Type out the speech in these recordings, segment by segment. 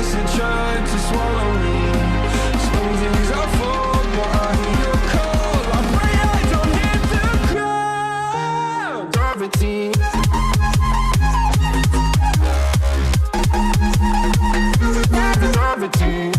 face and trying to swallow me. Some things I fall, but I hear your call. I pray I don't hit the ground. Gravity. Gravity.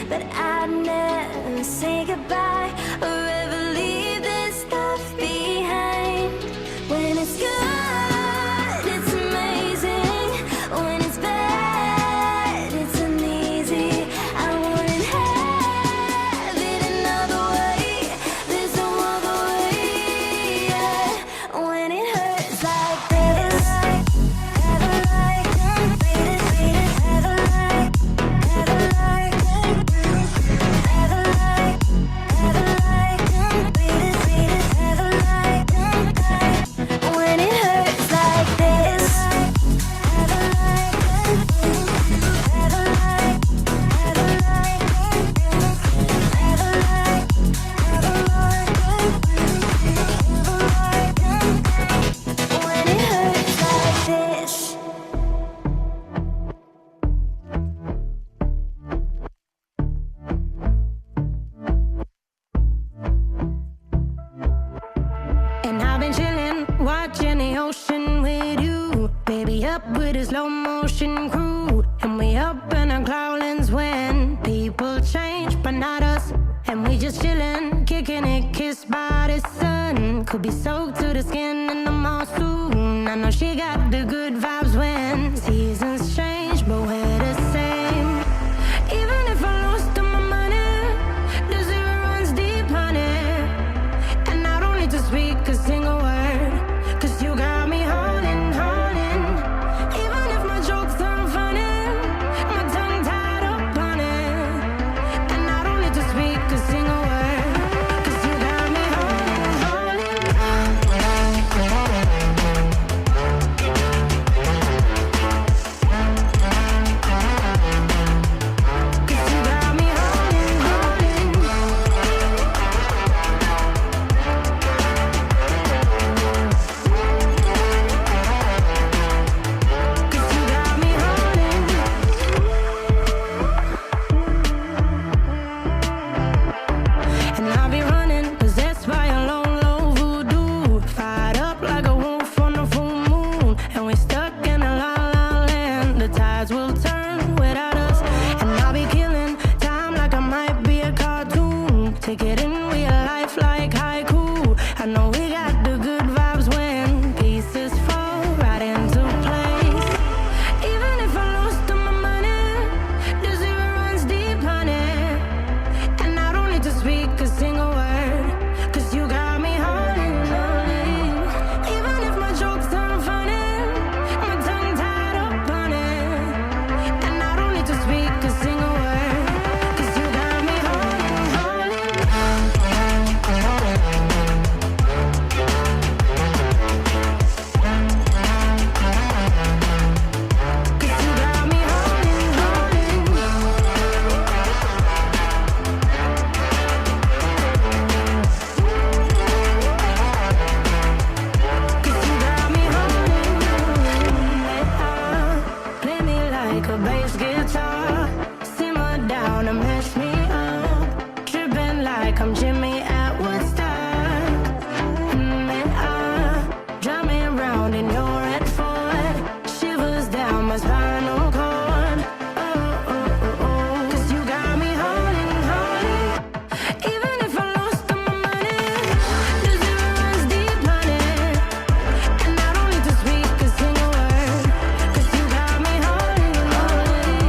but I'd never say goodbye or ever leave this stuff behind. When it's good, it's amazing. When it's bad, it's uneasy. I wouldn't have it another way. There's no other way. Yeah. When it hurts like this, never like, beat it, never like, never like, never like, never like, beat it, never like. When it hurts like this, never like, never like, never like, never like, never like, when it hurts like this. And I've been chillin', watching the ocean with you. Baby, up with a slow motion crew. And we up in our cloudlands when people change, but not us. And we just chillin', kicking it, kissed by the sun. Could be soaked to the skin in the mall soon. I know she got the good vibes when seasons change, but we're the same. Even if I lost all my money, the zero runs deep, honey. And I don't need to speak a single word, 'cause you got me holding, holding. Even if my jokes aren't funny, my tongue tied up on it. And I don't need to speak a single word, 'cause you got me holding, holding. 'Cause you got me holding, holding. 'Cause you got me holding. And I'll be running, possessed by a low, low voodoo. Fired up like a wolf on a full moon. And we're stuck in a la la land. The tides will turn without us. And I'll be killing time like I might be a cartoon. Take it in real life like haiku. I know we got the good vibes when pieces fall right into place. Even if I lost all my money, the zero runs deep, honey. And I don't need to speak a single word, 'cause you got me holding, holding. Even if my jokes aren't funny, my tongue tied up on it. And I don't need to speak a single word, 'cause you got me holding, holding. 'Cause you got me holding, holding. 'Cause you got me holding, holding. Play me like a bass guitar, simmer down and mess me up. Tripping like I'm Jimmy at Woodstock. Drive me around in your red Ford, shivers down my spinal cord. Oh, oh, oh, oh. 'Cause you got me holding, holding. Even if I lost all my money, the zero runs deep, honey. And I don't need to speak a single word, 'cause you got me holding, holding.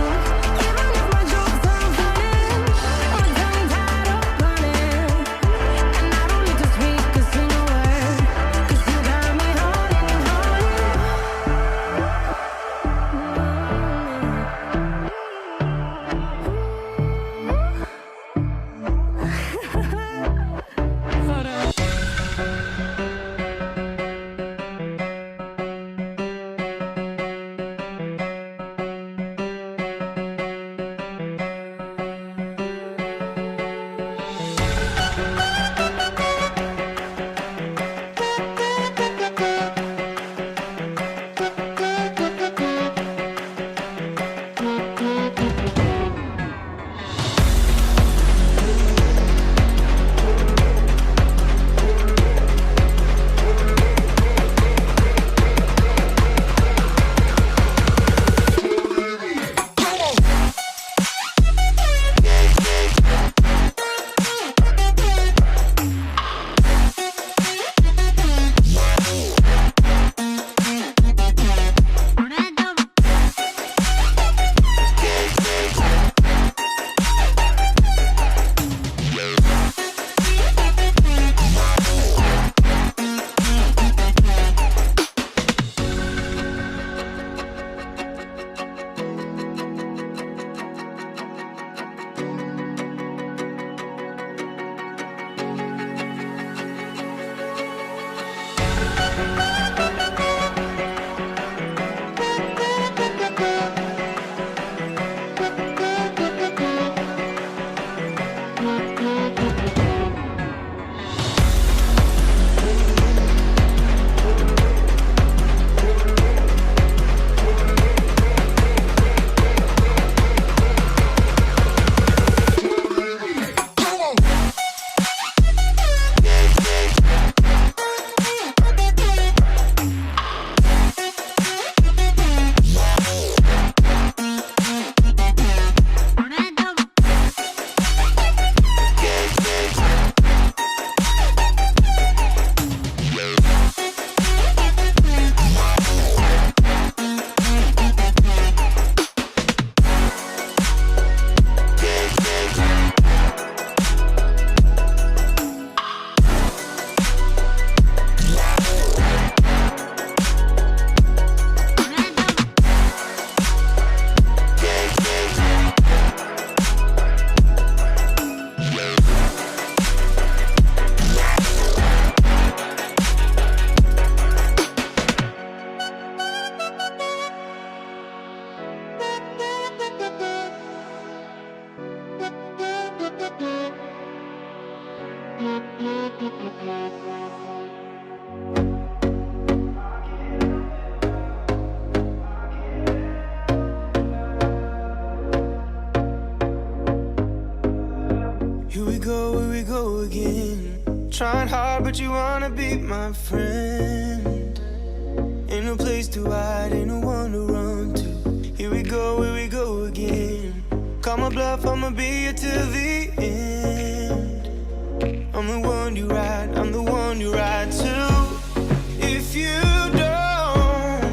Even if my jokes aren't funny, my tongue tied up on it. Here we go again. Trying hard, but you wanna be my friend. Ain't no place to hide, ain't no one to run to. Here we go again. Call my bluff, I'ma be here till the end. I'm the one you ride, I'm the one you ride to. If you don't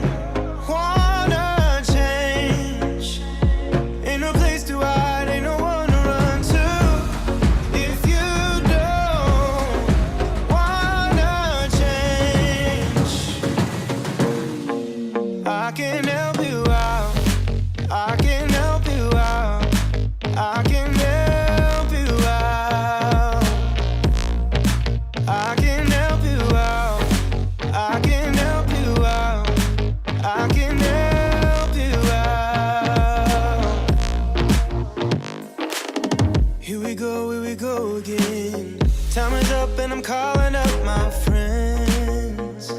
wanna change, ain't no place to hide, ain't no one to run to. If you don't wanna change, I can help you out. I can help you out. I can help you out. I can help you out. I can help you out. I can help you out. Here we go again. Time is up and I'm calling up my friends.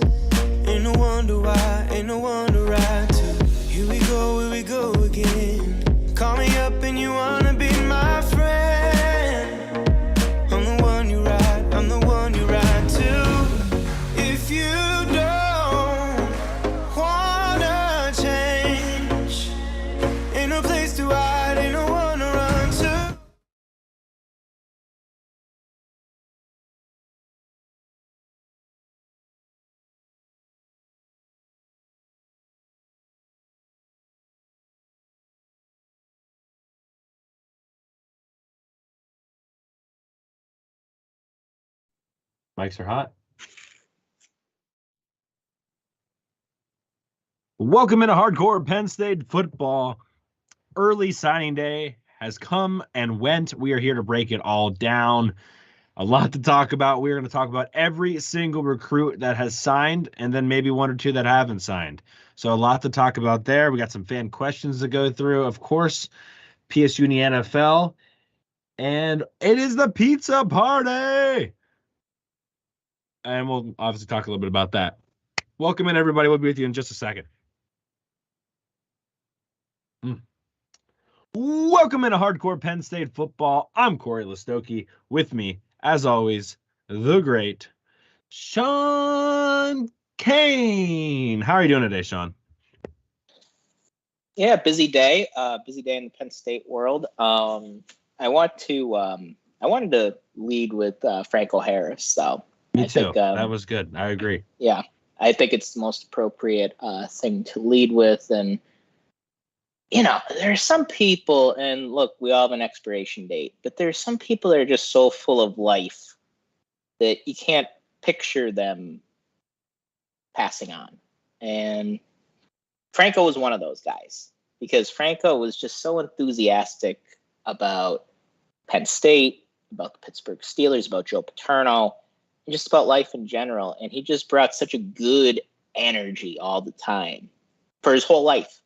Ain't no wonder why, ain't no one to ride to. Here we go again. Call me up and you wanna be my friend. I'm the one you ride, I'm the one you ride to. If you don't wanna change, ain't no place to hide, ain't no one to run to. Mics are hot. Welcome into Hardcore Penn State Football. Early signing day has come and went. We are here to break it all down. A lot to talk about. We're going to talk about every single recruit that has signed and then maybe one or two that haven't signed. So a lot to talk about there. We got some fan questions to go through. Of course, PSU in the NFL. And it is the pizza party. And we'll obviously talk a little bit about that. Welcome in, everybody. We'll be with you in just a second. Welcome into Hardcore Penn State Football. I'm Corey Listoki. With me, as always, the great Sean Kane. How are you doing today, Sean? Yeah, busy day in the Penn State world. I wanted to lead with Franco Harris. So Me too. That was good. I agree. Yeah, I think it's the most appropriate thing to lead with. And, you know, there's some people, and look, we all have an expiration date, but there's some people that are just so full of life that you can't picture them passing on. And Franco was one of those guys, because Franco was just so enthusiastic about Penn State, about the Pittsburgh Steelers, about Joe Paterno, and just about life in general. And he just brought such a good energy all the time for his whole life.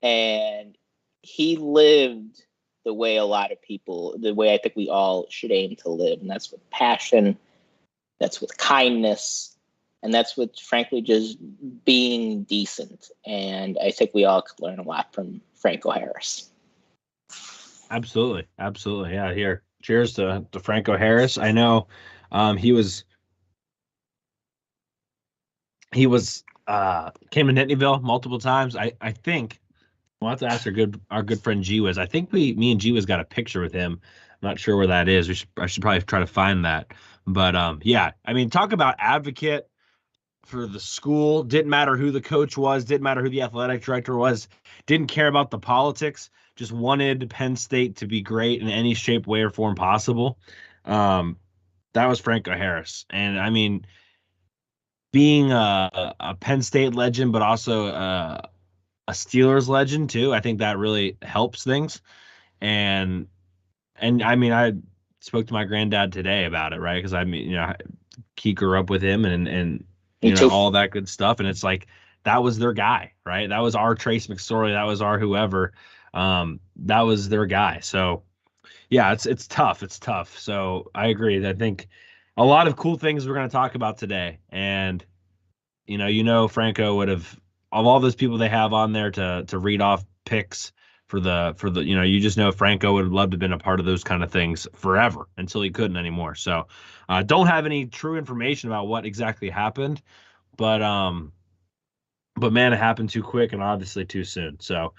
And he lived the way the way I think we all should aim to live. And that's with passion, that's with kindness, and that's with, frankly, just being decent. And I think we all could learn a lot from Franco Harris. Absolutely. Absolutely. Yeah, here. Cheers to Franco Harris. I know he was came to Nittanyville multiple times. I think we'll have to ask our good friend G-Wiz. I think me and G-Wiz got a picture with him. I'm not sure where that is. I should probably try to find that. But yeah, I mean, talk about advocate for the school. Didn't matter who the coach was, didn't matter who the athletic director was, didn't care about the politics, just wanted Penn State to be great in any shape, way, or form possible. That was Franco Harris. And I mean, being a Penn State legend, but also a Steelers legend too, I think that really helps things. And I mean, I spoke to my granddad today about it, right? Because I mean, you know, he grew up with him and you know, all that good stuff. And it's like, that was their guy, right? That was our Trace McSorley. That was our whoever. That was their guy. So Yeah, it's tough. It's tough. So I agree. I think a lot of cool things we're going to talk about today. And Franco would have, of all those people they have on there to read off picks for the you just know Franco would have loved to have been a part of those kind of things forever until he couldn't anymore. So don't have any true information about what exactly happened, but man, it happened too quick and obviously too soon. So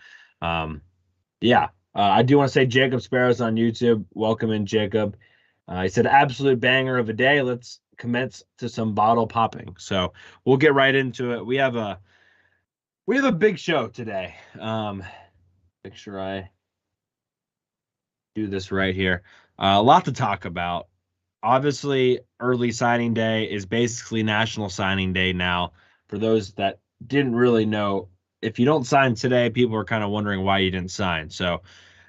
yeah. I do want to say Jacob Sparrow's on YouTube. Welcome in, Jacob. He said, absolute banger of a day. Let's commence to some bottle popping. So we'll get right into it. We have a big show today. Make sure I do this right here. A lot to talk about. Obviously, early signing day is basically National Signing Day now. For those that didn't really know, if you don't sign today, people are kind of wondering why you didn't sign. So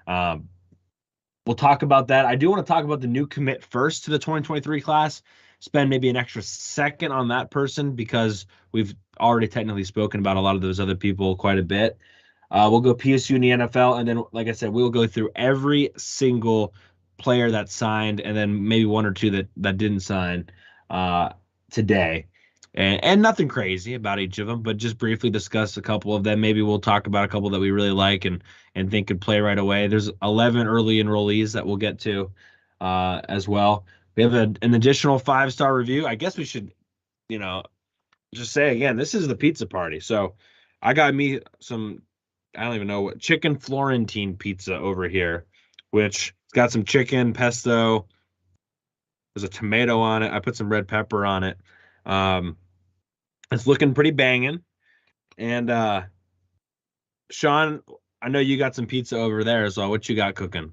we'll talk about that. I do want to talk about the new commit first to the 2023 class. Spend maybe an extra second on that person because we've already technically spoken about a lot of those other people quite a bit. We'll go PSU in the NFL, and then, like I said, we'll go through every single player that signed, and then maybe one or two that didn't sign today. And nothing crazy about each of them, but just briefly discuss a couple of them. Maybe we'll talk about a couple that we really like and think could play right away. There's 11 early enrollees that we'll get to as well. We have an additional 5-star review. I guess we should, just say again, this is the pizza party. So I got me some, I don't even know what, chicken Florentine pizza over here, which it's got some chicken, pesto. There's a tomato on it. I put some red pepper on it. It's looking pretty banging. And Sean, I know you got some pizza over there as well. What you got cooking?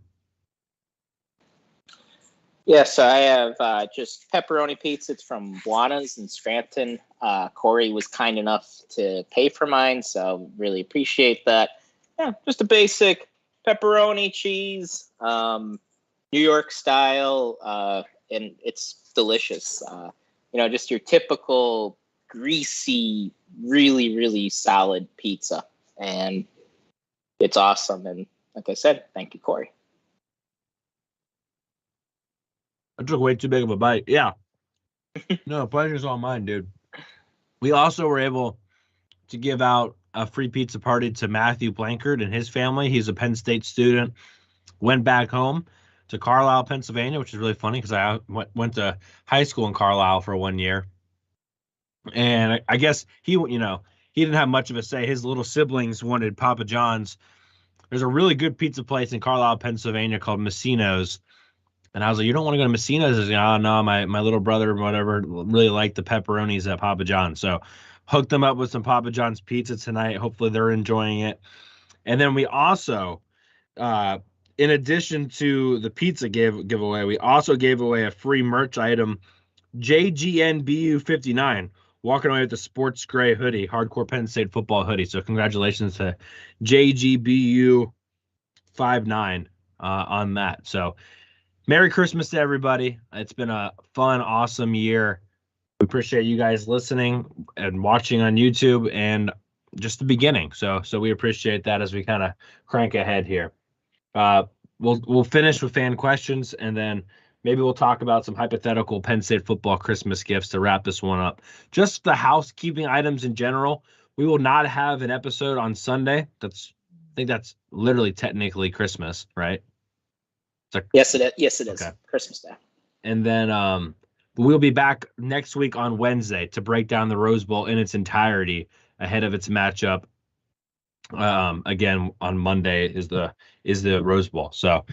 Yes, I have just pepperoni pizza. It's from Buona's in Scranton. Corey was kind enough to pay for mine, so really appreciate that. Yeah, just a basic pepperoni, cheese, New York style, and it's delicious. Just your typical greasy, really, really solid pizza. And it's awesome. And like I said, thank you, Corey. I took way too big of a bite. Yeah. No, pleasure's all mine, dude. We also were able to give out a free pizza party to Matthew Blankard and his family. He's a Penn State student. Went back home to Carlisle, Pennsylvania, which is really funny because I went to high school in Carlisle for 1 year. And I guess he didn't have much of a say. His little siblings wanted Papa John's. There's a really good pizza place in Carlisle, Pennsylvania called Messino's. And I was like, you don't want to go to Messino's? He's like, oh, no, my little brother or whatever really liked the pepperonis at Papa John's. So hooked them up with some Papa John's pizza tonight. Hopefully they're enjoying it. And then we also, in addition to the pizza giveaway, we also gave away a free merch item, JGNBU59, walking away with the sports gray hoodie, Hardcore Penn State Football hoodie. So congratulations to JGBU59 on that. So Merry Christmas to everybody. It's been a fun, awesome year. We appreciate you guys listening and watching on YouTube and just the beginning. So we appreciate that as we kind of crank ahead here. We'll finish with fan questions, and then maybe we'll talk about some hypothetical Penn State football Christmas gifts to wrap this one up. Just the housekeeping items in general. We will not have an episode on Sunday. I think that's literally technically Christmas, right? Yes, it is. Yes, it is. Okay. Christmas Day. And then we'll be back next week on Wednesday to break down the Rose Bowl in its entirety ahead of its matchup. Again, on Monday is the Rose Bowl. So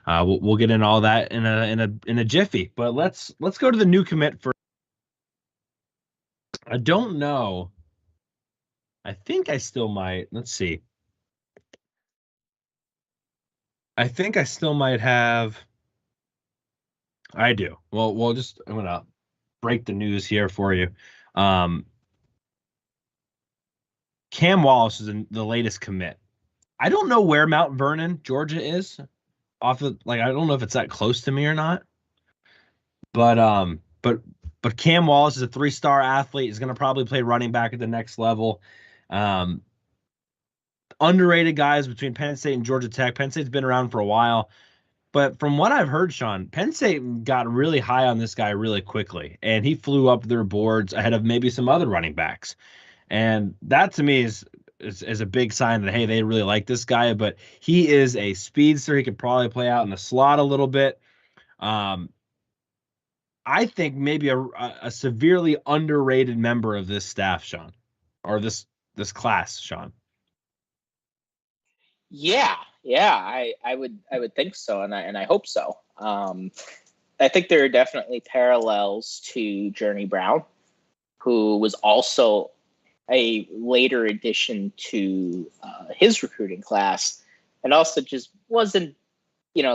we'll get in all that in a jiffy. But let's go to the new commit first. I don't know. I think I still might. Let's see. I think I still might have. I do. Well, I'm gonna break the news here for you. Cam Wallace is the latest commit. I don't know where Mount Vernon, Georgia is. I don't know if it's that close to me or not. But Cam Wallace is a 3-star athlete. He's gonna probably play running back at the next level. Underrated guys between Penn State and Georgia Tech. Penn State's been around for a while. But from what I've heard, Sean, Penn State got really high on this guy really quickly, and he flew up their boards ahead of maybe some other running backs. And that to me is a big sign that, hey, they really like this guy. But he is a speedster. He could probably play out in the slot a little bit. I think maybe a severely underrated member of this staff, Sean, or this class, Sean. Yeah, I would think so, and I hope so. I think there are definitely parallels to Journey Brown, who was also a later addition to his recruiting class, and also just wasn't,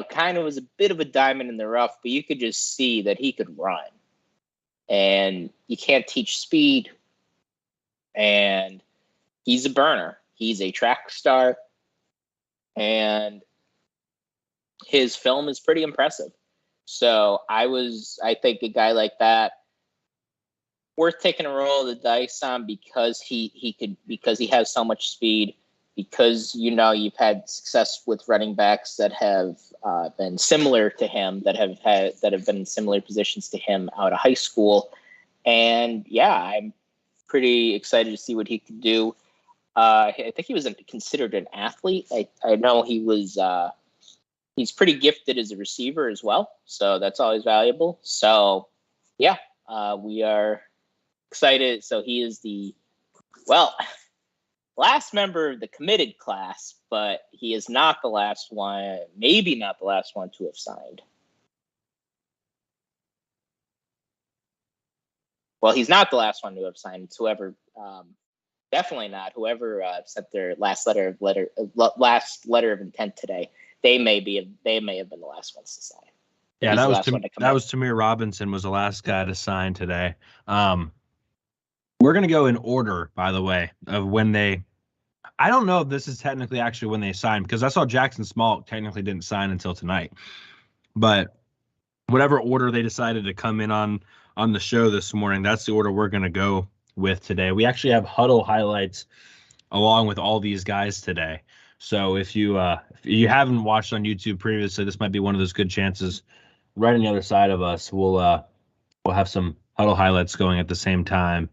kind of was a bit of a diamond in the rough, but you could just see that he could run. And you can't teach speed. And he's a burner. He's a track star. And his film is pretty impressive. So I think a guy like that, worth taking a roll of the dice on because he has so much speed, because you've had success with running backs that have been similar to him, that have been in similar positions to him out of high school. And yeah, I'm pretty excited to see what he can do. I think he was considered an athlete. I know he was. He's pretty gifted as a receiver as well, so that's always valuable. So yeah, we are excited. So he is the last member of the committed class, but he is not the last one, maybe not the last one to have signed. Well, he's not the last one to have signed. It's whoever, definitely not whoever sent their last letter of intent today. They may have been the last ones to sign. Yeah, that was Tamir Robinson was the last guy to sign today. We're going to go in order, by the way, of when I don't know if this is technically actually when they signed, because I saw Jackson Small technically didn't sign until tonight. But whatever order they decided to come in on the show this morning, that's the order we're going to go with today. We actually have huddle highlights along with all these guys today. So if you haven't watched on YouTube previously, this might be one of those good chances. Right on the other side of us, we'll have some huddle highlights going at the same time.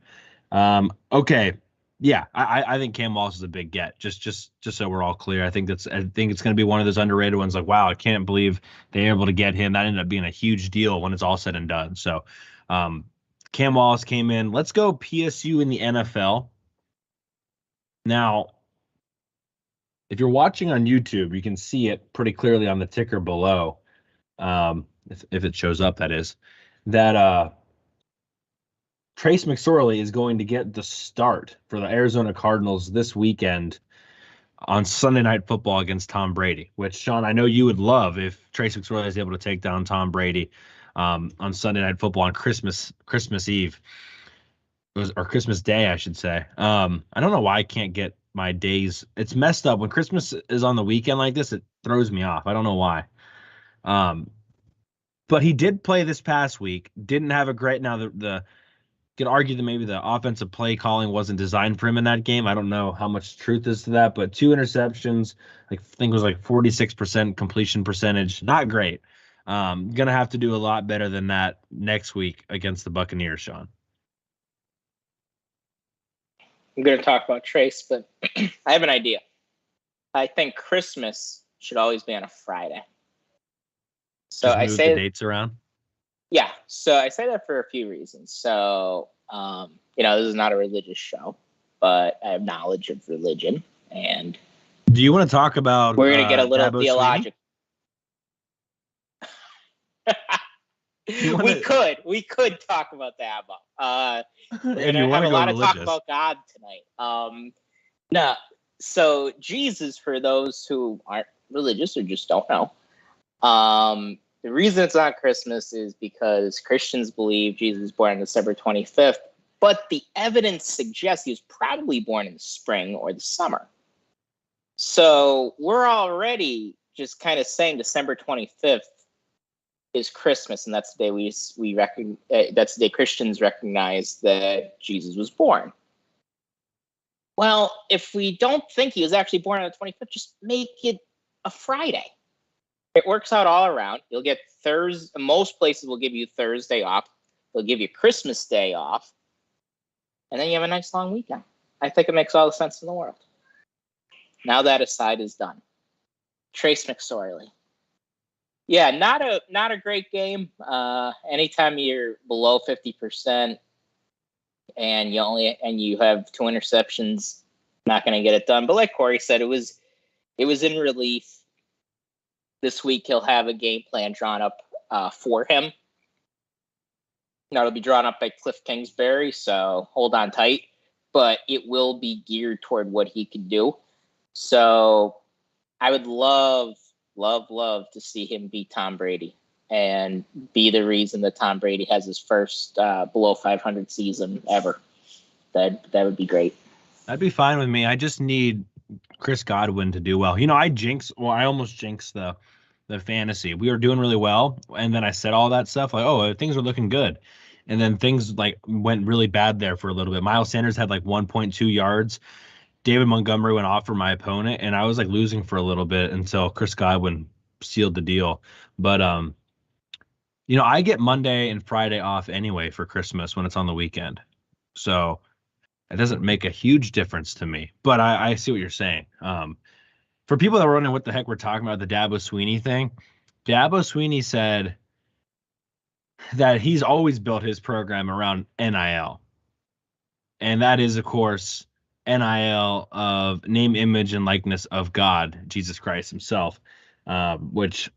Okay. Yeah, I think Cam Wallace is a big get. Just so we're all clear. I think it's going to be one of those underrated ones. Like, wow, I can't believe they were able to get him. That ended up being a huge deal when it's all said and done. So, Cam Wallace came in. Let's go PSU in the NFL. Now, if you're watching on YouTube, you can see it pretty clearly on the ticker below. If it shows up, that is, that Trace McSorley is going to get the start for the Arizona Cardinals this weekend on Sunday Night Football against Tom Brady, which, Sean, I know you would love if Trace McSorley is able to take down Tom Brady on Sunday Night Football on Christmas Eve, or Christmas Day, I should say. I don't know why I can't get my days. It's messed up. When Christmas is on the weekend like this, it throws me off. I don't know why. But he did play this past week. Didn't have a great. Now the could argue that maybe the offensive play calling wasn't designed for him in that game. I don't know how much truth is to that, but 2 interceptions, I think it was like 46% completion percentage. Not great. Gonna have to do a lot better than that next week against the Buccaneers, Sean. I'm going to talk about Trace, but I have an idea. I think Christmas should always be on a Friday. So just I move say the dates around. Yeah, so I say that for a few reasons. So, this is not a religious show, but I have knowledge of religion. And do you want to talk about? We're going to get a little Dabo theological. We could talk about Dabo. If you want to have a go lot religious. of talk about God tonight. No, so Jesus, for those who aren't religious or just don't know, the reason it's not Christmas is because Christians believe Jesus was born on December 25th, but the evidence suggests he was probably born in the spring or the summer. So we're already just kind of saying December 25th is Christmas, and that's the day we recognize. That's the day Christians recognize that Jesus was born. Well, if we don't think he was actually born on the 25th, just make it a Friday. It works out all around. You'll get Thursday. Most places will give you Thursday off. They'll give you Christmas Day off. And then you have a nice long weekend. I think it makes all the sense in the world. Now that aside is done. Trace McSorley. Yeah, not a great game. Anytime you're below 50% and you have 2 interceptions, not going to get it done. But like Corey said, it was in relief. This week he'll have a game plan drawn up for him. Now it'll be drawn up by Cliff Kingsbury, so hold on tight. But it will be geared toward what he can do. So I would love to see him beat Tom Brady and be the reason that Tom Brady has his first below 500 season ever. That would be great. That'd be fine with me. I just need Chris Godwin to do well. I almost jinxed the fantasy. We were doing really well, and then I said all that stuff like, oh, things are looking good. And then things like went really bad there for a little bit. Miles Sanders had like 1.2 yards. David Montgomery went off for my opponent, and I was like losing for a little bit until Chris Godwin sealed the deal. But I get Monday and Friday off anyway for Christmas when it's on the weekend. So it doesn't make a huge difference to me. But I see what you're saying. For people that were wondering what the heck we're talking about, the Dabo Swinney thing, Dabo Swinney said that he's always built his program around NIL. And that is, of course, NIL of name, image, and likeness of God, Jesus Christ himself, which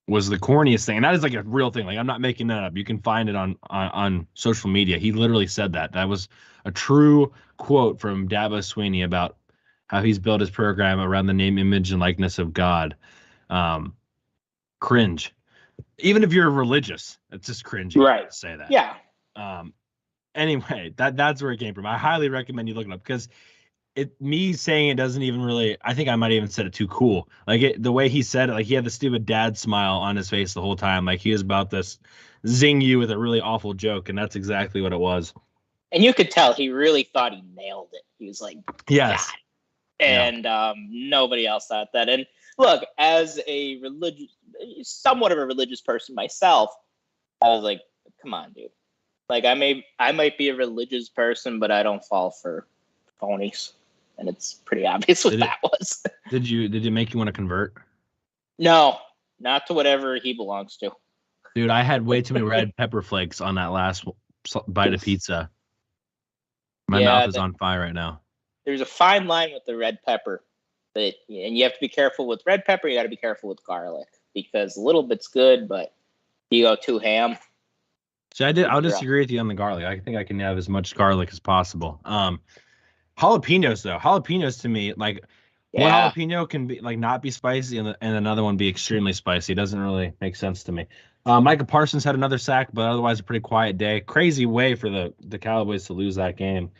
was the corniest thing. And that is like a real thing. Like, I'm not making that up. You can find it on social media. He literally said that. That was a true quote from Dabo Swinney about how he's built his program around the name, image, and likeness of God. Cringe. Even if you're religious, it's just cringy to say that. Yeah. Anyway, that's where it came from. I highly recommend you look it up because me saying it doesn't even really, I think I might have even said it too cool. Like the way he said it, like he had the stupid dad smile on his face the whole time. Like he was about to zing you with a really awful joke. And that's exactly what it was. And you could tell he really thought he nailed it. He was like, yes. God. And nobody else thought that. And look, as a somewhat of a religious person myself, I was like, come on, dude. Like I might be a religious person, but I don't fall for phonies. And it's pretty obvious what that was. Did it make you want to convert? No, not to whatever he belongs to. Dude, I had way too many red pepper flakes on that last bite of pizza. My mouth is on fire right now. There's a fine line with the red pepper, and you have to be careful with red pepper. You got to be careful with garlic because a little bit's good, but you go too ham. So I'll disagree with you on the garlic. I think I can have as much garlic as possible. Jalapenos though, to me, like one jalapeno can be like not be spicy and another one be extremely spicy. It doesn't really make sense to me. Micah Parsons had another sack, but otherwise a pretty quiet day. Crazy way for the Cowboys to lose that game.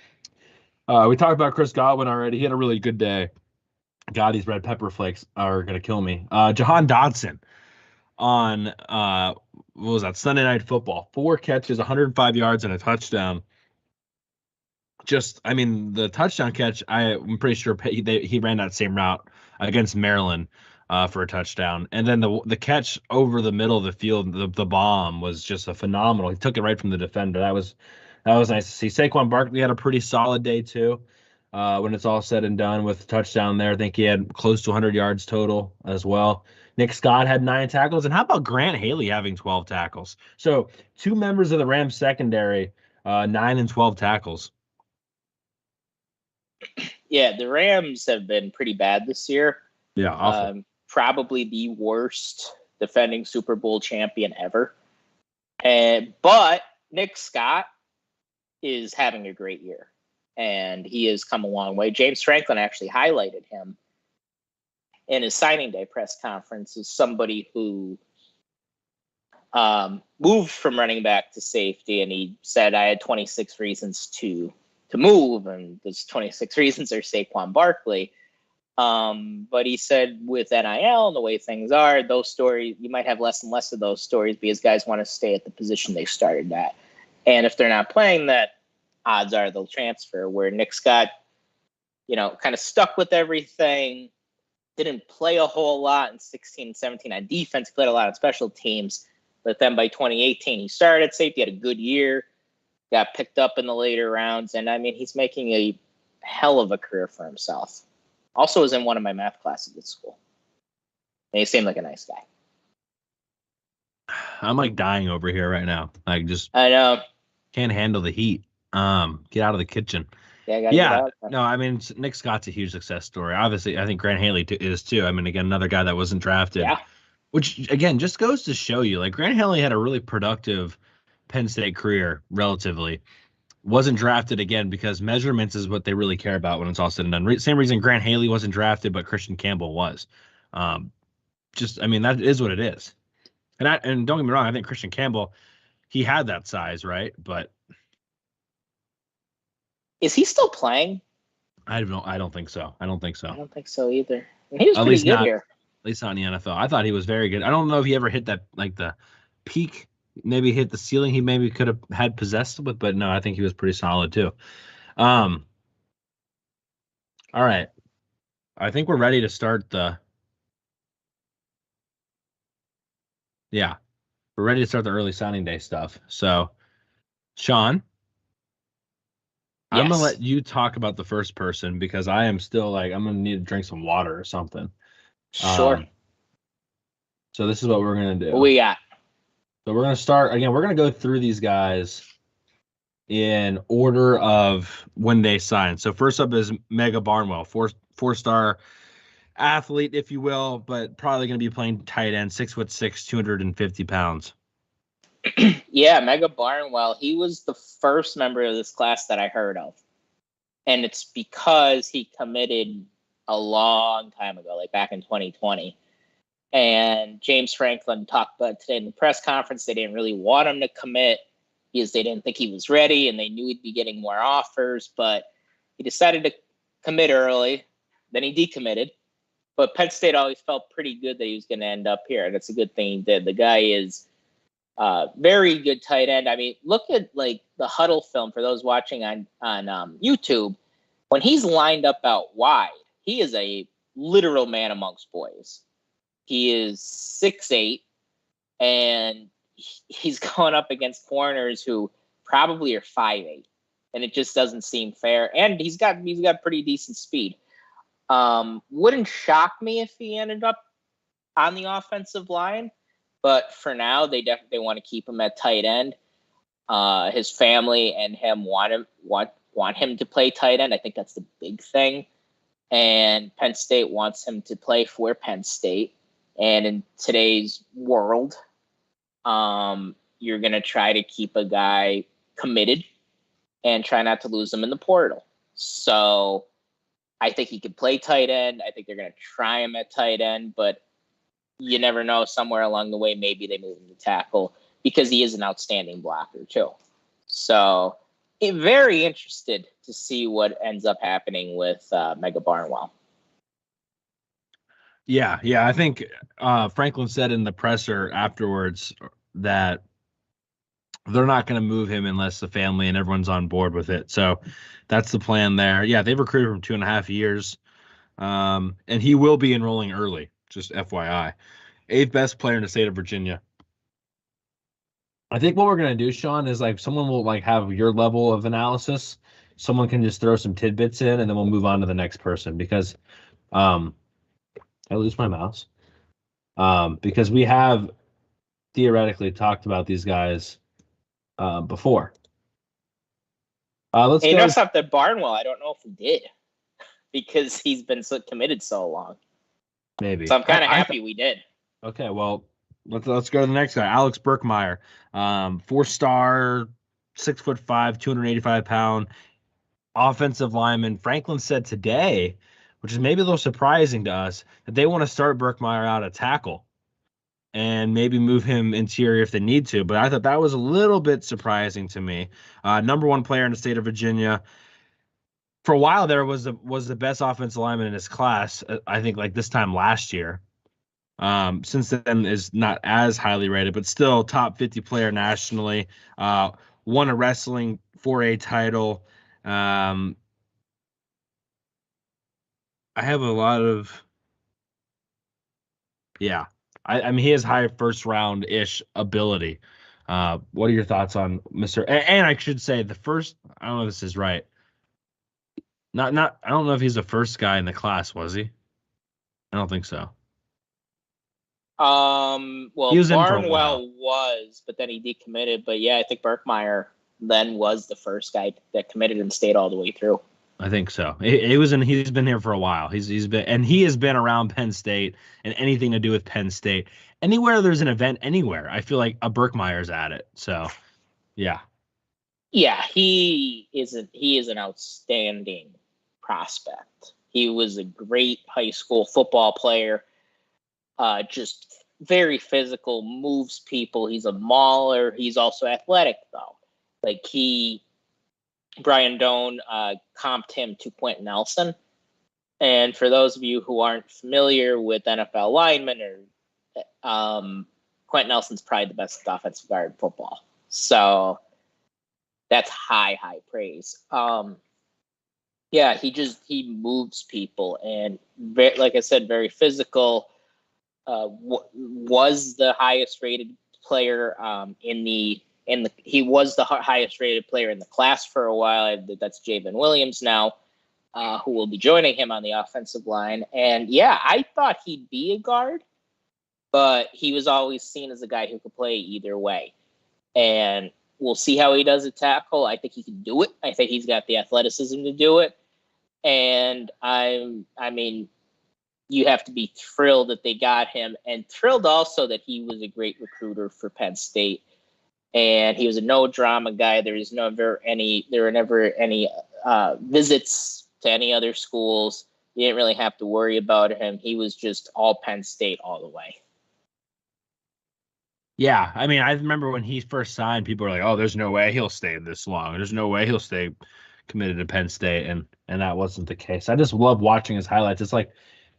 We talked about Chris Godwin already. He had a really good day. God, these red pepper flakes are going to kill me. Jahan Dotson on, what was that, Sunday Night Football. 4 catches, 105 yards, and a touchdown. The touchdown catch, I'm pretty sure he ran that same route against Maryland for a touchdown. And then the catch over the middle of the field, the bomb was just a phenomenal. He took it right from the defender. That was nice to see. Saquon Barkley had a pretty solid day too. When it's all said and done with the touchdown there, I think he had close to 100 yards total as well. Nick Scott had 9 tackles. And how about Grant Haley having 12 tackles? So 2 members of the Rams secondary, 9 and 12 tackles. Yeah, the Rams have been pretty bad this year. Yeah, awful. Probably the worst defending Super Bowl champion ever. But Nick Scott is having a great year, and he has come a long way. James Franklin actually highlighted him in his signing day press conference as somebody who moved from running back to safety, and he said, I had 26 reasons to move, and those 26 reasons are Saquon Barkley. But he said with NIL and the way things are, those stories, you might have less and less of those stories because guys want to stay at the position they started at. And if they're not playing that, odds are they'll transfer. Where Nick Scott, kind of stuck with everything, didn't play a whole lot in 16 and 17 on defense. He played a lot on special teams. But then by 2018, he started at safety, had a good year, got picked up in the later rounds. And, I mean, he's making a hell of a career for himself. Also was in one of my math classes at school. And he seemed like a nice guy. I'm like dying over here right now. Like just I know. can't handle the heat. Get out of the kitchen. Yeah. No, I mean Nick Scott's a huge success story. Obviously, I think Grant Haley is too. I mean, again, another guy that wasn't drafted. Yeah. Which again just goes to show you, like Grant Haley had a really productive Penn State career, relatively. Wasn't drafted again because measurements is what they really care about when it's all said and done. Same reason Grant Haley wasn't drafted, but Christian Campbell was. I mean, that is what it is. And don't get me wrong, I think Christian Campbell, he had that size, right? But is he still playing? I don't think so. I don't think so. I don't think so either. He was pretty good here. At least not in the NFL. I thought he was very good. I don't know if he ever hit that, like the peak, maybe hit the ceiling he maybe could have had possessed with, but no, I think he was pretty solid too. All right. I think we're ready to start we're ready to start the early signing day stuff. So, Sean, I'm going to let you talk about the first person because I am still like, I'm going to need to drink some water or something. Sure. So this is what we're going to do. What we got? So we're going to start, again, we're going to go through these guys in order of when they signed. So first up is Mega Barnwell, four-star athlete, if you will, but probably going to be playing tight end, 6'6", 250 pounds. Yeah, Mega Barnwell. He was the first member of this class that I heard of. And it's because he committed a long time ago, like back in 2020. And James Franklin talked about today in the press conference. They didn't really want him to commit because they didn't think he was ready and they knew he'd be getting more offers. But he decided to commit early. Then he decommitted. But Penn State always felt pretty good that he was going to end up here. And it's a good thing he did. The guy is very good tight end. I mean, look at like the huddle film for those watching on YouTube. When he's lined up out wide, he is a literal man amongst boys. He is 6'8", and he's going up against corners who probably are 5'8", and it just doesn't seem fair. And he's got pretty decent speed. Wouldn't shock me if he ended up on the offensive line, but for now they definitely want to keep him at tight end. His family and him want him to play tight end. I think that's the big thing. And Penn State wants him to play for Penn State. And in today's world, you're going to try to keep a guy committed and try not to lose him in the portal. So I think he could play tight end. I think they're going to try him at tight end, but you never know. Somewhere along the way, maybe they move him to tackle because he is an outstanding blocker too. So very interested to see what ends up happening with Mega Barnwell. Yeah. I think Franklin said in the presser afterwards that they're not going to move him unless the family and everyone's on board with it. So that's the plan there. Yeah, they've recruited him 2.5 years, and he will be enrolling early, just FYI. 8th best player in the state of Virginia. I think what we're going to do, Sean, is like someone will like have your level of analysis. Someone can just throw some tidbits in, and then we'll move on to the next person because I lose my mouse. Because we have theoretically talked about these guys before. Let's go. You know something, Barnwell? I don't know if he did because he's been so committed so long. Maybe. So I'm kind of happy we did. Okay, well, let's go to the next guy, Alex Burkmeyer, 4-star, 6'5", 285 pound offensive lineman. Franklin said today, which is maybe a little surprising to us, that they want to start Burkmeyer out at tackle and maybe move him interior if they need to. But I thought that was a little bit surprising to me. Number 1 player in the state of Virginia. For a while there was the best offensive lineman in his class, I think like this time last year. Since then is not as highly rated, but still top 50 player nationally. Won a wrestling 4A title. I have a lot of Yeah. I mean, he has high first round ish ability. What are your thoughts on Mr. And I should say the first, I don't know if this is right. I don't know if he's the first guy in the class, was he? I don't think so. Well, He was in for a Barnwell was, but then he decommitted. But yeah, I think Berkmeyer then was the first guy that committed and stayed all the way through. I think so. He's been here for a while. He has been around Penn State and anything to do with Penn State. Anywhere there's an event anywhere, I feel like a Berkmeyer's at it. So, yeah. Yeah, he is an outstanding prospect. He was a great high school football player. Just very physical, moves people. He's a mauler. He's also athletic, though. Like Brian Doan comped him to Quentin Nelson. And for those of you who aren't familiar with NFL linemen, Quentin Nelson's probably the best offensive guard in football. So that's high praise. Yeah, he moves people, and like I said, very physical. Was the highest rated player he was the highest rated player in the class for a while. That's Javen Williams now, who will be joining him on the offensive line. And yeah, I thought he'd be a guard, but he was always seen as a guy who could play either way. And we'll see how he does at tackle. I think he can do it. I think he's got the athleticism to do it. And I mean, you have to be thrilled that they got him, and thrilled also that he was a great recruiter for Penn State. And he was a no drama guy. There were never any visits to any other schools. You didn't really have to worry about him. He was just all Penn State all the way. Yeah, I mean, I remember when he first signed, people were like, "Oh, there's no way he'll stay this long. There's no way he'll stay committed to Penn State," and that wasn't the case. I just love watching his highlights. It's like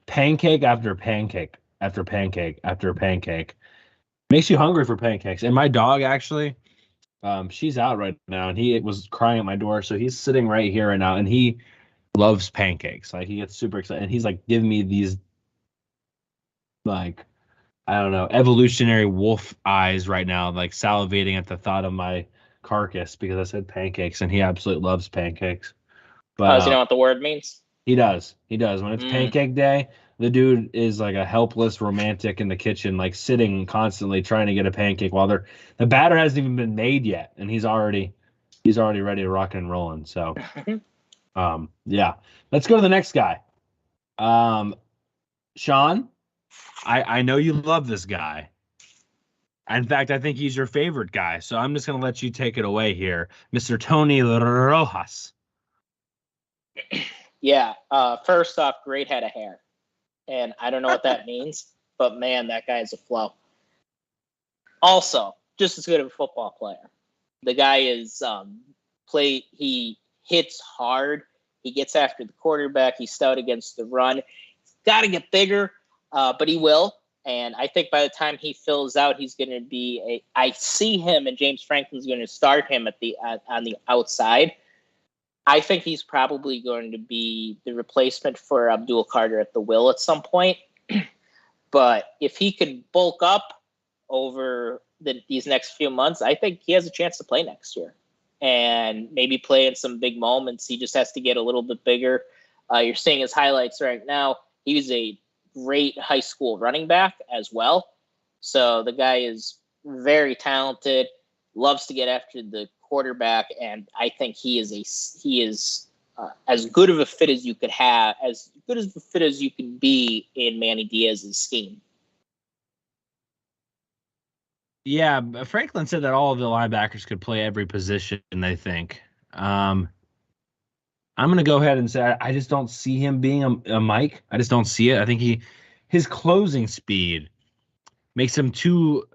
pancake after pancake after pancake after pancake. Makes you hungry for pancakes. And my dog actually, she's out right now, and he was crying at my door, so he's sitting right here right now, and he loves pancakes. Like, he gets super excited, and he's like giving me these, like, I don't know, evolutionary wolf eyes right now, like salivating at the thought of my carcass because I said pancakes, and he absolutely loves pancakes. But does he know what the word means? He does. When it's pancake day, the dude is like a helpless romantic in the kitchen, like sitting constantly trying to get a pancake while the batter hasn't even been made yet, and he's already ready to rock and rolling. So, yeah, let's go to the next guy. Sean, I know you love this guy. In fact, I think he's your favorite guy. So I'm just going to let you take it away here, Mr. Tony Rojas. Yeah. First off, great head of hair. And I don't know what that means, but man, that guy's a flow. Also, just as good of a football player. The guy is he hits hard. He gets after the quarterback. He's stout against the run. He's got to get bigger, but he will. And I think by the time he fills out, he's going to be I see him, and James Franklin's going to start him on the outside. I think he's probably going to be the replacement for Abdul Carter at the will at some point. But if he could bulk up over these next few months, I think he has a chance to play next year and maybe play in some big moments. He just has to get a little bit bigger. You're seeing his highlights right now. He was a great high school running back as well. So the guy is very talented, loves to get after the quarterback, and I think he is as good of a fit as you could have, as good as a fit as you can be in Manny Diaz's scheme. Yeah, Franklin said that all of the linebackers could play every position, I think. I'm going to go ahead and say I just don't see him being a Mike. I just don't see it. I think his closing speed makes him too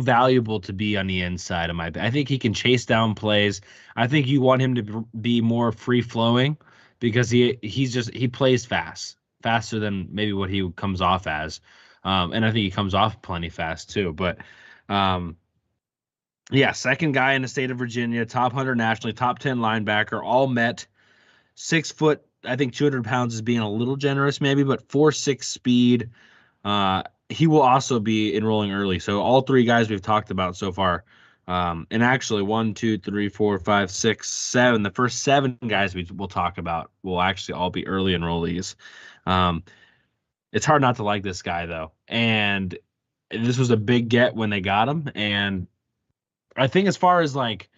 valuable to be on the inside of I think he can chase down plays. I think you want him to be more free flowing because he plays faster than maybe what he comes off as. And I think he comes off plenty fast too. But yeah, second guy in the state of Virginia, top 100 nationally, top 10 linebacker, all met. 6 foot, I think 200 pounds is being a little generous maybe, but 4.6 speed. he will also be enrolling early. So all three guys we've talked about so far, and actually 1, 2, 3, 4, 5, 6, 7. The first 7 guys we will talk about will actually all be early enrollees. It's hard not to like this guy though, and this was a big get when they got him. And I think as far as like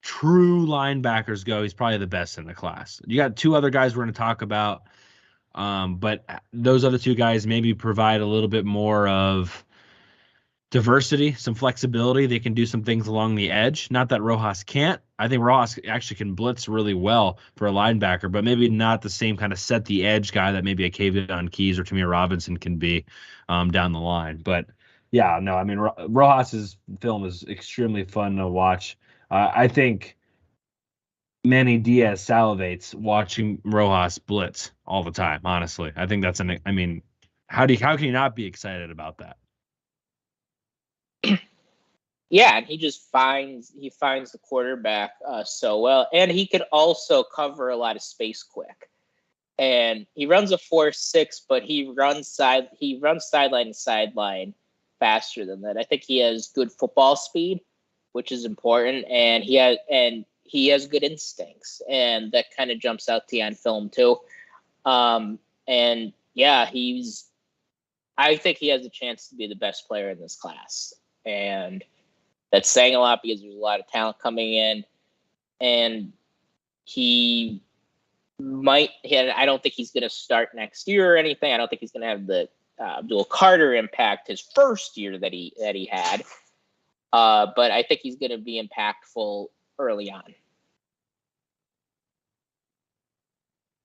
true linebackers go, he's probably the best in the class. You got 2 other guys we're going to talk about. But those other 2 guys maybe provide a little bit more of diversity, some flexibility. They can do some things along the edge. Not that Rojas can't. I think Rojas actually can blitz really well for a linebacker, but maybe not the same kind of set the edge guy that maybe a Kavion Keys or Tamir Robinson can be down the line. But yeah, no, I mean, Rojas's film is extremely fun to watch. I think Manny Diaz salivates watching Rojas blitz all the time. Honestly, I think that's I mean, how can you not be excited about that? Yeah, and he finds the quarterback so well, and he could also cover a lot of space quick. And he runs a 4.6, but he runs sideline to sideline faster than that. I think he has good football speed, which is important, and he has good instincts, and that kind of jumps out to you on film too. And yeah, I think he has a chance to be the best player in this class, and that's saying a lot because there's a lot of talent coming in, and I don't think he's going to start next year or anything. I don't think he's going to have the Abdul Carter impact his first year that he had. But I think he's going to be impactful early on.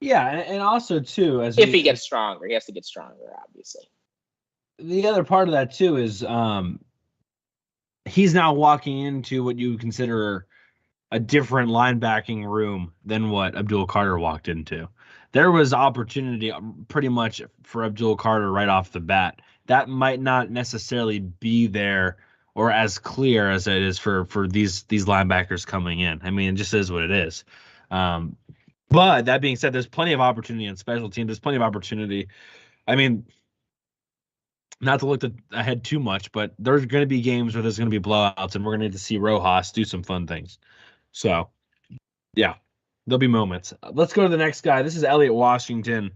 Yeah, and also too, if he gets stronger, he has to get stronger, obviously. The other part of that too is he's now walking into what you consider a different linebacking room than what Abdul Carter walked into. There was opportunity pretty much for Abdul Carter right off the bat. That might not necessarily be there or as clear as it is for these linebackers coming in. I mean, it just is what it is. But that being said, there's plenty of opportunity in special teams. There's plenty of opportunity. I mean, not to look ahead too much, but there's going to be games where there's going to be blowouts, and we're going to need to see Rojas do some fun things. So, yeah, there'll be moments. Let's go to the next guy. This is Elliott Washington.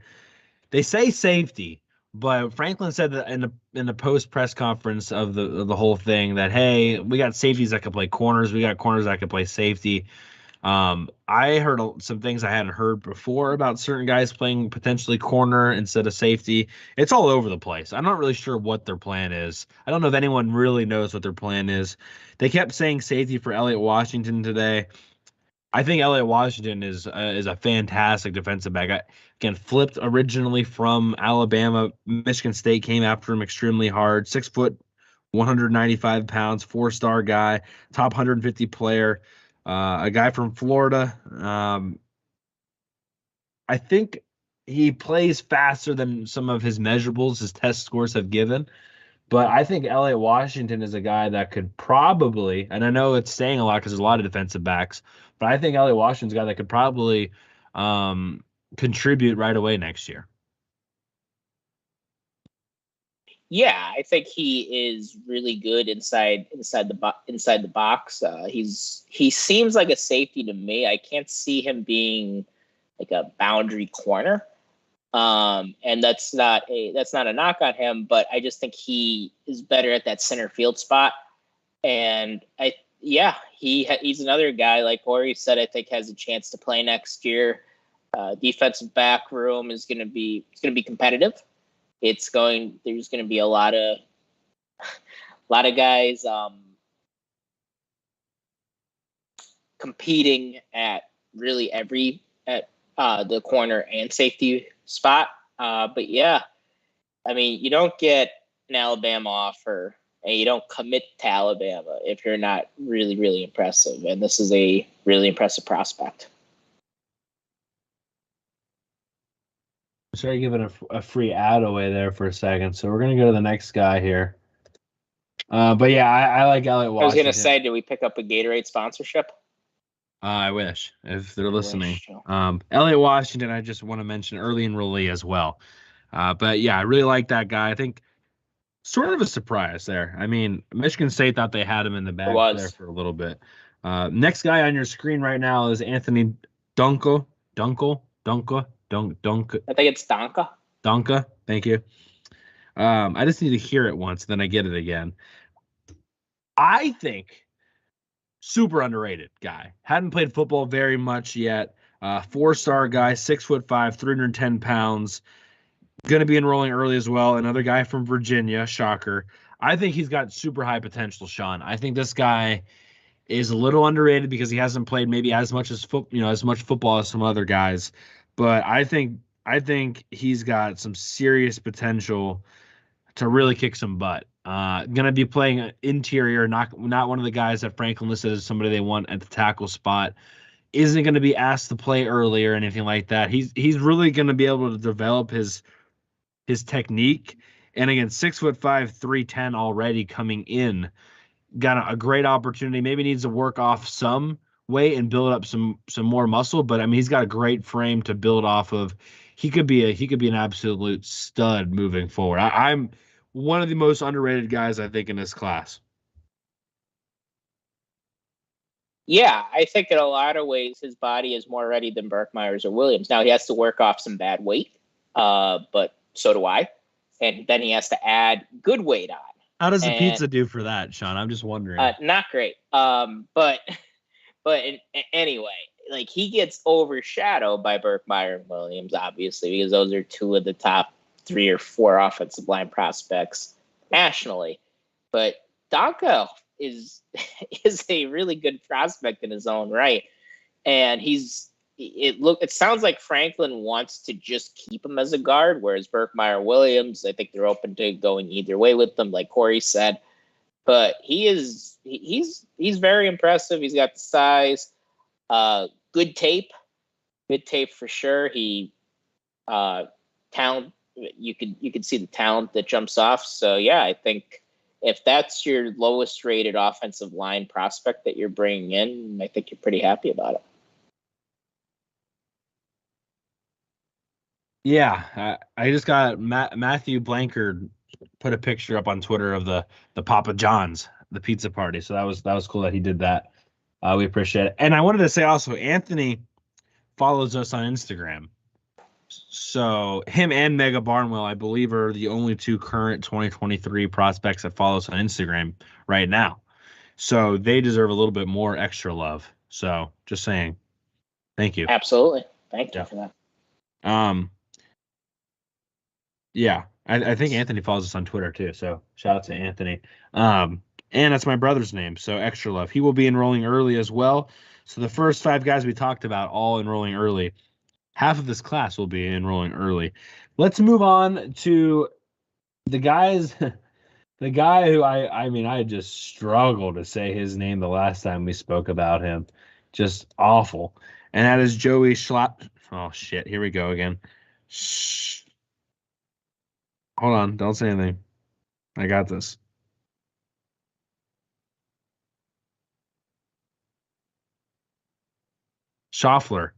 They say safety, but Franklin said that in the post press conference of the whole thing that, hey, we got safeties that can play corners. We got corners that can play safety. I heard some things I hadn't heard before about certain guys playing potentially corner instead of safety. It's all over the place. I'm not really sure what their plan is. I don't know if anyone really knows what their plan is. They kept saying safety for Elliott Washington today. I think Elliott Washington is a fantastic defensive back. Again, flipped originally from Alabama. Michigan State came after him extremely hard. 6 foot, 195 pounds, 4-star guy, top 150 player. A guy from Florida. I think he plays faster than some of his measurables, his test scores have given. But I think Elliott Washington is a guy that could probably, and I know it's saying a lot because there's a lot of defensive backs, but I think Elliott Washington's a guy that could probably contribute right away next year. Yeah, I think he is really good inside the box. He seems like a safety to me. I can't see him being like a boundary corner. And that's not a knock on him, but I just think he is better at that center field spot. And he's another guy, like Corey said, I think has a chance to play next year. Defensive back room is going to be competitive. There's going to be a lot of guys competing at really the corner and safety spot. But yeah, I mean, you don't get an Alabama offer and you don't commit to Alabama if you're not really, really impressive. And this is a really impressive prospect. Sorry, giving a free ad away there for a second. So we're going to go to the next guy here. But yeah, I like Elliott Washington. I was going to say, did we pick up a Gatorade sponsorship? I wish, if they're listening. Elliott Washington, I just want to mention early enrollee as well. But yeah, I really like that guy. I think Sort of a surprise there. I mean, Michigan State thought they had him in the bag there for a little bit. Next guy on your screen right now is Anthony Dunkel. Dunkel. I think it's Donka. Donka. Thank you. I just need to hear it once, then I get it again. I think super underrated guy. Hadn't played football very much yet. 4-star guy, 6'5", 310 pounds. Going to be enrolling early as well. Another guy from Virginia, shocker. I think he's got super high potential, Sean. I think this guy is a little underrated because he hasn't played maybe as much football as some other guys. But I think he's got some serious potential to really kick some butt. Going to be playing interior, not one of the guys that Franklin listed as somebody they want at the tackle spot. Isn't going to be asked to play early or anything like that. He's really going to be able to develop his technique. And again, 6'5", 310 already coming in. Got a great opportunity. Maybe needs to work off some weight and build up some more muscle. But I mean, he's got a great frame to build off of. He could be an absolute stud moving forward. I'm one of the most underrated guys, I think, in this class. Yeah, I think in a lot of ways his body is more ready than Burkmeyer's or Williams. Now he has to work off some bad weight, but so do I. And then he has to add good weight on. How does the pizza do for that, Sean? I'm just wondering. Not great. But anyway, like he gets overshadowed by Burkmeyer and Williams, obviously, because those are two of the top 3 or 4 offensive line prospects nationally. But Donka is a really good prospect in his own right. And it sounds like Franklin wants to just keep him as a guard, whereas Burkmeyer Williams, I think they're open to going either way with them, like Corey said. But he's very impressive. He's got the size, good tape for sure. Talent. You could see the talent that jumps off. So yeah, I think if that's your lowest rated offensive line prospect that you're bringing in, I think you're pretty happy about it. Yeah, I just got Matthew Blankard put a picture up on Twitter of the Papa John's, the pizza party. So that was cool that he did that. We appreciate it. And I wanted to say also, Anthony follows us on Instagram. So him and Mega Barnwell, I believe, are the only 2 current 2023 prospects that follow us on Instagram right now. So they deserve a little bit more extra love. So just saying, thank you. Absolutely, thank you for that. Yeah, I think Anthony follows us on Twitter too. So shout out to Anthony. And that's my brother's name. So extra love. He will be enrolling early as well. So the first 5 guys we talked about all enrolling early. Half of this class will be enrolling early. Let's move on to the guys. The guy who I just struggled to say his name the last time we spoke about him. Just awful. And that is Joey Schlapp. Oh, shit. Here we go again. Shh. Hold on. Don't say anything. I got this. Schaffler.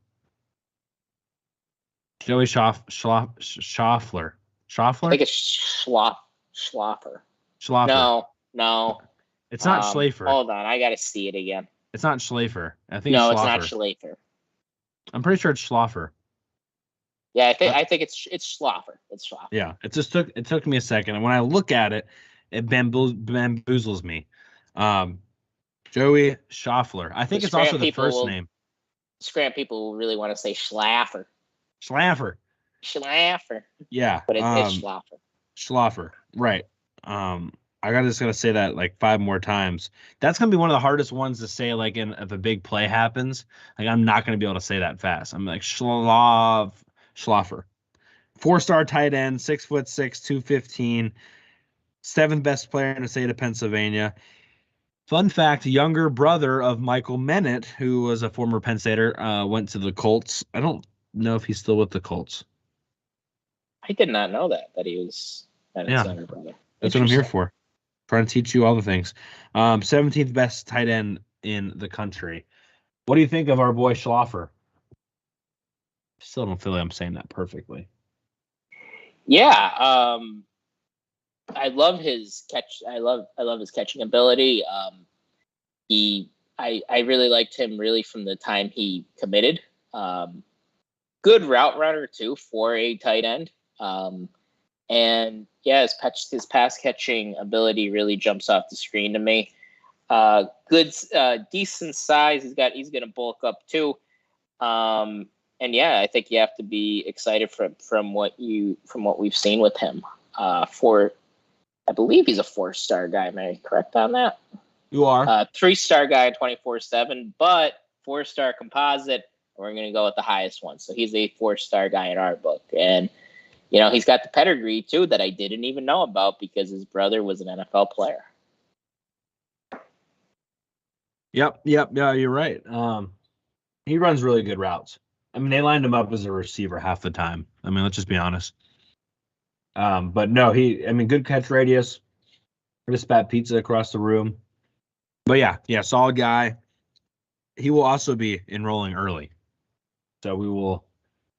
Joey Schaffler. Schaffler? I think it's Schlaffer. No. It's not Schlafer. Hold on, I gotta see it again. It's not Schlafer. I think no, it's not Schlafer. I'm pretty sure it's Schlaffer. Yeah, I think it's Schlaffer. It's Schlaffer. Yeah, it took me a second, and when I look at it, it bamboozles me. Joey Schaffler. I think it's also the first name. Scram people will really want to say Schlaffer. Schlaffer. Yeah. But it's Schlaffer. Schlaffer. Right. I gotta say that like 5 more times. That's gonna be one of the hardest ones to say. Like, if a big play happens, like I'm not gonna be able to say that fast. I'm like Schlaffer. 4-star tight end, 6'6", 215, 7th best player in the state of Pennsylvania. Fun fact: younger brother of Michael Mennett, who was a former Penn Stater, went to the Colts. I don't know if he's still with the Colts. I did not know that he was Mennett's younger brother. That's what I'm here for. Trying to teach you all the things. 17th best tight end in the country. What do you think of our boy Schlaffer? Still don't feel like I'm saying that perfectly. Yeah. I love his catch. I love his catching ability. I really liked him really from the time he committed. Good route runner too for a tight end. And yeah, his pass catching ability really jumps off the screen to me. Good, decent size. He's going to bulk up too. And yeah, I think you have to be excited from what we've seen with him. I believe he's a 4-star guy. Am I correct on that? You are 3-star guy, 24/7, but 4-star composite. We're going to go with the highest one. So he's a 4-star guy in our book. And, he's got the pedigree, too, that I didn't even know about because his brother was an NFL player. Yep. Yeah, you're right. He runs really good routes. I mean, they lined him up as a receiver half the time. I mean, let's just be honest. But no, good catch radius. Just spat pizza across the room. But yeah, solid guy. He will also be enrolling early. So we will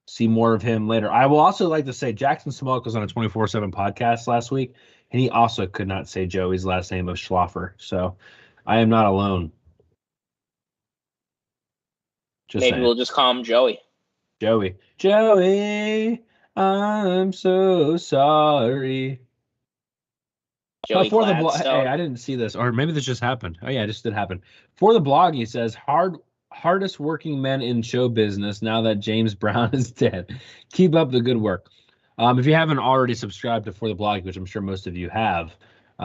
see more of him later. I will also like to say Jackson Smoke was on a 24/7 podcast last week, and he also could not say Joey's last name of Schlaffer. So I am not alone. Maybe we'll just call him Joey. Joey, I'm so sorry. Joey For the blog, Gladstone. hey, I didn't see this, or maybe this just happened. Oh yeah, it just did happen. For the blog, he says hardest working men in show business now that James Brown is dead. Keep up the good work. If you haven't already subscribed to For the Blog, which I'm sure most of you have,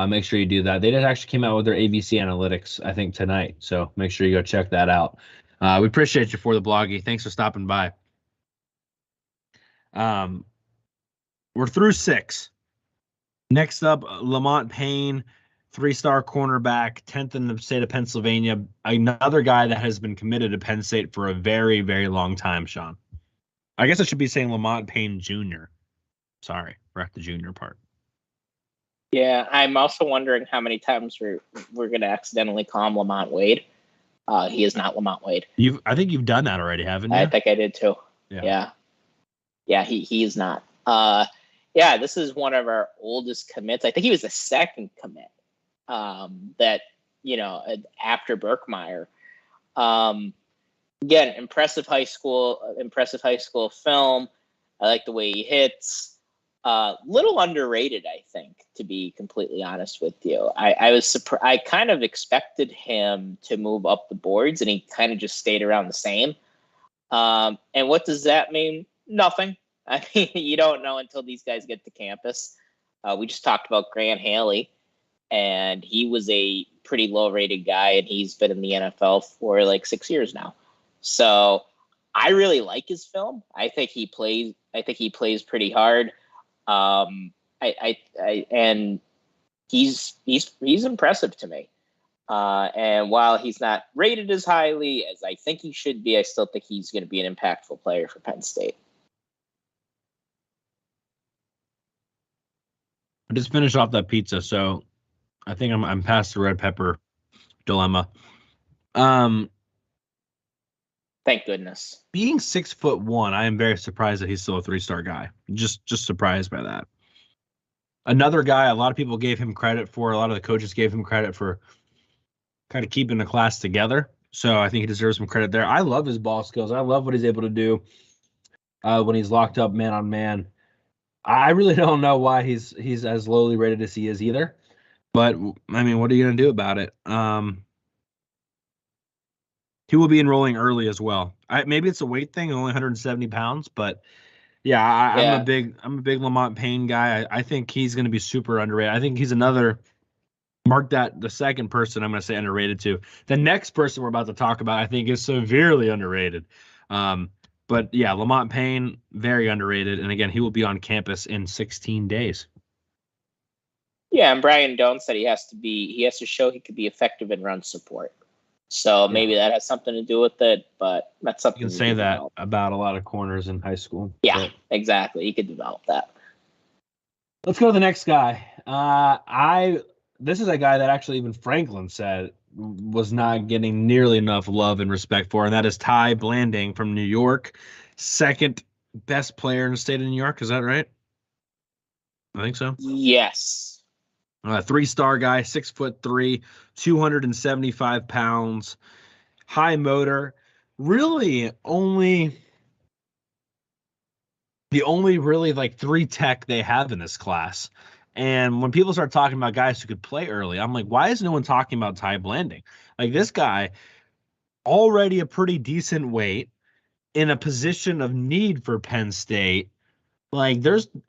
make sure you do that. They just actually came out with their ABC analytics, I think, tonight. So make sure you go check that out. We appreciate you, For the Bloggy. Thanks for stopping by. We're through 6. Next up, Lamont Payne, 3-star cornerback, 10th in the state of Pennsylvania. Another guy that has been committed to Penn State for a very, very long time, Sean. I guess I should be saying Lamont Payne Jr. Sorry, we're at the junior part. Yeah, I'm also wondering how many times we're going to accidentally call him Lamont Wade. He is not Lamont Wade. I think you've done that already, haven't you? I think I did too. Yeah, he is not. Yeah, this is one of our oldest commits. I think he was the second commit that, after Berkmeyer. Again, impressive high school film. I like the way he hits. Little underrated, I think, to be completely honest with you. I was surprised. I kind of expected him to move up the boards, and he kind of just stayed around the same. And what does that mean? Nothing. I mean, you don't know until these guys get to campus. We just talked about Grant Haley, and he was a pretty low-rated guy, and he's been in the NFL for like 6 years now. So I really like his film. I think he plays pretty hard. And he's impressive to me. And while he's not rated as highly as I think he should be, I still think he's going to be an impactful player for Penn State. I just finished off that pizza, so I think I'm past the red pepper dilemma. Thank goodness. Being 6'1", I am very surprised that he's still a 3-star guy. Just surprised by that. Another guy, a lot of people gave him credit for. A lot of the coaches gave him credit for kind of keeping the class together. So I think he deserves some credit there. I love his ball skills. I love what he's able to do when he's locked up man on man. I really don't know why he's as lowly rated as he is either. But, I mean, what are you going to do about it? He will be enrolling early as well. Maybe it's a weight thing, only 170 pounds. But, yeah, I'm a big Lamont Payne guy. I think he's going to be super underrated. I think he's another – mark that the second person I'm going to say underrated to. The next person we're about to talk about I think is severely underrated. But, yeah, Lamont Payne, very underrated. And, again, he will be on campus in 16 days. Yeah, and Brian Doan said he has to show he could be effective in run support. So maybe that has something to do with it, but that's something you can say that about a lot of corners in high school. Yeah, exactly. You could develop that. Let's go to the next guy. This is a guy that actually even Franklin said was not getting nearly enough love and respect for, and that is Ty Blanding from New York, second best player in the state of New York. Is that right? I think so. Yes. 3-star guy, 6'3", 275 pounds, high motor. Really, the only really like 3 tech they have in this class. And when people start talking about guys who could play early, I'm like, why is no one talking about Ty Blanding? Like, this guy, already a pretty decent weight, in a position of need for Penn State. Like,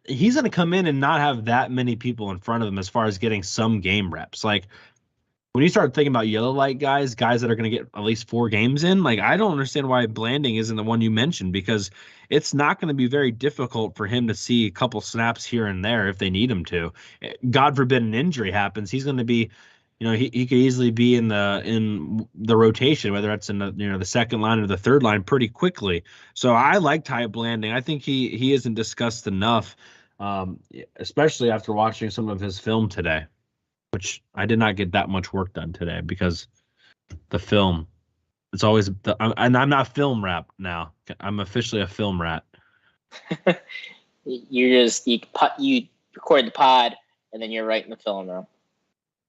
he's going to come in and not have that many people in front of him as far as getting some game reps. Like, when you start thinking about yellow light guys that are going to get at least 4 games in, like, I don't understand why Blanding isn't the one you mentioned, because it's not going to be very difficult for him to see a couple snaps here and there if they need him to. God forbid an injury happens, he's going to be, he could easily be in the rotation, whether that's in the second line or the third line, pretty quickly. So I like Ty Blanding. I think he isn't discussed enough, especially after watching some of his film today, which I did not get that much work done today because the film, it's always, and I'm not film rap now. I'm officially a film rat. You record the pod and then you're right in the film room.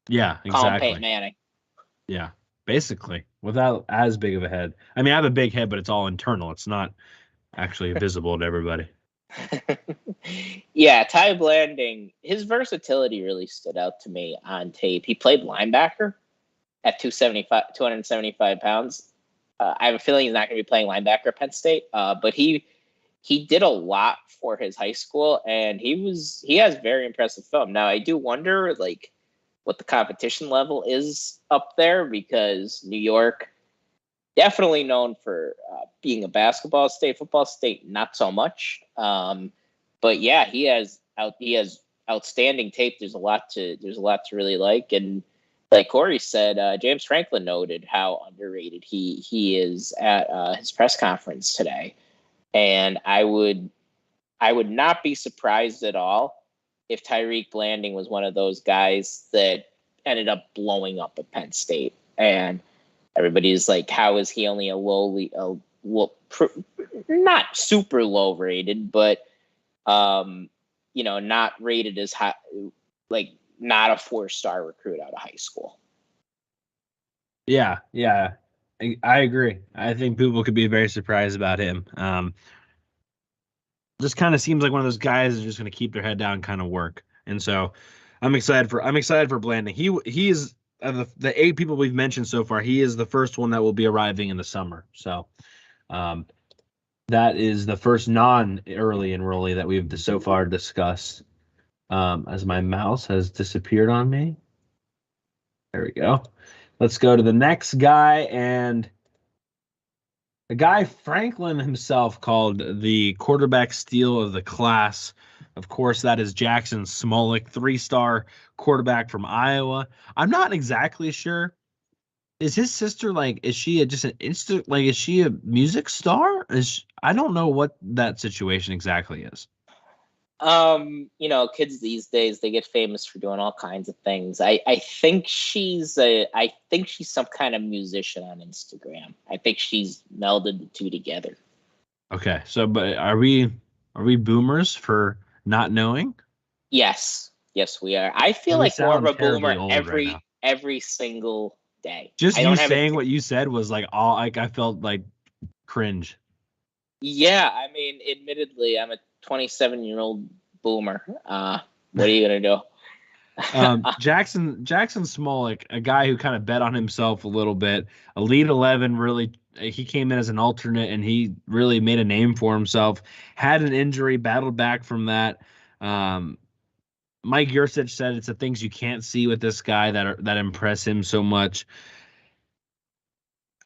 Yeah, Call him exactly. Peyton Manning. Yeah, basically, without as big of a head. I mean, I have a big head, but it's all internal. It's not actually visible to everybody. Yeah, Ty Blanding, his versatility really stood out to me on tape. He played linebacker at 275 pounds. I have a feeling he's not going to be playing linebacker at Penn State, but he did a lot for his high school, and he has very impressive film. Now, I do wonder, like, what the competition level is up there, because New York, definitely known for being a basketball state, football state, not so much. But yeah, he has outstanding tape. There's a lot to really like. And like Corey said, James Franklin noted how underrated he is at his press conference today. And I would not be surprised at all if Tyreek Blanding was one of those guys that ended up blowing up at Penn State. And everybody's like, how is he only not super low rated, but, not rated as high, like not a 4-star recruit out of high school. Yeah. I agree. I think people could be very surprised about him. Just kind of seems like one of those guys that's just going to keep their head down and kind of work. And so I'm excited for Blanding. He is of the 8 people we've mentioned so far, he is the first one that will be arriving in the summer. So that is the first non-early enrollee that we've so far discussed. As my mouse has disappeared on me. There we go. Let's go to the next guy, and the guy Franklin himself called the quarterback steal of the class. Of course, that is Jackson Smolik, 3-star quarterback from Iowa. I'm not exactly sure. Is his sister is she is she a music star? I don't know what that situation exactly is. Kids these days, they get famous for doing all kinds of things. I think she's some kind of musician on Instagram. I think she's melded the two together. Okay, so but are we boomers for not knowing? Yes, we are. I feel like more of a boomer every single day. Just you saying what you said was I felt like cringe. Yeah, I mean, admittedly, I'm a 27-year-old boomer. What are you gonna do? Jackson Smolik, a guy who kind of bet on himself a little bit. Elite 11, really, he came in as an alternate and he really made a name for himself. Had an injury, battled back from that. Mike Yursich said it's the things you can't see with this guy that impress him so much.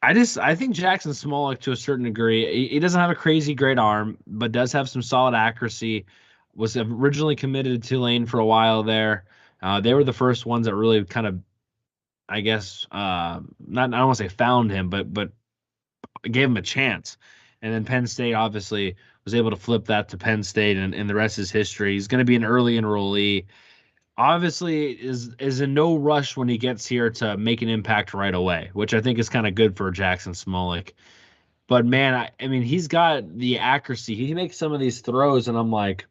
I think Jackson Smolik, to a certain degree, he doesn't have a crazy great arm, but does have some solid accuracy. Was originally committed to Tulane for a while there. They were the first ones that really kind of, I guess, I don't want to say found him, but gave him a chance. And then Penn State obviously was able to flip that to Penn State, and the rest is history. He's going to be an early enrollee. Obviously is in no rush when he gets here to make an impact right away, which I think is kind of good for Jackson Smolik. But man, I mean, he's got the accuracy. He makes some of these throws, and I'm like,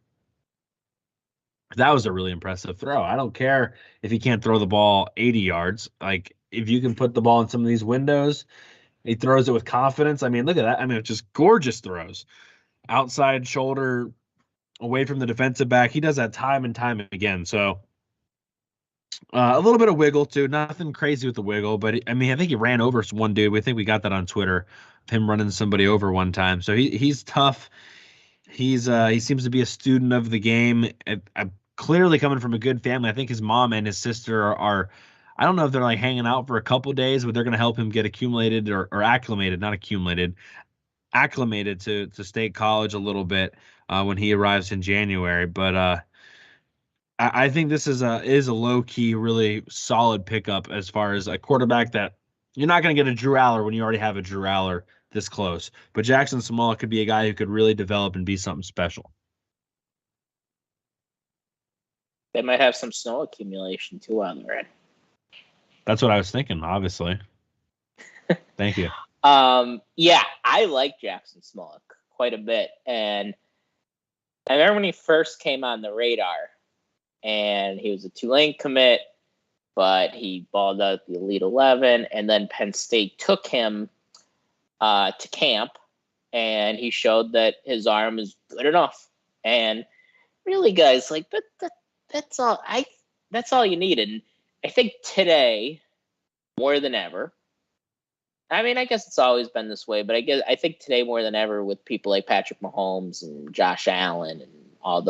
That was a really impressive throw. I don't care if he can't throw the ball 80 yards. Like, if you can put the ball in some of these windows, he throws it with confidence. I mean, look at that. I mean, it's just gorgeous throws. Outside shoulder away from the defensive back. He does that time and time again. So a little bit of wiggle too. Nothing crazy with the wiggle, but I mean, I think he ran over one dude. We think we got that on Twitter, him running somebody over one time. So he's tough. He seems to be a student of the game. Clearly coming from a good family. I think his mom and his sister are I don't know if they're like hanging out for a couple days, but they're going to help him get accumulated or acclimated, not accumulated, acclimated to State College a little bit when he arrives in January. But I think this is a low key, really solid pickup as far as a quarterback that you're not going to get a Drew Aller when you already have a Drew Aller this close. But Jackson Smollett could be a guy who could really develop and be something special. They might have some snow accumulation too on their end. That's what I was thinking, obviously. Thank you. Yeah, I like Jackson Smollett quite a bit. And I remember when he first came on the radar, and he was a Tulane commit, but he balled out the Elite 11, and then Penn State took him to camp, and he showed that his arm is good enough. And really, guys, like that's all. That's all you need. And I think today, more than ever, I mean, I guess it's always been this way, but I think today more than ever with people like Patrick Mahomes and Josh Allen and all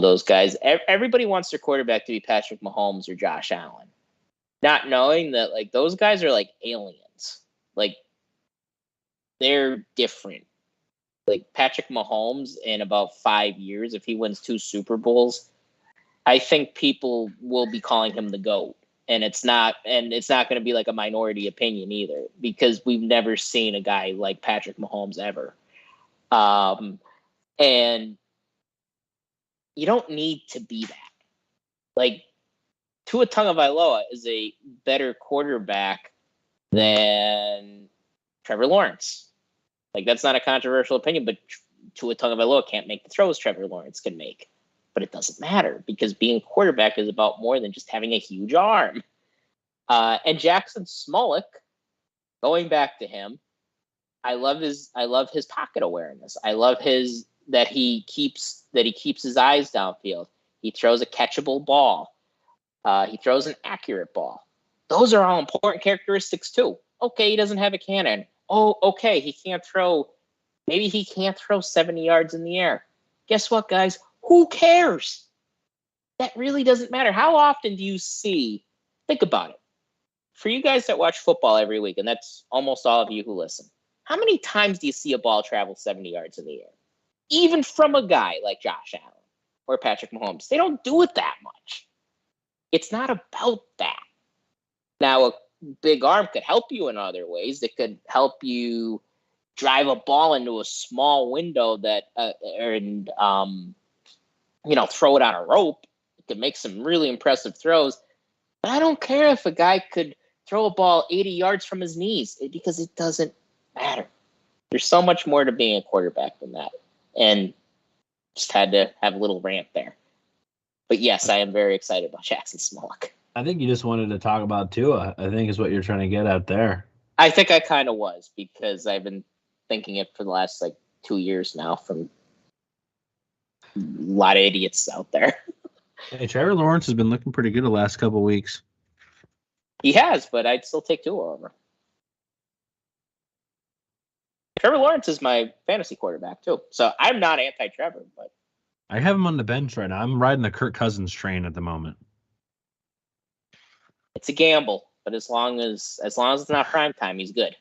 those guys, everybody wants their quarterback to be Patrick Mahomes or Josh Allen, not knowing that like those guys are like aliens. Like, they're different. Like Patrick Mahomes in about 5 years, if he wins 2 Super Bowls, I think people will be calling him the GOAT. And it's not going to be like a minority opinion either, because we've never seen a guy like Patrick Mahomes ever. And you don't need to be that. Like, Tua Tagovailoa is a better quarterback than Trevor Lawrence. Like, that's not a controversial opinion, but Tua Tagovailoa can't make the throws Trevor Lawrence can make. But it doesn't matter, because being a quarterback is about more than just having a huge arm. And Jackson Smollett, going back to him, I love his pocket awareness. I love that he keeps his eyes downfield. He throws a catchable ball. He throws an accurate ball. Those are all important characteristics too. Okay, he doesn't have a cannon. Oh, okay, maybe he can't throw 70 yards in the air. Guess what, guys? Who cares? That really doesn't matter. How often do you see, think about it, for you guys that watch football every week, and that's almost all of you who listen, how many times do you see a ball travel 70 yards in the air? Even from a guy like Josh Allen or Patrick Mahomes. They don't do it that much. It's not about that. Now, a big arm could help you in other ways. It could help you drive a ball into a small window throw it on a rope. It could make some really impressive throws. But I don't care if a guy could throw a ball 80 yards from his knees, because it doesn't matter. There's so much more to being a quarterback than that. And just had to have a little rant there. But yes, I am very excited about Jackson Smollett. I think you just wanted to talk about Tua, I think is what you're trying to get at there. I think I kind of was, because I've been thinking it for the last 2 years now from a lot of idiots out there. Hey, Trevor Lawrence has been looking pretty good the last couple of weeks. He has, but I'd still take Tua over. Trevor Lawrence is my fantasy quarterback too, so I'm not anti-Trevor, but I have him on the bench right now. I'm riding the Kirk Cousins train at the moment. It's a gamble, but as long as it's not prime time, he's good.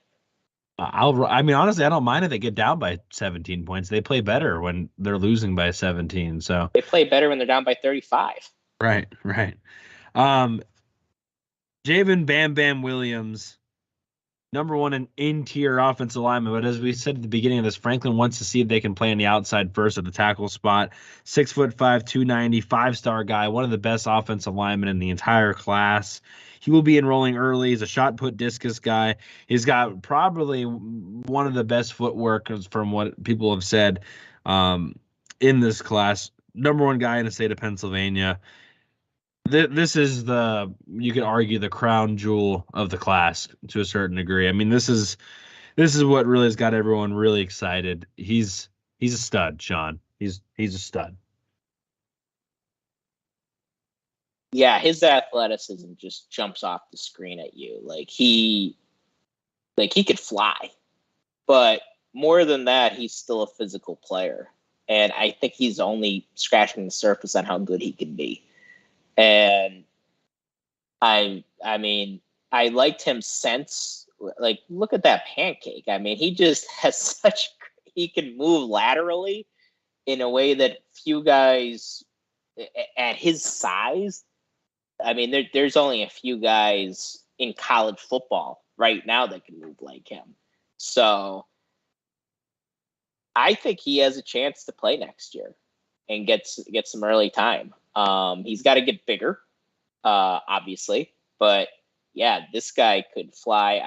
Honestly, I don't mind if they get down by 17 points. They play better when they're losing by 17. So they play better when they're down by 35. Right. Javen Bam Bam Williams, number one in tier offensive lineman. But as we said at the beginning of this, Franklin wants to see if they can play on the outside first at the tackle spot. 6'5", 290, 5-star guy, one of the best offensive linemen in the entire class. He will be enrolling early. He's a shot put discus guy. He's got probably one of the best footwork from what people have said in this class. number one guy in the state of Pennsylvania. This is you could argue, the crown jewel of the class to a certain degree. I mean, this is what really has got everyone really excited. He's a stud, Sean. He's a stud. Yeah, his athleticism just jumps off the screen at you. Like he could fly, but more than that, he's still a physical player. And I think he's only scratching the surface on how good he can be. And I mean, I liked him since, like, look at that pancake. I mean, he just has he can move laterally in a way that few guys at his size. I mean, there's only a few guys in college football right now that can move like him. So I think he has a chance to play next year and get some early time. He's got to get bigger, obviously, but yeah, this guy could fly.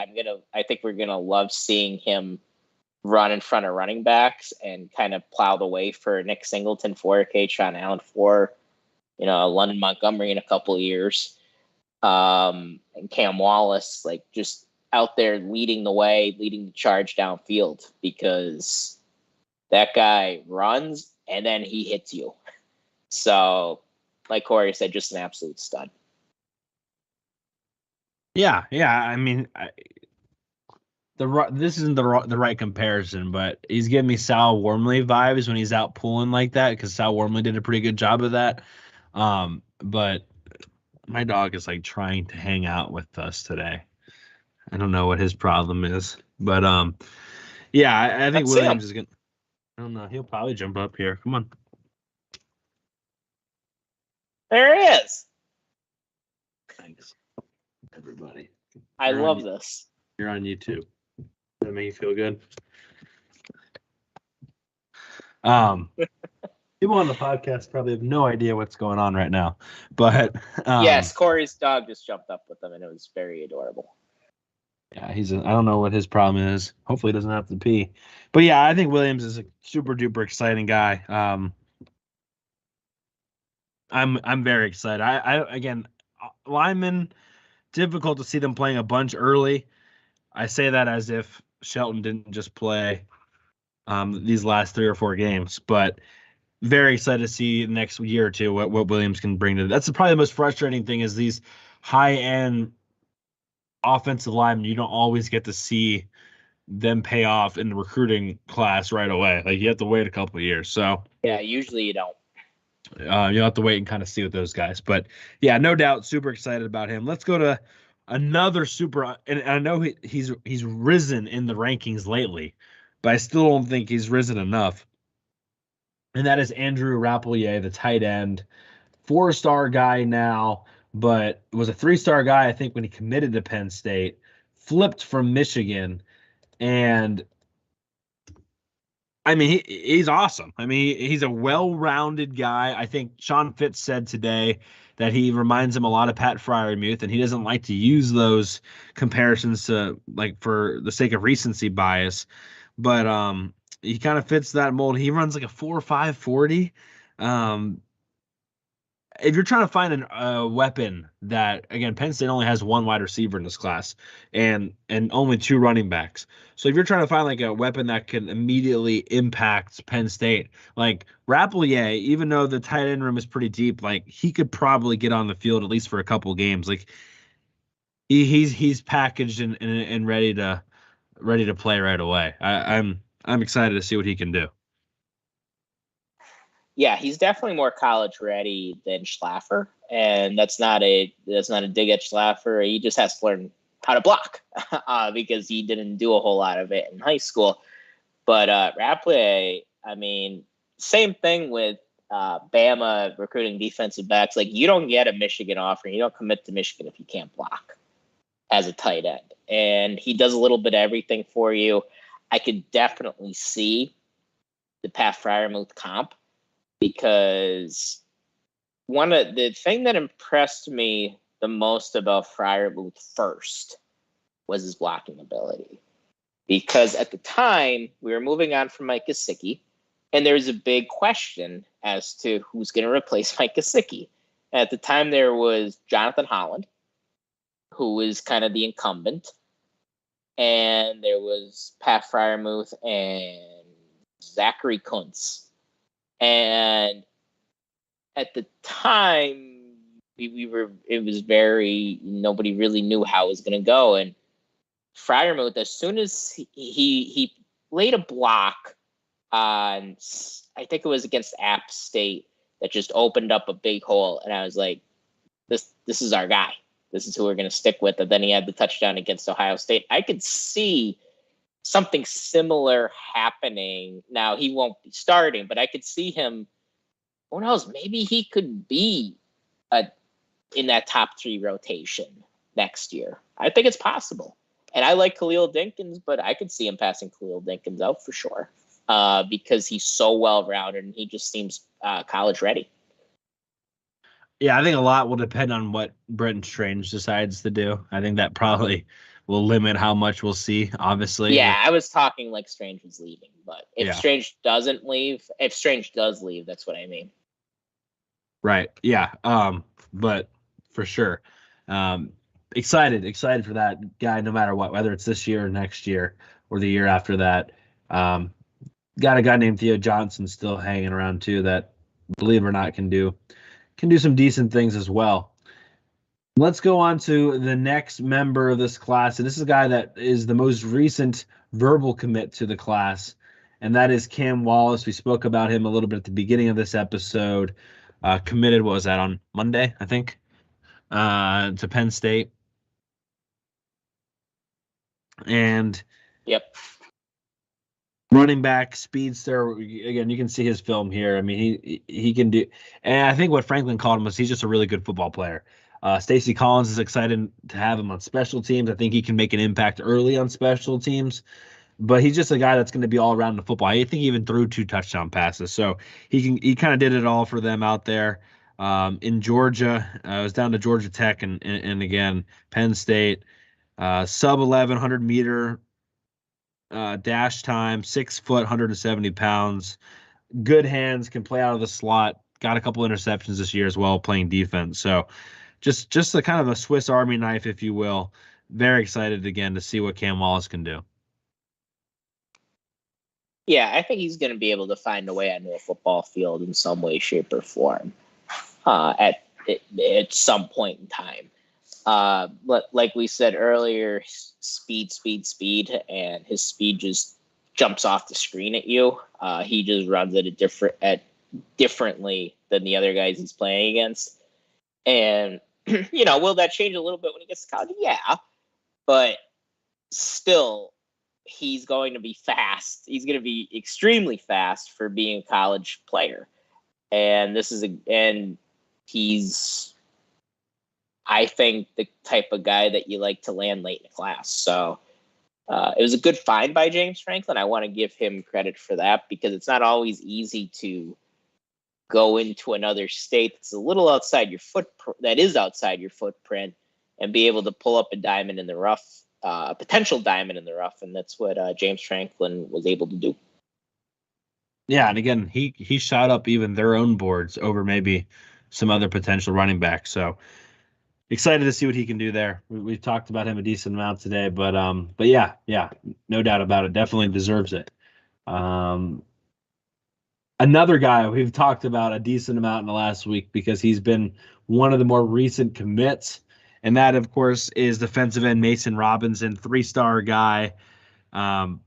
I think we're gonna love seeing him run in front of running backs and kind of plow the way for Nick Singleton, for Sean Allen, for London Montgomery in a couple of years, and Cam Wallace, like just out there leading the charge downfield, because that guy runs and then he hits you. So, like Corey said, just an absolute stud. Yeah. I mean, this isn't the right comparison, but he's giving me Sal Wormley vibes when he's out pulling like that, because Sal Wormley did a pretty good job of that. But my dog is like trying to hang out with us today. I don't know what his problem is, but yeah, I think Williams is gonna. I don't know. He'll probably jump up here. Come on. There he is. Thanks, everybody. I love this. You're on YouTube. Does that make you feel good? People on the podcast probably have no idea what's going on right now, but yes, Corey's dog just jumped up with them, and it was very adorable. Yeah, I don't know what his problem is. Hopefully, he doesn't have to pee. But yeah, I think Williams is a super duper exciting guy. I'm very excited. Again, linemen, difficult to see them playing a bunch early. I say that as if Shelton didn't just play these last 3 or 4 games, but very excited to see the next year or two what Williams can bring to. That's probably the most frustrating thing, is these high-end offensive linemen, you don't always get to see them pay off in the recruiting class right away. Like, you have to wait a couple of years. So yeah, usually you don't. You'll have to wait and kind of see with those guys. But yeah, no doubt, super excited about him. Let's go to another super. And I know he's risen in the rankings lately, but I still don't think he's risen enough. And that is Andrew Rappleyea, the tight end, 4-star guy now, but was a 3-star guy, I think, when he committed to Penn State, flipped from Michigan. And I mean, he's awesome. I mean, he's a well-rounded guy. I think Sean Fitz said today that he reminds him a lot of Pat Freiermuth, and he doesn't like to use those comparisons to, like, for the sake of recency bias. But he kind of fits that mold. He runs like a 4.5 40. If you're trying to find a weapon that, again, Penn State only has 1 wide receiver in this class and only 2 running backs. So if you're trying to find like a weapon that can immediately impact Penn State, like Rappleyea, even though the tight end room is pretty deep, like he could probably get on the field at least for a couple games. Like he's packaged and ready to play right away. I'm excited to see what he can do. Yeah, he's definitely more college ready than Schlaffer, and that's not a dig at Schlaffer. He just has to learn how to block because he didn't do a whole lot of it in high school. But Rappleyea, I mean, same thing with Bama recruiting defensive backs. Like, you don't get a Michigan offer, you don't commit to Michigan if you can't block as a tight end. And he does a little bit of everything for you. I could definitely see the Pat Freiermuth comp, because the thing that impressed me the most about Freiermuth first was his blocking ability. Because at the time, we were moving on from Mike Gesicki, And there's a big question as to who's going to replace Mike Gesicki. At the time, there was Jonathan Holland, who was kind of the incumbent, and there was Pat Fryermuth and Zachary Kuntz. And at the time, it was nobody really knew how it was going to go. And Fryermuth, as soon as he laid a block on, I think it was against App State, that just opened up a big hole, and I was like, this is our guy. This is who we're going to stick with. And then he had the touchdown against Ohio State. I could see something similar happening. Now, he won't be starting, but I could see him, who knows, maybe he could be in that top 3 rotation next year. I think it's possible. And I like Khalil Dinkins, but I could see him passing Khalil Dinkins out for sure, because he's so well-rounded and he just seems college ready. Yeah, I think a lot will depend on what Brenton Strange decides to do. I think that probably will limit how much we'll see, obviously. Yeah, I was talking like Strange was leaving, but if Strange does leave, that's what I mean. Right. Yeah. But for sure. Excited for that guy, no matter what, whether it's this year or next year or the year after that. Got a guy named Theo Johnson still hanging around too, that, believe it or not, can do some decent things as well. Let's go on to the next member of this class, and this is a guy that is the most recent verbal commit to the class, and that is Cam Wallace. We spoke about him a little bit at the beginning of this episode. Committed, what was that, on Monday, I think, to Penn State. And yep. Running back, speedster. Again, you can see his film here. I mean, he can do. And I think what Franklin called him was he's just a really good football player. Stacey Collins is excited to have him on special teams. I think he can make an impact early on special teams. But he's just a guy that's going to be all around the football. I think he even threw 2 touchdown passes. So he kind of did it all for them out there. In Georgia, I was down to Georgia Tech and again, Penn State. Sub 1100 meter dash time, 6 foot, 170 pounds, good hands, can play out of the slot, got a couple interceptions this year as well, playing defense. So just a kind of a Swiss Army knife, if you will. Very excited again to see what Cam Wallace can do. Yeah, I think he's going to be able to find a way onto a football field in some way, shape, or form at some point in time. But like we said earlier, speed, and his speed just jumps off the screen at you. He just runs it differently than the other guys he's playing against. And, will that change a little bit when he gets to college? Yeah, but still, he's going to be fast. He's going to be extremely fast for being a college player. And he's, I think, the type of guy that you like to land late in the class. So it was a good find by James Franklin. I want to give him credit for that, because it's not always easy to go into another state that's a little outside your footprint, and be able to pull up a diamond in the rough, a potential diamond in the rough. And that's what James Franklin was able to do. Yeah, and again, he shot up even their own boards over maybe some other potential running backs. So excited to see what he can do there. We've talked about him a decent amount today, but yeah, no doubt about it. Definitely deserves it. Another guy we've talked about a decent amount in the last week, because he's been one of the more recent commits, and that, of course, is defensive end Mason Robinson, 3-star guy from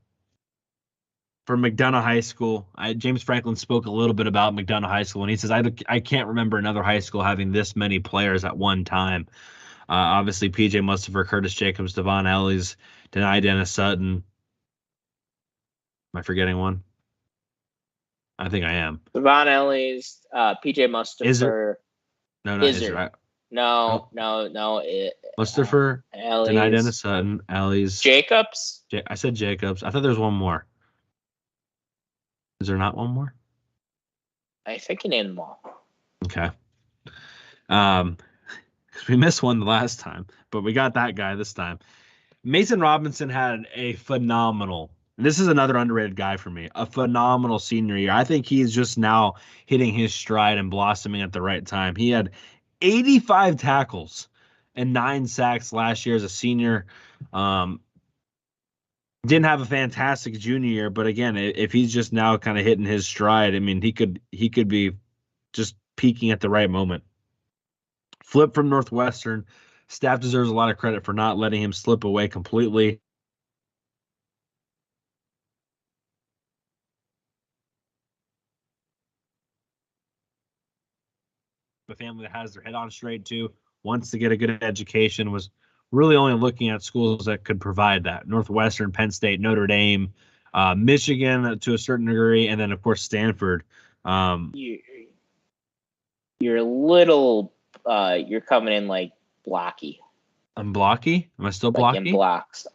McDonough High School. James Franklin spoke a little bit about McDonough High School, and he says, I can't remember another high school having this many players at one time. Obviously, P.J. Mustipher, Curtis Jacobs, Devon Ellies, Denai Dennis Sutton. Am I forgetting one? I think I am. Devon Ellies, P.J. Mustipher. Izzard. No, Izzard. Right? No. Mustipher, Denai Dennis Sutton, Ellies. Jacobs? I said Jacobs. I thought there was one more. Is there not one more? I think you named them all. Okay. We missed one the last time, but we got that guy this time. Mason Robinson had a phenomenal This is another underrated guy for me. A phenomenal senior year. I think he's just now hitting his stride and blossoming at the right time. He had 85 tackles and 9 sacks last year as a senior. Didn't have a fantastic junior year, but again, if he's just now kind of hitting his stride, I mean, he could be just peaking at the right moment. Flip from Northwestern. Staff deserves a lot of credit for not letting him slip away completely. A family that has their head on straight too, wants to get a good education, was really only looking at schools that could provide that. Northwestern, Penn State, Notre Dame, Michigan to a certain degree, and then of course Stanford. You're a little you're coming in like blocky. I'm blocky? Am I still Like blocky? in blocks.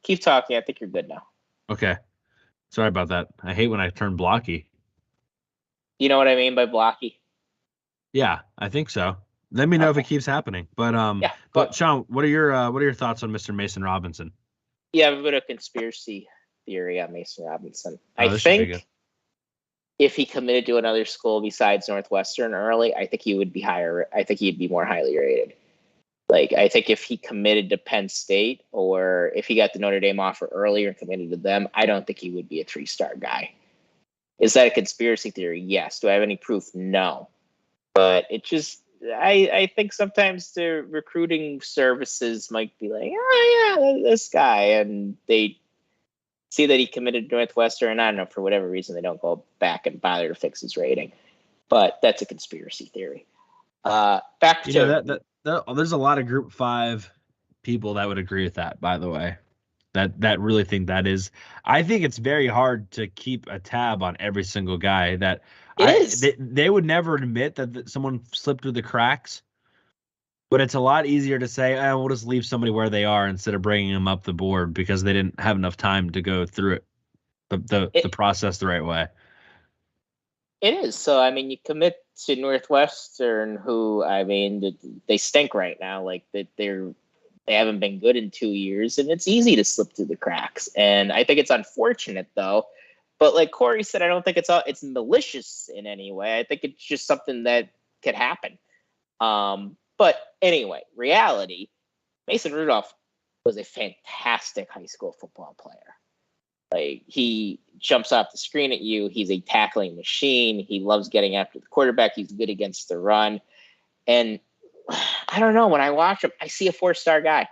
Keep talking. I think you're good now. Okay. Sorry about that. I hate when I turn blocky. You know what I mean by blocky? Yeah, I think so. Let me know if it keeps happening. But Yeah, but Sean, what are your thoughts on Mr. Mason Robinson? Yeah, I have a bit of conspiracy theory on Mason Robinson. Oh, I think if he committed to another school besides Northwestern early, I think he would be higher. I think he'd be more highly rated. Like, I think if he committed to Penn State or if he got the Notre Dame offer earlier and committed to them, I don't think he would be a 3-star guy. Is that a conspiracy theory? Yes. Do I have any proof? No. But it just, I think sometimes the recruiting services might be like, oh, yeah, this guy. And they see that he committed to Northwestern. And I don't know, for whatever reason, they don't go back and bother to fix his rating. But that's a conspiracy theory. Back to there's a lot of Group 5 people that would agree with that, by the way. That really think that is. I think it's very hard to keep a tab on every single guy that they would never admit that someone slipped through the cracks. But it's a lot easier to say, we'll just leave somebody where they are instead of bringing them up the board because they didn't have enough time to go through it, the process the right way. It is. So, I mean, you commit to Northwestern, who, I mean, they stink right now. Like, they haven't been good in 2 years, and it's easy to slip through the cracks. And I think it's unfortunate, though. But like Corey said, I don't think it's malicious in any way. I think it's just something that could happen. But anyway, reality, Mason Rudolph was a fantastic high school football player. Like, he jumps off the screen at you. He's a tackling machine. He loves getting after the quarterback. He's good against the run. And I don't know, when I watch him, I see a 4-star guy.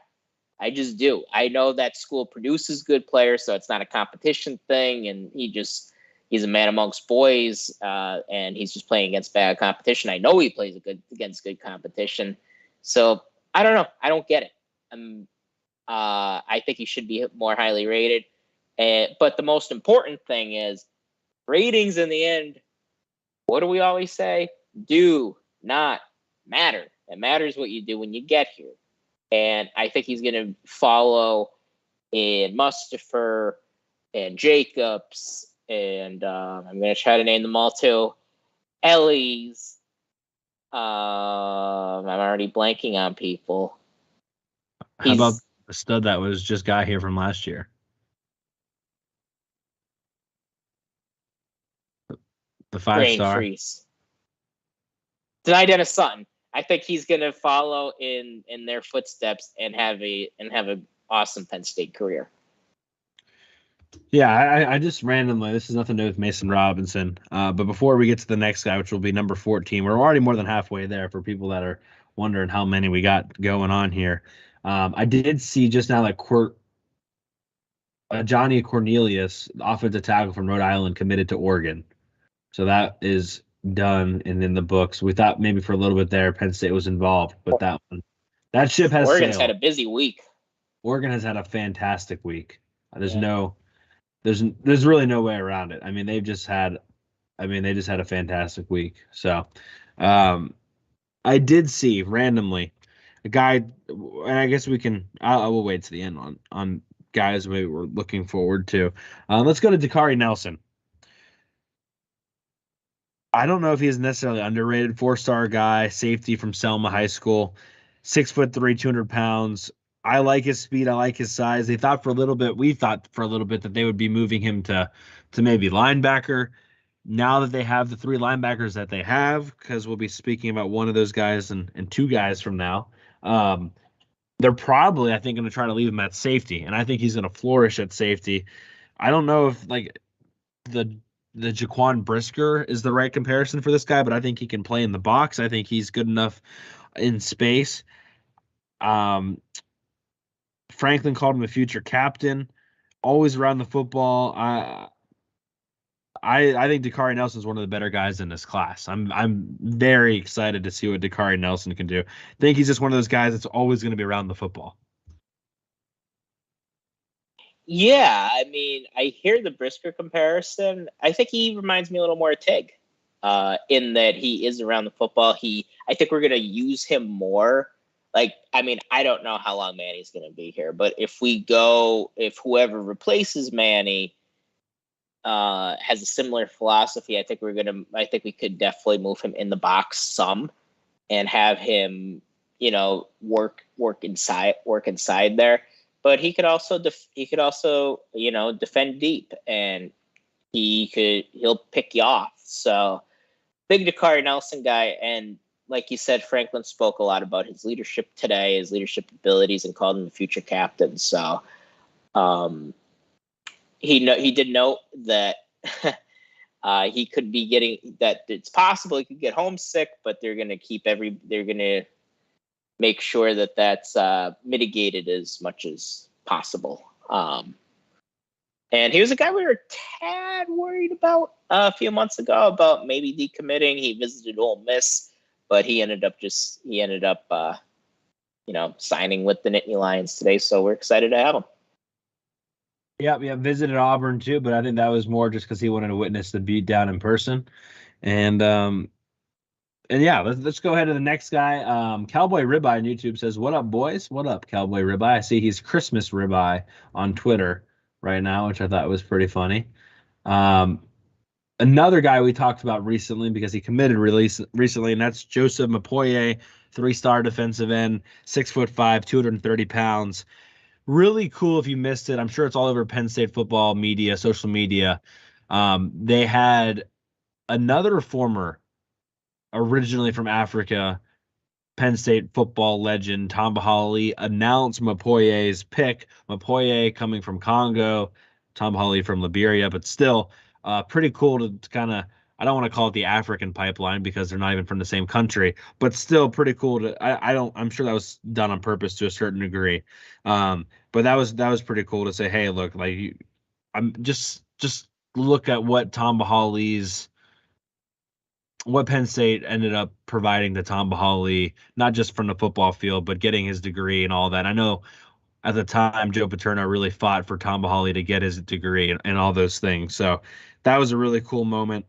I just do. I know that school produces good players, so it's not a competition thing. And he's a man amongst boys, and he's just playing against bad competition. I know he plays against good competition. So I don't know. I don't get it. I think he should be more highly rated. But the most important thing is ratings in the end. What do we always say? Do not matter. It matters what you do when you get here. And I think he's going to follow in Mustafer and Jacobs. And I'm going to try to name them all too. Ellie's. I'm already blanking on people. How about the stud that was just got here from last year? The 5-star. Deny Dennis Sutton. I think he's going to follow in their footsteps and have a awesome Penn State career. Yeah, I just randomly, this has nothing to do with Mason Robinson. But before we get to the next guy, which will be number 14, we're already more than halfway there for people that are wondering how many we got going on here. I did see just now that Johnny Cornelius, the offensive tackle from Rhode Island, committed to Oregon. So that is done and in the books. We thought maybe for a little bit there Penn State was involved, but that one, that ship has Oregon's sailed. had a busy week. Oregon has had a fantastic week. There's really no way around it. I mean, they just had a fantastic week. So, I did see randomly a guy, and I guess I will wait to the end on guys we were looking forward to. Let's go to Dakari Nelson. I don't know if he's necessarily underrated. 4-star guy, safety from Selma High School, 6'3", 200 pounds. I like his speed. I like his size. We thought for a little bit that they would be moving him to maybe linebacker. Now that they have the three linebackers that they have, because we'll be speaking about one of those guys and two guys from now, they're probably, I think, going to try to leave him at safety, and I think he's going to flourish at safety. I don't know if like the Jaquan Brisker is the right comparison for this guy, but I think he can play in the box. I think he's good enough in space. Franklin called him a future captain, always around the football. I think Dakari Nelson is one of the better guys in this class. I'm very excited to see what Dakari Nelson can do. I think he's just one of those guys that's always going to be around the football. Yeah, I mean, I hear the Brisker comparison. I think he reminds me a little more of Tig, in that he is around the football. I think we're going to use him more. Like, I mean, I don't know how long Manny's going to be here, but if whoever replaces Manny has a similar philosophy, I think we could definitely move him in the box some and have him, work inside there. But he could also defend deep, and he'll pick you off. So big Dakari Nelson guy, and like you said, Franklin spoke a lot about his leadership today, his leadership abilities, and called him the future captain. So he did note that he could be getting that. It's possible he could get homesick, but they're going to make sure that that's mitigated as much as possible. And he was a guy we were a tad worried about a few months ago about maybe decommitting. He visited Ole Miss, but he ended up signing with the Nittany Lions today. So we're excited to have him. Yeah, visited Auburn too, but I think that was more just because he wanted to witness the beatdown in person. And yeah, let's go ahead to the next guy. Cowboy Ribeye on YouTube says, "What up, boys? What up, Cowboy Ribeye?" I see he's Christmas Ribeye on Twitter right now, which I thought was pretty funny. Another guy we talked about recently because he committed recently, and that's Joseph Mapoye, 3-star defensive end, 6'5", 230 pounds. Really cool if you missed it. I'm sure it's all over Penn State football media, social media. They had another former, originally from Africa, Penn State football legend Tom Bahali announced Mapoye's pick. Mapoye coming from Congo, Tom Bahali from Liberia, but still pretty cool to kind of, I don't want to call it the African pipeline because they're not even from the same country, but still pretty cool to, I'm sure that was done on purpose to a certain degree. But that was pretty cool to say, hey, look, like I'm just look at what what Penn State ended up providing to Tom Bahali, not just from the football field, but getting his degree and all that. I know at the time, Joe Paterno really fought for Tom Bahali to get his degree and all those things. So that was a really cool moment.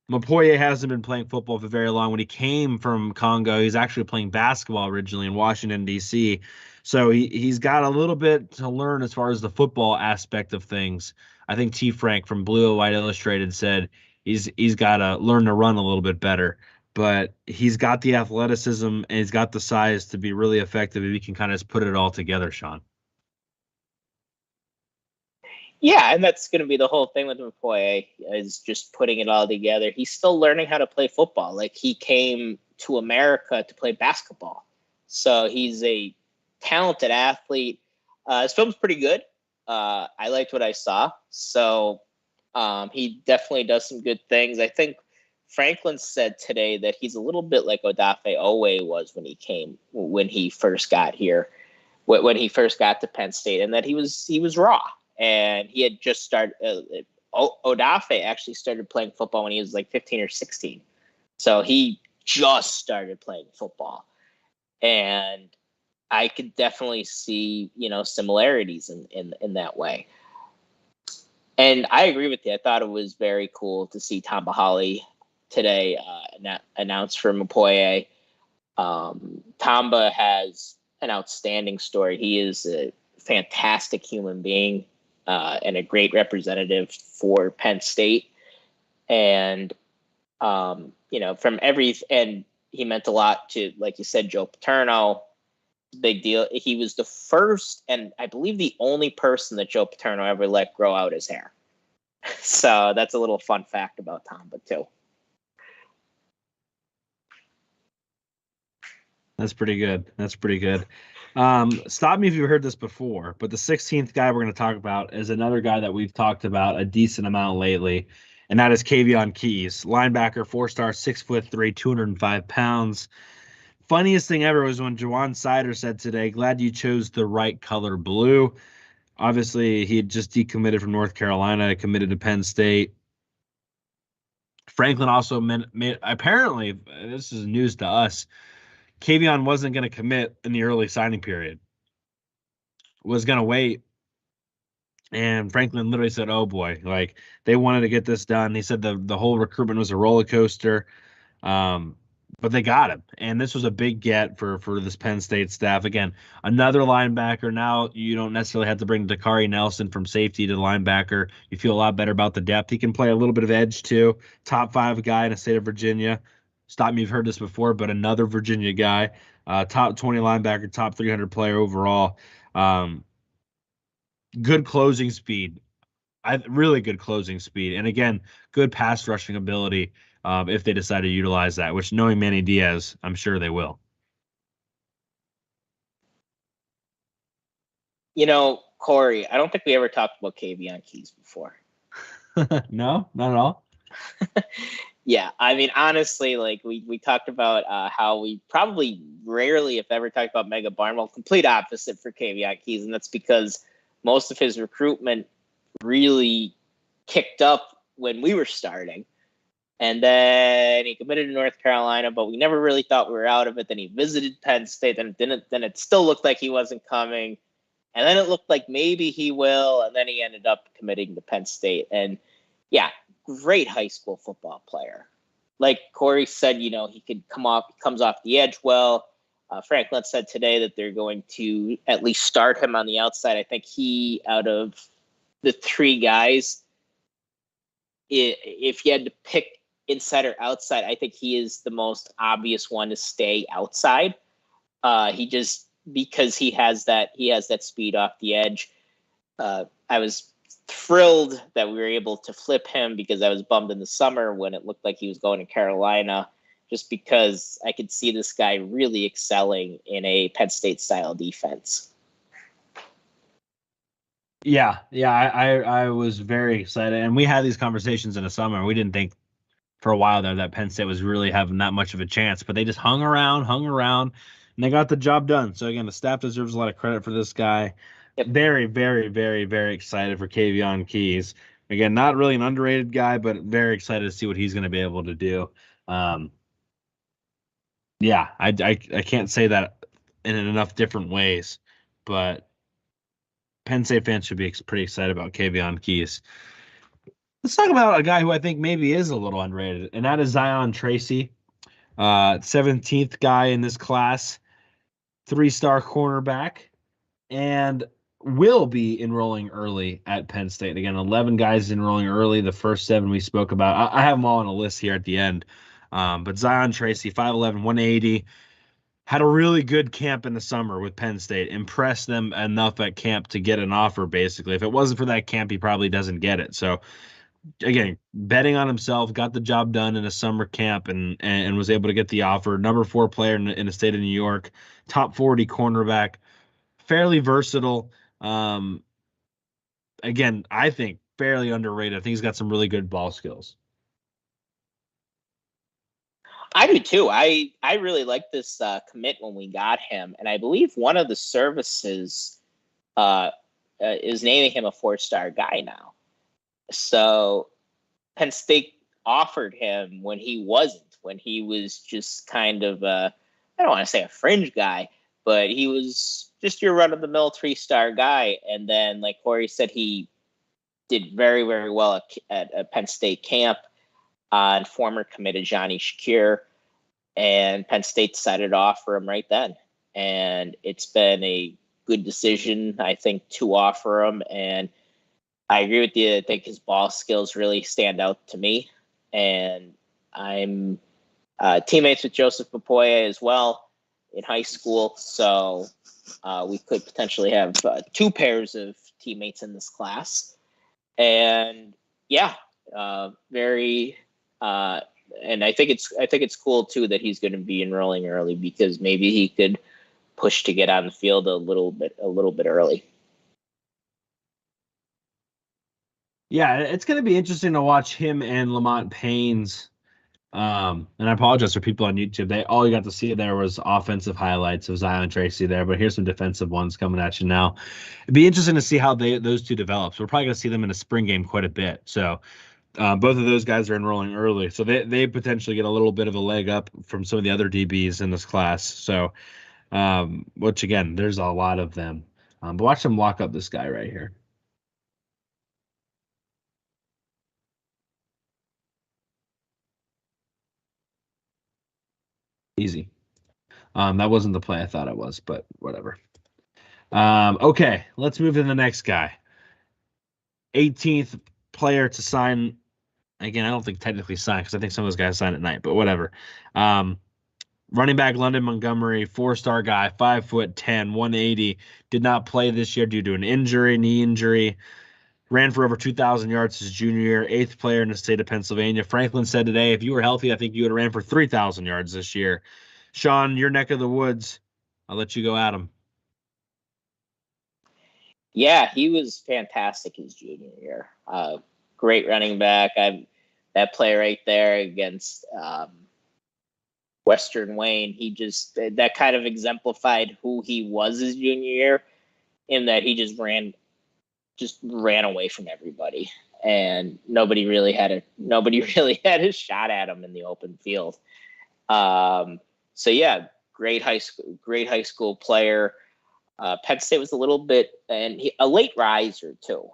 Mapoye hasn't been playing football for very long. When he came from Congo, he's actually playing basketball originally in Washington, D.C. So he's got a little bit to learn as far as the football aspect of things. I think T. Frank from Blue and White Illustrated said he's got to learn to run a little bit better. But he's got the athleticism and he's got the size to be really effective if he can kind of just put it all together, Sean. Yeah, and that's going to be the whole thing with Mapoye, is just putting it all together. He's still learning how to play football. Like, he came to America to play basketball. So he's a talented athlete. His film's pretty good. I liked what I saw. So he definitely does some good things. I think Franklin said today that he's a little bit like Odafe Owe was when he first got here, when he first got to Penn State, and that he was raw. And he had just started. Odafe actually started playing football when he was like 15 or 16. So he just started playing football. And I could definitely see, similarities in that way. And I agree with you. I thought it was very cool to see Tom Bahali today announced for Mapoye. Tamba has an outstanding story. He is a fantastic human being. And a great representative for Penn State. And, from and he meant a lot to, like you said, Joe Paterno. Big deal. He was the first and I believe the only person that Joe Paterno ever let grow out his hair. So that's a little fun fact about Tamba too. That's pretty good. That's pretty good. Stop me if you've heard this before, but the 16th guy we're going to talk about is another guy that we've talked about a decent amount lately, and that is Kavion Keys, linebacker, 4-star, 6'3", 205 pounds. Funniest thing ever was when Jawan Sider said today, "Glad you chose the right color blue." Obviously, he had just decommitted from North Carolina, committed to Penn State. Franklin also made apparently, this is news to us, Kavion wasn't going to commit in the early signing period, was going to wait. And Franklin literally said, "Oh boy," like they wanted to get this done. He said the whole recruitment was a roller coaster. But they got him, and this was a big get for this Penn State staff. Again, another linebacker. Now you don't necessarily have to bring Dakari Nelson from safety to linebacker. You feel a lot better about the depth. He can play a little bit of edge too. Top 5 guy in the state of Virginia. Stop me if you've heard this before, but another Virginia guy. Top 20 linebacker, top 300 player overall. Good closing speed. Really good closing speed, and again, good pass rushing ability. If they decide to utilize that, which knowing Manny Diaz, I'm sure they will. You know, Corey, I don't think we ever talked about Kavion Keys before. No, not at all. Yeah, I mean, honestly, like we talked about how we probably rarely, if ever, talked about Mega Barnwell. Complete opposite for Kavion Keys, and that's because most of his recruitment really kicked up when we were starting. And then he committed to North Carolina, but we never really thought we were out of it. Then he visited Penn State, then it still looked like he wasn't coming. And then it looked like maybe he will, and then he ended up committing to Penn State. And yeah, great high school football player. Like Corey said, you know, he comes off the edge well. Franklin said today that they're going to at least start him on the outside. I think he, out of the 3 guys, if you had to pick inside or outside, I think he is the most obvious one to stay outside. Because he has that speed off the edge. I was thrilled that we were able to flip him because I was bummed in the summer when it looked like he was going to Carolina, just because I could see this guy really excelling in a Penn State style defense. Yeah, I was very excited, and we had these conversations in the summer. We didn't think for a while there that Penn State was really having that much of a chance, but they just hung around, and they got the job done. So again, the staff deserves a lot of credit for this guy. Yep. Very, very, very, very excited for Kavion Keys. Again, not really an underrated guy, but very excited to see what he's going to be able to do. Yeah, I can't say that in enough different ways, but Penn State fans should be pretty excited about Kavion Keys. Let's talk about a guy who I think maybe is a little underrated, and that is Zion Tracy, 17th guy in this class, 3-star cornerback, and will be enrolling early at Penn State. Again, 11 guys enrolling early. The first 7 we spoke about. I have them all on a list here at the end. But Zion Tracy, 5'11", 180, had a really good camp in the summer with Penn State. Impressed them enough at camp to get an offer, basically. If it wasn't for that camp, he probably doesn't get it. So, again, betting on himself, got the job done in a summer camp and was able to get the offer. Number 4 player in the state of New York, top 40 cornerback, fairly versatile. Again, I think fairly underrated. I think he's got some really good ball skills. I do too. I really like this commit when we got him, and I believe one of the services is naming him a 4-star guy now. So Penn State offered him when he was just kind of I don't want to say a fringe guy, but he was just your run-of-the-mill 3-star guy. And then, like Corey said, he did very, very well at Penn State camp. And former committed Johnny Shakir, and Penn State decided to offer him right then. And it's been a good decision, I think, to offer him. And I agree with you. I think his ball skills really stand out to me. And I'm teammates with Joseph Papoya as well. in high school. So we could potentially have 2 pairs of teammates in this class. And yeah, very. And I think it's cool too that he's going to be enrolling early, because maybe he could push to get on the field a little bit early. Yeah, it's going to be interesting to watch him and Lamont Payne's. And I apologize for people on YouTube. All you got to see there was offensive highlights of Zion Tracy there, but here's some defensive ones coming at you now. It'd be interesting to see how those two develop. So we're probably going to see them in a spring game quite a bit. So both of those guys are enrolling early, so they potentially get a little bit of a leg up from some of the other DBs in this class. So, which again, there's a lot of them. But watch them lock up this guy right here. Easy. That wasn't the play I thought it was, but whatever. Okay, let's move to the next guy. 18th player to sign. Again, I don't think technically signed, because I think some of those guys sign at night, but whatever. Running back London Montgomery, 4-star guy, 5'10", 180. Did not play this year due to an injury, knee injury. Ran for over 2,000 yards his junior year, 8th player in the state of Pennsylvania. Franklin said today, if you were healthy, I think you would have ran for 3,000 yards this year. Sean, your neck of the woods. I'll let you go at him. Yeah, he was fantastic his junior year. Great running back. That play right there against Western Wayne, that kind of exemplified who he was his junior year, in that he just ran away from everybody, and nobody really had a shot at him in the open field. So yeah, great high school player. Penn State was a little bit, and a late riser too.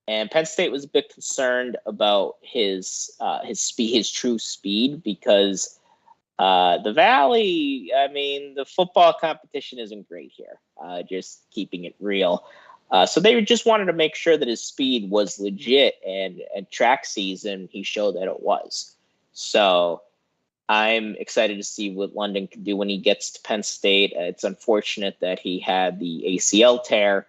And Penn State was a bit concerned about his speed, his true speed, because the Valley, I mean, the football competition isn't great here. Just keeping it real. So they just wanted to make sure that his speed was legit, and at track season, he showed that it was. So I'm excited to see what London can do when he gets to Penn State. It's unfortunate that he had the ACL tear,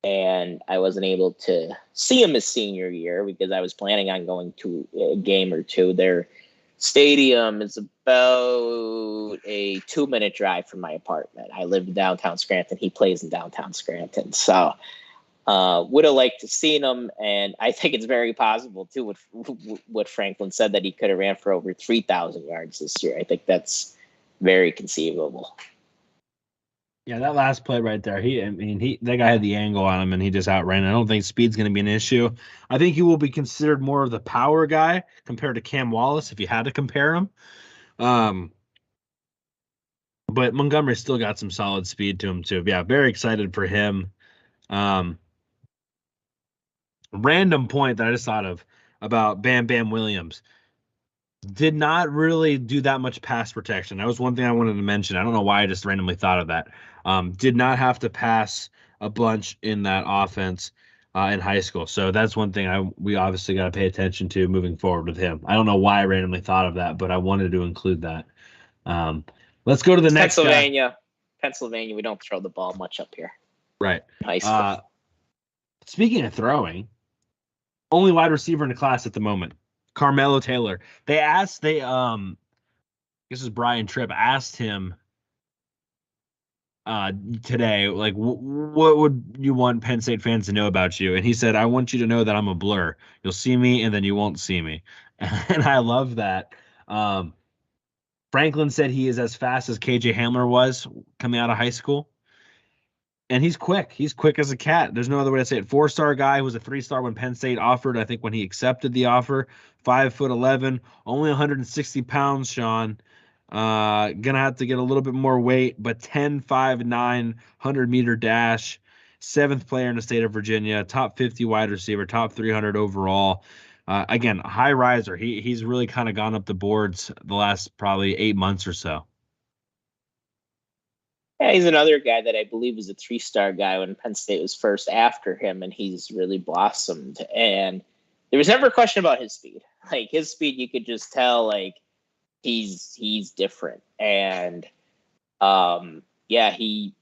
and I wasn't able to see him his senior year because I was planning on going to a game or two. Their stadium is about a 2-minute drive from my apartment. I live in downtown Scranton. He plays in downtown Scranton. So would have liked to seen him, and I think it's very possible too what Franklin said, that he could have ran for over 3,000 yards this year. I think that's very conceivable. Yeah, that last play right there, that guy had the angle on him and he just outran. I don't think speed's going to be an issue. I think he will be considered more of the power guy compared to Cam Wallace if you had to compare him. But Montgomery still got some solid speed to him too. Yeah, very excited for him. Random point that I just thought of about Bam Bam Williams. Did not really do that much pass protection. That was one thing I wanted to mention. I don't know why I just randomly thought of that. Did not have to pass a bunch in that offense in high school. So that's one thing we obviously got to pay attention to moving forward with him. I don't know why I randomly thought of that, but I wanted to include that. Let's go to the next guy. Pennsylvania, we don't throw the ball much up here. Right. High school. Speaking of throwing, only wide receiver in the class at the moment, Carmelo Taylor. This is Brian Tripp asked him today, like, what would you want Penn State fans to know about you? And he said, I want you to know that I'm a blur. You'll see me and then you won't see me. And I love that. Franklin said he is as fast as KJ Hamler was coming out of high school. And he's quick. He's quick as a cat. There's no other way to say it. 4-star guy who was a 3-star when Penn State offered. I think when he accepted the offer, 5'11", only 160 pounds, Sean. Gonna have to get a little bit more weight, but 10.59 100-meter dash, 7th player in the state of Virginia, top 50 wide receiver, top 300 overall. Again, high riser. He's really kind of gone up the boards the last probably 8 months or so. Yeah, he's another guy that I believe was a 3-star guy when Penn State was first after him, and he's really blossomed. And there was never a question about his speed. Like, his speed, you could just tell, like, he's different. And Yeah, he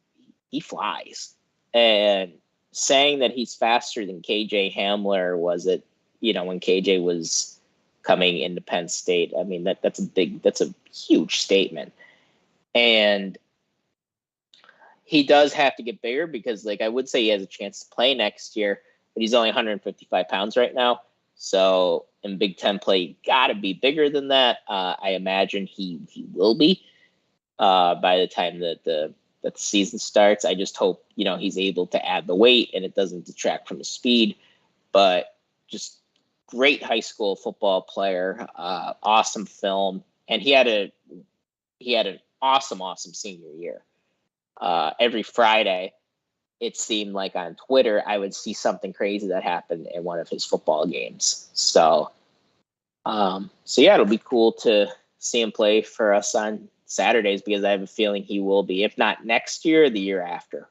flies. And saying that he's faster than KJ Hamler was it, when KJ was coming into Penn State. I mean, that's a huge statement. And he does have to get bigger because, like, I would say he has a chance to play next year, but he's only 155 pounds right now. So in Big Ten play, got to be bigger than that. I imagine he will be by the time that the season starts. I just hope, he's able to add the weight and it doesn't detract from his speed. But just great high school football player, awesome film, and he had an awesome senior year. Every Friday, it seemed like on Twitter, I would see something crazy that happened in one of his football games. So yeah, it'll be cool to see him play for us on Saturdays because I have a feeling he will be, if not next year, the year after.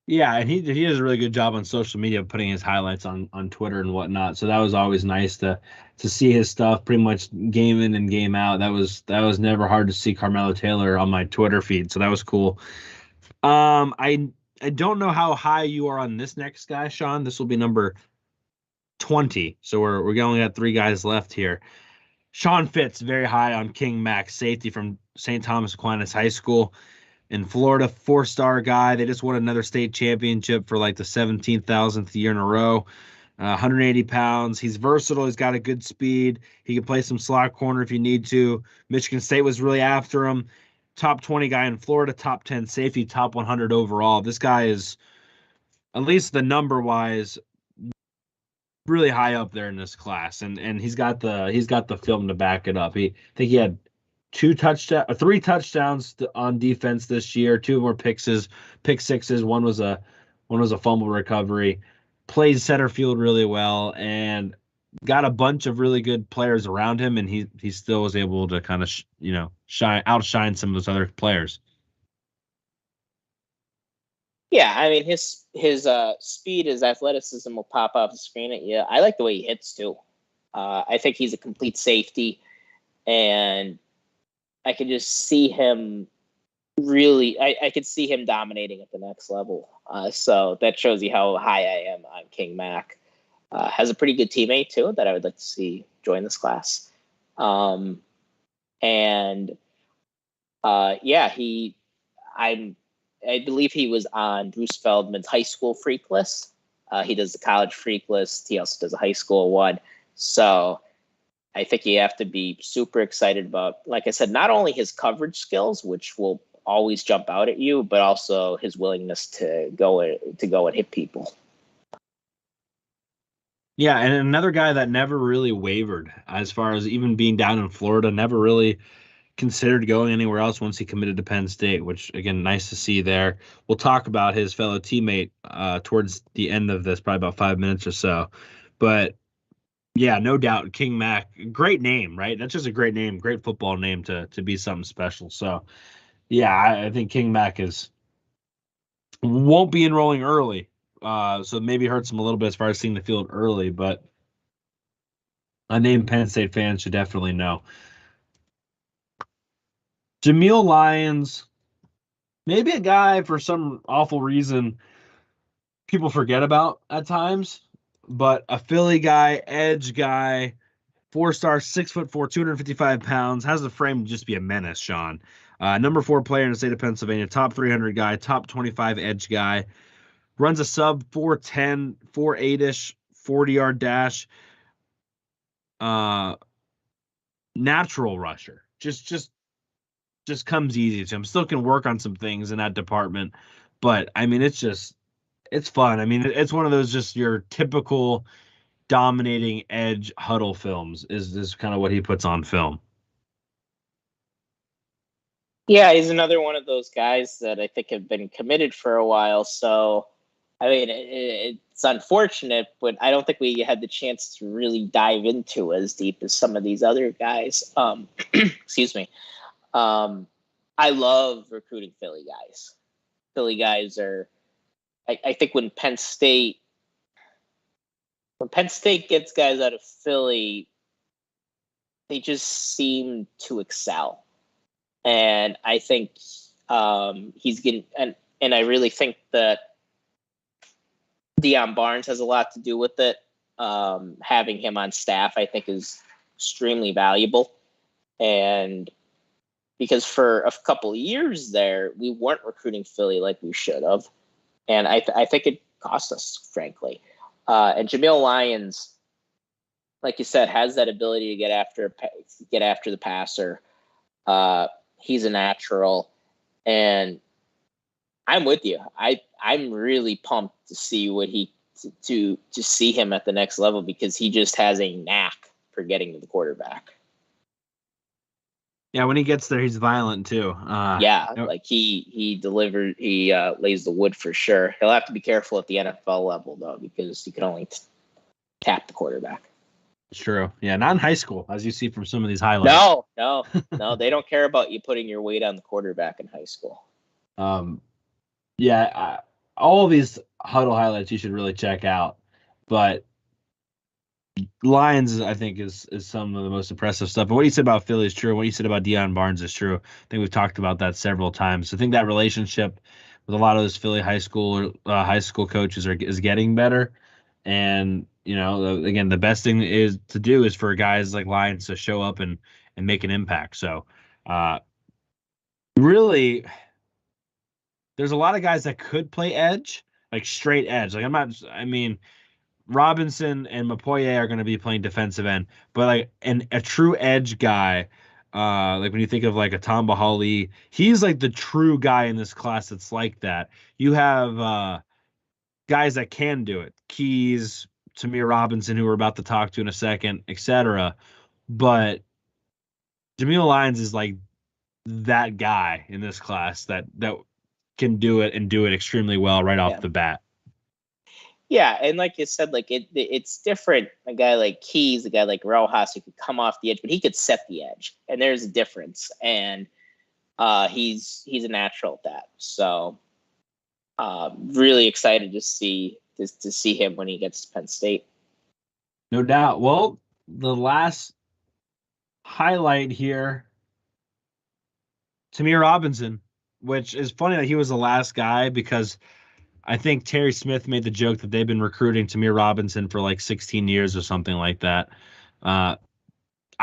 Yeah, and he does a really good job on social media putting his highlights on Twitter and whatnot. So that was always nice to see his stuff pretty much game in and game out. That was never hard to see Carmelo Taylor on my Twitter feed. So that was cool. I don't know how high you are on this next guy, Sean. This will be number 20. So we're only got 3 guys left here. Sean Fitz, very high on King Mac, safety from St. Thomas Aquinas High School in Florida, 4-star guy. They just won another state championship for like the 17,000th year in a row. 180 pounds. He's versatile. He's got a good speed. He can play some slot corner if you need to. Michigan State was really after him. Top 20 guy in Florida, top 10 safety, top 100 overall. This guy is, at least the number-wise, really high up there in this class, and he's got the film to back it up. I think he had 3 touchdowns on defense this year. 2 more pick sixes. One was a fumble recovery. Plays center field really well, and got a bunch of really good players around him, and he still was able to kind of outshine some of those other players. Yeah, I mean his speed, his athleticism will pop off the screen at you. I like the way he hits too. I think he's a complete safety, and I could just see him really. I could see him dominating at the next level. So that shows you how high I am on King Mac. Has a pretty good teammate too that I would like to see join this class. I believe he was on Bruce Feldman's high school freak list. He does the college freak list. He also does a high school one. So I think you have to be super excited about, like I said, not only his coverage skills, which will always jump out at you, but also his willingness to go and hit people. Yeah, and another guy that never really wavered as far as even being down in Florida, never really considered going anywhere else once he committed to Penn State, which, again, nice to see there. We'll talk about his fellow teammate towards the end of this, probably about 5 minutes or so. But, yeah, no doubt, King Mac, great name, right? That's just a great name, great football name to be something special. So, yeah, I think King Mac won't be enrolling early. So maybe hurts him a little bit as far as seeing the field early, but a name Penn State fans should definitely know. Nittany Lions, maybe a guy for some awful reason people forget about at times, but a Philly guy, edge guy, 4-star, 6'4", 255 pounds, has the frame to just be a menace, Sean. Number 4 player in the state of Pennsylvania, top 300 guy, top 25 edge guy. Runs a sub 4.10, 4.8-ish, 40-yard dash. Natural rusher. Just comes easy to him. Still can work on some things in that department. But, I mean, it's fun. I mean, it's one of those just your typical dominating edge huddle films is kind of what he puts on film. Yeah, he's another one of those guys that I think have been committed for a while. So, I mean, it's unfortunate, but I don't think we had the chance to really dive into as deep as some of these other guys. Excuse me. I love recruiting Philly guys. Philly guys are, I think when Penn State gets guys out of Philly, they just seem to excel. And I think he's getting, and I really think that Deion Barnes has a lot to do with it. Having him on staff, I think, is extremely valuable. And because for a couple of years there, we weren't recruiting Philly like we should have. And I think it cost us, frankly. And Jamil Lyons, like you said, has that ability to get after the passer. He's a natural, and I'm with you. I'm really pumped to see what to see him at the next level, because he just has a knack for getting to the quarterback. Yeah, when he gets there, he's violent too. Like he lays the wood for sure. He'll have to be careful at the NFL level though, because he can only tap the quarterback. It's true. Yeah, not in high school, as you see from some of these highlights. No, they don't care about you putting your weight on the quarterback in high school. All of these huddle highlights you should really check out, but Lions, I think, is some of the most impressive stuff. But what you said about Philly is true. What you said about Deion Barnes is true. I think we've talked about that several times. I think that relationship with a lot of those Philly high school coaches is getting better. And, again, the best thing to do is for guys like Lions to show up and make an impact. So, really, there's a lot of guys that could play edge, like straight edge. Robinson and Mapoye are going to be playing defensive end, but like a true edge guy, like when you think of like a Tamba Hali, he's like the true guy in this class that's like that. You have guys that can do it, Keys, Tamir Robinson, who we're about to talk to in a second, etc. But Jamil Lyons is like that guy in this class that can do it and do it extremely well right off the bat. Yeah, and like you said, like it's different. A guy like Keys, a guy like Rojas, who could come off the edge, but he could set the edge, and there's a difference. And he's a natural at that. So really excited to see him when he gets to Penn State. No doubt. Well, the last highlight here, Tamir Robinson, which is funny that he was the last guy, because I think Terry Smith made the joke that they've been recruiting Tamir Robinson for like 16 years or something like that. I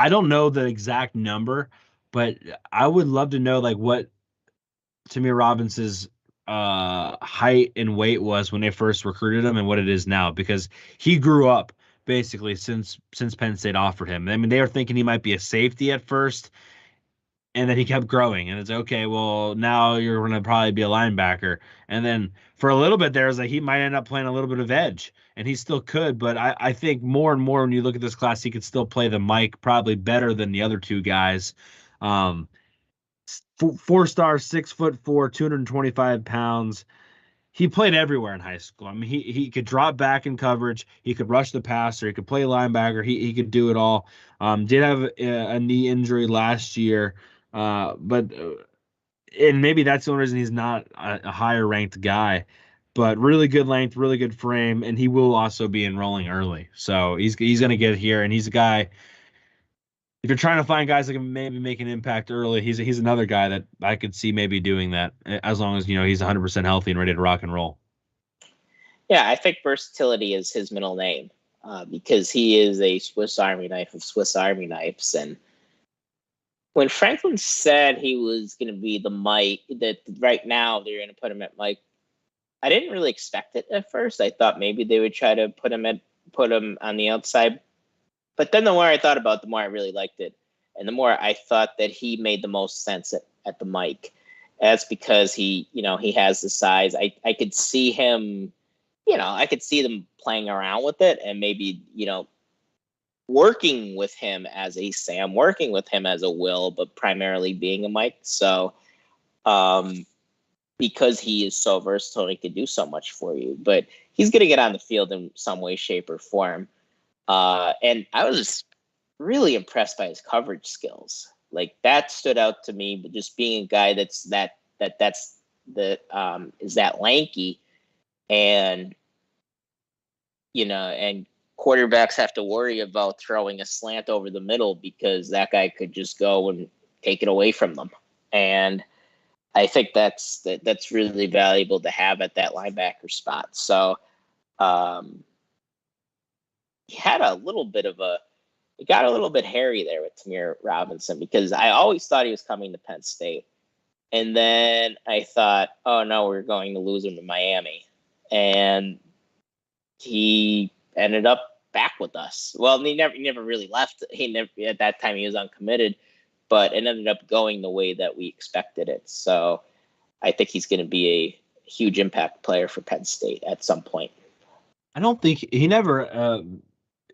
don't know the exact number, but I would love to know like what Tamir Robinson's height and weight was when they first recruited him and what it is now, because he grew up basically since Penn State offered him. I mean, they were thinking he might be a safety at first, and then he kept growing, and it's okay. Well, now you're going to probably be a linebacker. And then for a little bit there, it's like he might end up playing a little bit of edge, and he still could. But I think more and more when you look at this class, he could still play the mic probably better than the other two guys. 4-star, 6'4", 225 pounds. He played everywhere in high school. I mean, he could drop back in coverage. He could rush the passer. He could play linebacker. He could do it all. Did have a knee injury last year. And maybe that's the only reason he's not a higher ranked guy, but really good length, really good frame, and he will also be enrolling early. So he's going to get here, and he's a guy. If you're trying to find guys that can maybe make an impact early, he's another guy that I could see maybe doing that, as long as he's 100% healthy and ready to rock and roll. Yeah, I think versatility is his middle name, because he is a Swiss Army knife of Swiss Army knives. And when Franklin said he was going to be the Mike, that right now they're going to put him at Mike, I didn't really expect it at first. I thought maybe they would try to put him on the outside. But then the more I thought about it, the more I really liked it. And the more I thought that he made the most sense at the mic. That's because he has the size. I could see him, I could see them playing around with it and maybe, working with him as a Sam, working with him as a Will, but primarily being a Mike. So because he is so versatile, he could do so much for you. But he's going to get on the field in some way, shape, or form. And I was really impressed by his coverage skills. Like that stood out to me, but just being a guy is that lanky, and and quarterbacks have to worry about throwing a slant over the middle because that guy could just go and take it away from them. And I think that's really valuable to have at that linebacker spot. So he had a little bit of it got a little bit hairy there with Tamir Robinson, because I always thought he was coming to Penn State. And then I thought, oh no, we're going to lose him to Miami. And he ended up back with us. Well, he never really left. At that time he was uncommitted, but it ended up going the way that we expected it. So I think he's going to be a huge impact player for Penn State at some point. I don't think he never.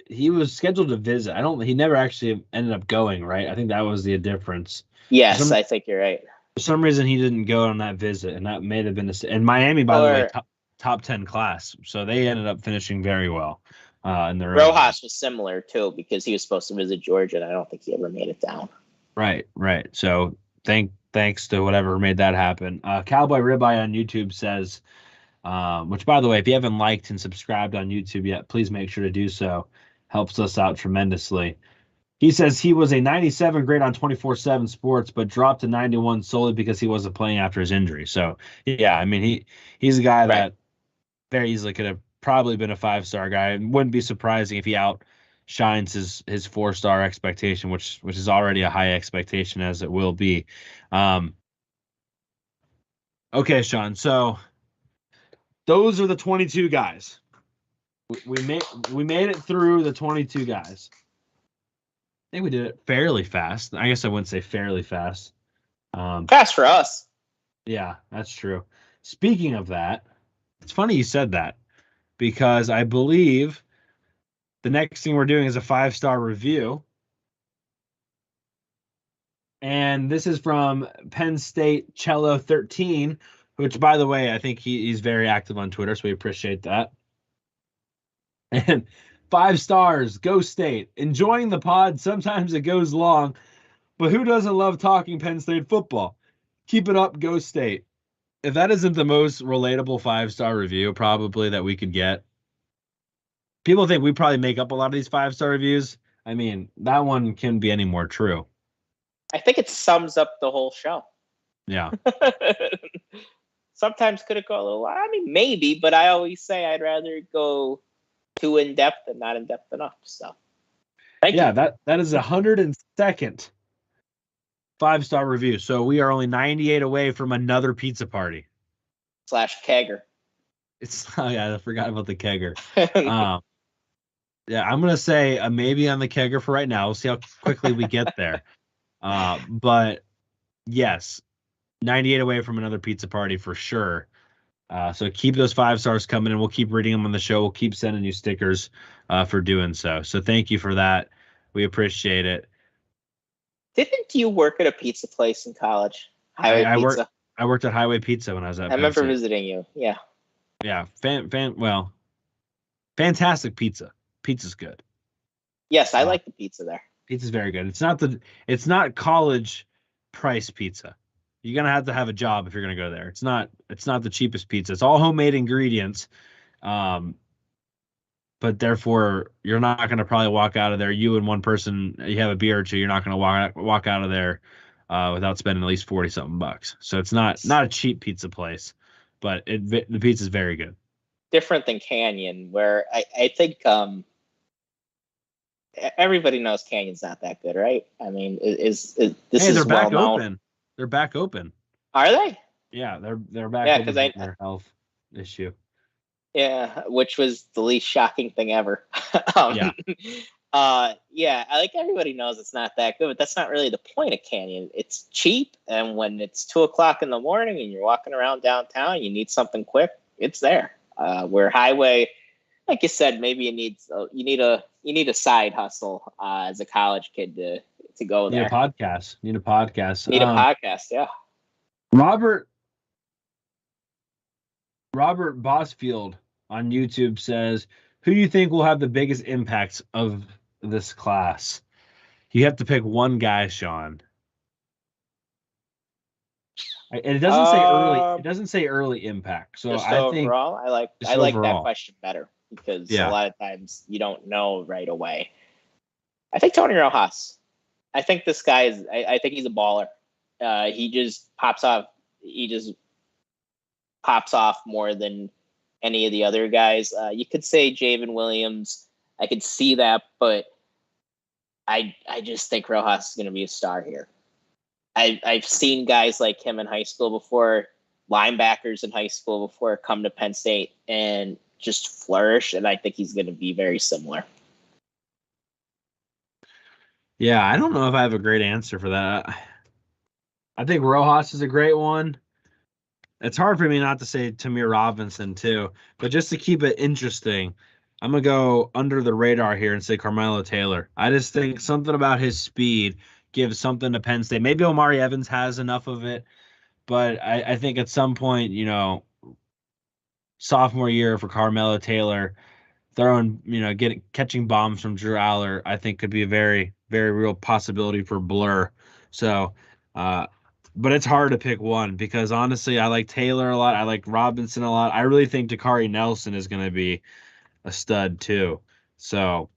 He was scheduled to visit. He never actually ended up going, right? I think that was the difference. Yes, I think you're right. For some reason, he didn't go on that visit, and that may have been and Miami, by the way, top 10 class, so they ended up finishing very well. In their Rojas was similar too, because he was supposed to visit Georgia, and I don't think he ever made it down. Right. So thanks to whatever made that happen. Cowboy Ribeye on YouTube says, which, by the way, if you haven't liked and subscribed on YouTube yet, please make sure to do so. Helps us out tremendously. He says he was a 97 grade on 24/7 Sports, but dropped to 91 solely because he wasn't playing after his injury. So, yeah, I mean, he's a guy that very easily could have probably been a 5-star guy. It wouldn't be surprising if he outshines his 4-star expectation, which is already a high expectation, as it will be. Okay, Sean. So those are the 22 guys. We made it through the 22 guys. I think we did it fairly fast. I guess I wouldn't say fairly fast. Fast for us. Yeah, that's true. Speaking of that, it's funny you said that, because I believe the next thing we're doing is a 5-star review. And this is from Penn State Cello 13, which, by the way, I think he's very active on Twitter, so we appreciate that. And 5 stars, Go State. Enjoying the pod. Sometimes it goes long, but who doesn't love talking Penn State football? Keep it up, Go State. If that isn't the most relatable 5-star review probably that we could get. People think we probably make up a lot of these 5-star reviews. I mean, that one can't be any more true. I think it sums up the whole show. Yeah. Sometimes could it go a little, I mean, maybe, but I always say I'd rather go too in-depth and not in-depth enough. So thank you. That is 102nd 5-star review. So we are only 98 away from another pizza party. / kegger. I forgot about the kegger. Yeah, I'm gonna say maybe on the kegger for right now. We'll see how quickly we get there. But yes, 98 away from another pizza party for sure. So keep those 5 stars coming, and we'll keep reading them on the show. We'll keep sending you stickers for doing so. So thank you for that. We appreciate it. Didn't you work at a pizza place in college? Highway Pizza. I worked at Highway Pizza when I was at. I remember visiting you. Yeah. Yeah. Fantastic pizza. Pizza's good. Yes, I like the pizza there. Pizza's very good. It's not college price pizza. You're gonna have a job if you're gonna go there. It's not the cheapest pizza. It's all homemade ingredients, but therefore you're not gonna probably walk out of there. You and one person, you have a beer or two. You're not gonna walk out of there without spending at least $40-something. So it's not a cheap pizza place, but the pizza is very good. Different than Canyon, where I think everybody knows Canyon's not that good, right? I mean, they're back well open. known. They're back open. Are they? Yeah, they're back open because their health issue. Yeah, which was the least shocking thing ever. Yeah. Everybody knows it's not that good, but that's not really the point of Canyon. It's cheap, and when it's 2:00 in the morning and you're walking around downtown, you need something quick, it's there. Where Highway, like you said, maybe you need a side hustle as a college kid to go there. Need a podcast. Need a podcast, yeah. Robert Bosfield on YouTube says, who do you think will have the biggest impacts of this class? You have to pick one guy, Sean. And it doesn't say early. It doesn't say early impact. So I think overall, I like that question better, because a lot of times you don't know right away. I think Tony Rojas. I think this guy is. I think he's a baller. He just pops off. He just pops off more than any of the other guys. You could say Javen Williams. I could see that, but I just think Rojas is going to be a star here. I've seen guys like him in high school before, linebackers in high school before, come to Penn State and just flourish, and I think he's going to be very similar. Yeah, I don't know if I have a great answer for that. I think Rojas is a great one. It's hard for me not to say Tamir Robinson too, but just to keep it interesting, I'm gonna go under the radar here and say Carmelo Taylor. I just think something about his speed gives something to Penn State. Maybe Omari Evans has enough of it, but I think at some point, sophomore year for Carmelo Taylor, throwing, catching bombs from Drew Aller, I think could be a very, very real possibility for Blur. So, but it's hard to pick one because honestly, I like Taylor a lot. I like Robinson a lot. I really think Dakari Nelson is going to be a stud too. So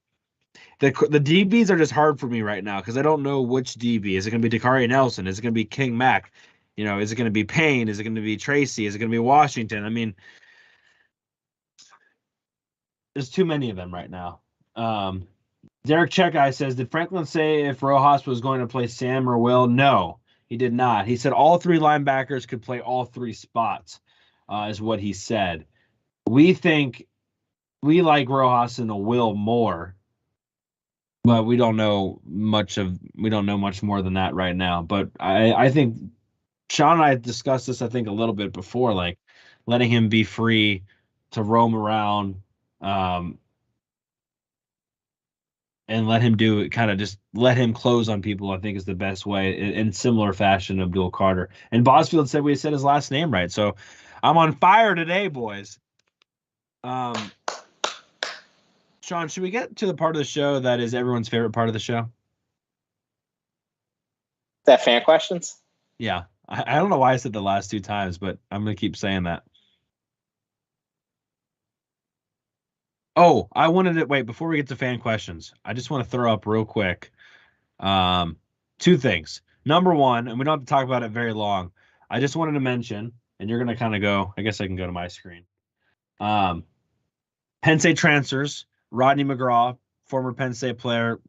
the DBs are just hard for me right now because I don't know which DB. Is it going to be Dakari Nelson? Is it going to be King Mack? Is it going to be Payne? Is it going to be Tracy? Is it going to be Washington? I mean, there's too many of them right now. Derek Checkeye says, did Franklin say if Rojas was going to play Sam or Will? No, he did not. He said all three linebackers could play all three spots, is what he said. We think we like Rojas and Will more, but we don't know much more than that right now. But I think Sean and I discussed this, I think, a little bit before, like letting him be free to roam around, and let him do it, kind of just let him close on people, I think is the best way in similar fashion of Abdul Carter. And Bosfield said we said his last name right. So I'm on fire today, boys. Sean, should we get to the part of the show that is everyone's favorite part of the show? Is that fan questions? Yeah. I don't know why I said the last two times, but I'm going to keep saying that. Oh, I wanted to wait before we get to fan questions. I just want to throw up real quick two things. Number one, and we don't have to talk about it very long. I just wanted to mention, and you're going to kind of go, I guess I can go to my screen. Penn State transfers, Rodney McGraw, former Penn State player,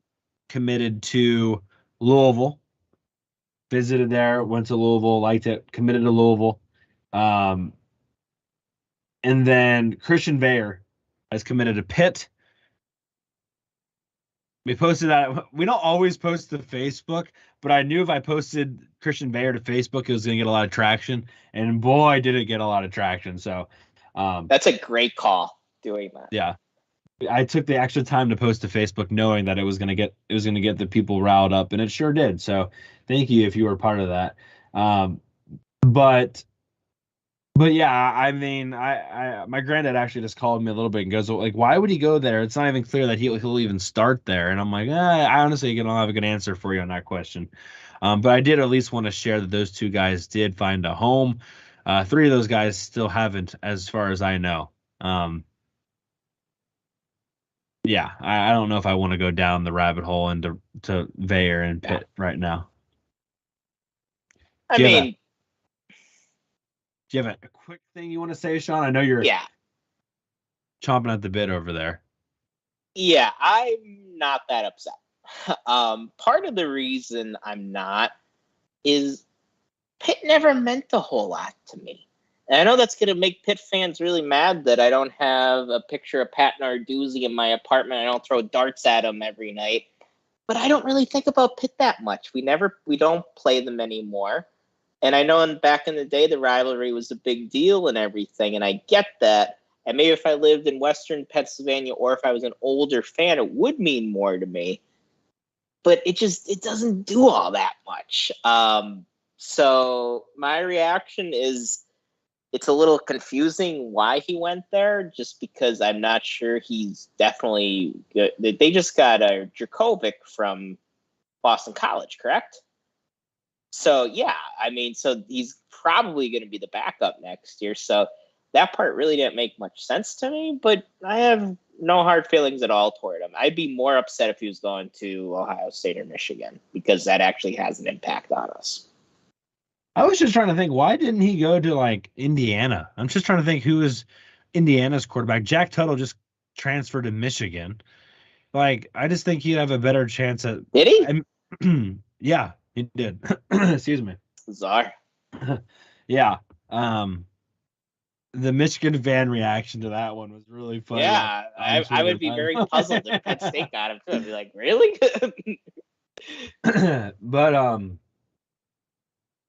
committed to Louisville, visited there, went to Louisville, liked it, committed to Louisville. And then Christian Veyer has committed to Pitt. We posted that. We don't always post to Facebook, but I knew if I posted Christian Veyer to Facebook, it was going to get a lot of traction. And boy, did it get a lot of traction. So that's a great call doing that. Yeah. I took the extra time to post to Facebook knowing that it was going to get the people riled up, and it sure did. So thank you if you were part of that. But yeah, I mean, I my granddad actually just called me a little bit and goes, like, why would he go there? It's not even clear that he'll even start there. And I'm like, I honestly don't have a good answer for you on that question. But I did at least want to share that those two guys did find a home. Three of those guys still haven't, as far as I know. Yeah, I don't know if I want to go down the rabbit hole into Veyer and Pitt right now. I mean, do you have a quick thing you want to say, Sean? I know you're chomping at the bit over there. Yeah, I'm not that upset. Part of the reason I'm not is Pitt never meant a whole lot to me. And I know that's going to make Pitt fans really mad that I don't have a picture of Pat Narduzzi in my apartment. I don't throw darts at him every night. But I don't really think about Pitt that much. We don't play them anymore. And I know back in the day, the rivalry was a big deal and everything, and I get that. And maybe if I lived in Western Pennsylvania or if I was an older fan, it would mean more to me. But it doesn't do all that much. So my reaction is it's a little confusing why he went there, just because I'm not sure he's definitely good. They just got a Dracovic from Boston College, correct? So, yeah, I mean, so he's probably going to be the backup next year. So that part really didn't make much sense to me, but I have no hard feelings at all toward him. I'd be more upset if he was going to Ohio State or Michigan, because that actually has an impact on us. I was just trying to think, why didn't he go to like Indiana? I'm just trying to think who is Indiana's quarterback. Jack Tuttle just transferred to Michigan. Like, I just think he'd have a better chance at. Did he? Yeah, he did. Excuse me. Bizarre. Yeah. The Michigan fan reaction to that one was really funny. Yeah, I would be very puzzled if Penn State got him too. I'd be like, really? But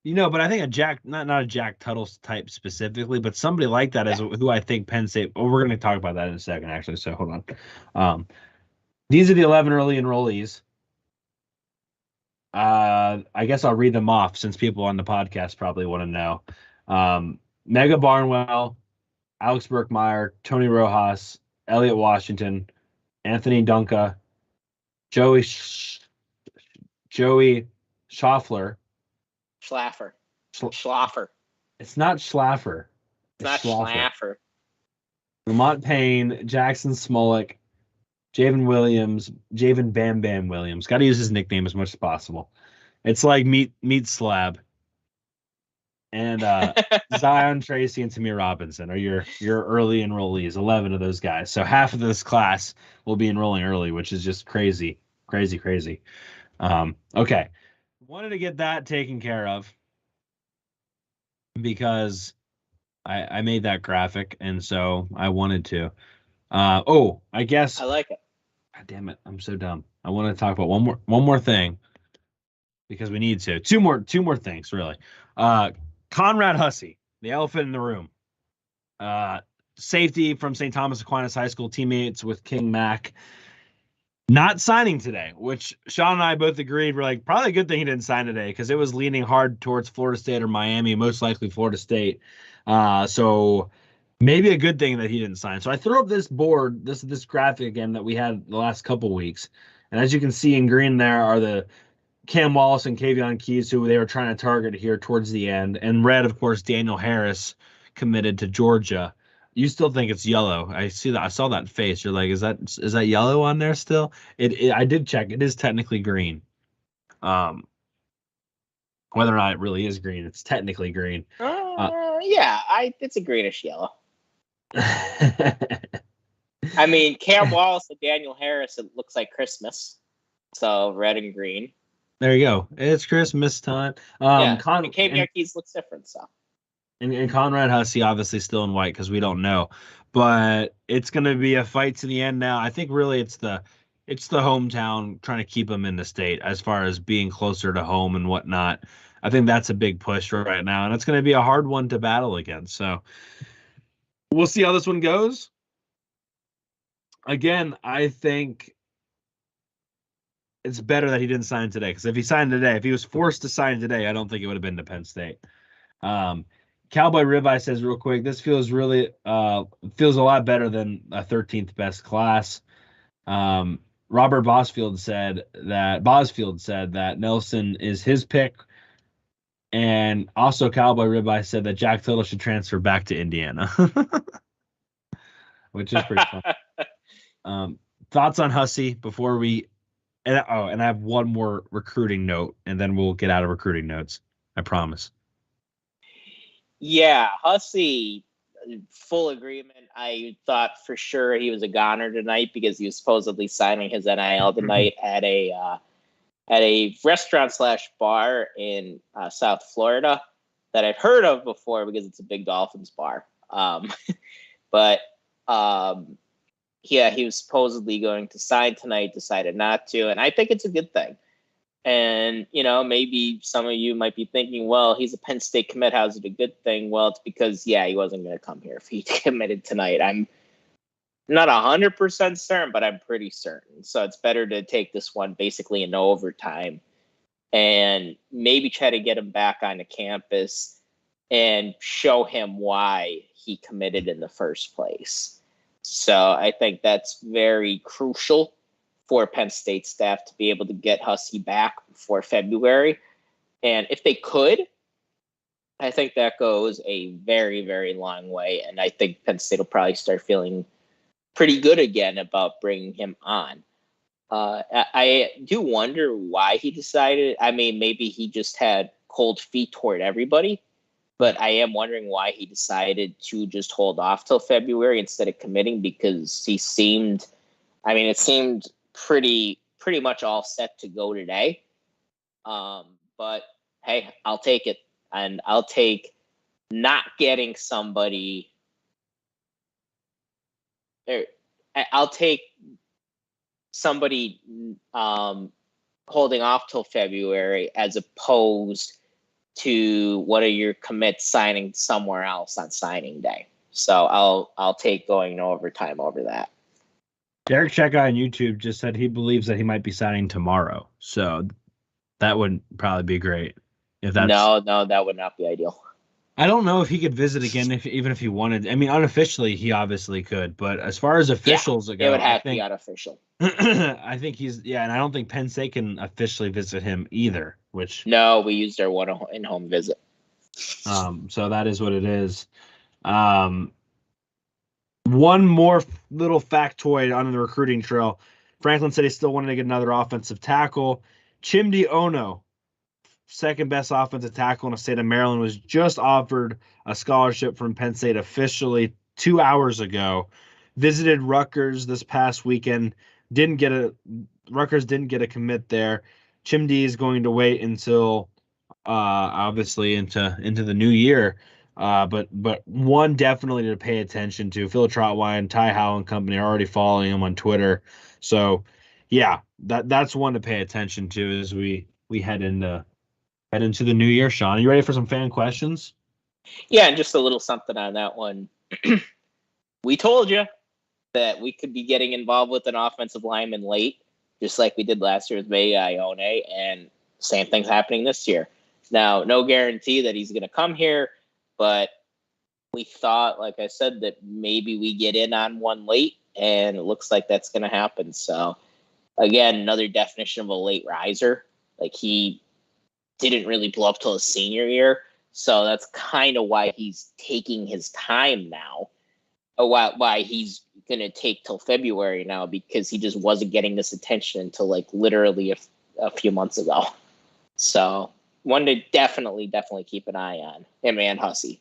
but I think not a Jack Tuttle type specifically, but somebody like that is who I think Penn State. Oh, we're going to talk about that in a second, actually. So hold on. These are the 11 early enrollees. I guess I'll read them off since people on the podcast probably want to know. Mega Barnwell, Alex Burkmeyer, Tony Rojas, Elliot Washington, Anthony Dunca, Joey Schaffler. Schlaffer. It's not Schlaffer. It's not Schlaffer. Lamont Payne, Jackson Smolik, Javen Bam Bam Williams. Got to use his nickname as much as possible. It's like meat slab. And Zion Tracy and Tamir Robinson are your early enrollees. 11 of those guys. So half of this class will be enrolling early, which is just crazy. Okay. Wanted to get that taken care of because I made that graphic, and so I wanted to. I guess I like it. God damn it, I'm so dumb. I want to talk about one more thing because we need to. Two more things, really. Conrad Hussey, the elephant in the room. Safety from St. Thomas Aquinas High School, teammates with King Mac. Not signing today, which Sean and I both agreed were like probably a good thing he didn't sign today because it was leaning hard towards Florida State or Miami, most likely Florida State. So maybe a good thing that he didn't sign. So I threw up this board, this graphic again that we had the last couple weeks. And as you can see in green there are the Cam Wallace and Kavion Keys, who they were trying to target here towards the end. And red, of course, Daniel Harris committed to Georgia. You still think it's yellow. I see that. I saw that face. You're like, is that yellow on there still? I did check. It is technically green. Whether or not it really is green, it's technically green. It's a greenish yellow. I mean, Cam Wallace and Daniel Harris, it looks like Christmas. So red and green. There you go. It's Christmas time. Kavion Keys looks different, so. And Conrad Hussey obviously still in white because we don't know, but it's going to be a fight to the end now. I think really it's the hometown trying to keep them in the state as far as being closer to home and whatnot. I think that's a big push right now, and it's going to be a hard one to battle against. So we'll see how this one goes. Again, I think it's better that he didn't sign today because if he signed today, if he was forced to sign today, I don't think it would have been to Penn State. Cowboy Ribeye says real quick, this feels a lot better than a 13th best class. Robert Bosfield said that Nelson is his pick. And also Cowboy Ribeye said that Jack Tuttle should transfer back to Indiana, which is pretty fun. Thoughts on Hussey before we, and I have one more recruiting note and then we'll get out of recruiting notes. I promise. Yeah, Hussey, full agreement. I thought for sure he was a goner tonight because he was supposedly signing his NIL tonight at a restaurant/bar in South Florida that I've heard of before because it's a big Dolphins bar. He was supposedly going to sign tonight, decided not to, and I think it's a good thing. And, maybe some of you might be thinking, well, he's a Penn State commit. How's it a good thing? Well, it's because, he wasn't going to come here if he committed tonight. I'm not 100% certain, but I'm pretty certain. So it's better to take this one basically in overtime and maybe try to get him back onto campus and show him why he committed in the first place. So I think that's very crucial for Penn State staff to be able to get Hussey back before February. And if they could, I think that goes a very, very long way. And I think Penn State will probably start feeling pretty good again about bringing him on. I do wonder why he decided. I mean, maybe he just had cold feet toward everybody. But I am wondering why he decided to just hold off till February instead of committing, because it seemed pretty much all set to go today. But hey, I'll take it, and I'll take not getting somebody. I'll take somebody holding off till February as opposed to one of your commits signing somewhere else on signing day. So I'll take going to overtime over that. Derek Checka on YouTube just said he believes that he might be signing tomorrow. So that would probably be great. If that's No, that would not be ideal. I don't know if he could visit again, even if he wanted. I mean, unofficially, he obviously could. But as far as officials go, it would have to be unofficial. I think and I don't think Penn State can officially visit him either. Which no, we used our one in-home visit. So that is what it is. One more little factoid on the recruiting trail. Franklin said he still wanted to get another offensive tackle. Chimdi Ono, second best offensive tackle in the state of Maryland, was just offered a scholarship from Penn State officially 2 hours ago. Visited Rutgers this past weekend. Rutgers didn't get a commit there. Chimdi is going to wait until obviously into the new year. But one definitely to pay attention to. Phil Trotwine, Ty Howell and company are already following him on Twitter. So yeah, that's one to pay attention to as we head into the new year. Sean, are you ready for some fan questions? Yeah, and just a little something on that one. We told you that we could be getting involved with an offensive lineman late, just like we did last year with May Ione, and same thing's happening this year. Now, no guarantee that he's going to come here, but we thought, like I said, that maybe we get in on one late, and it looks like that's going to happen. So, again, another definition of a late riser. Like, he didn't really blow up till his senior year, so that's kind of why he's taking his time now. Why he's going to take till February now, because he just wasn't getting this attention until like literally a few months ago. So one to definitely keep an eye on him and Hussey.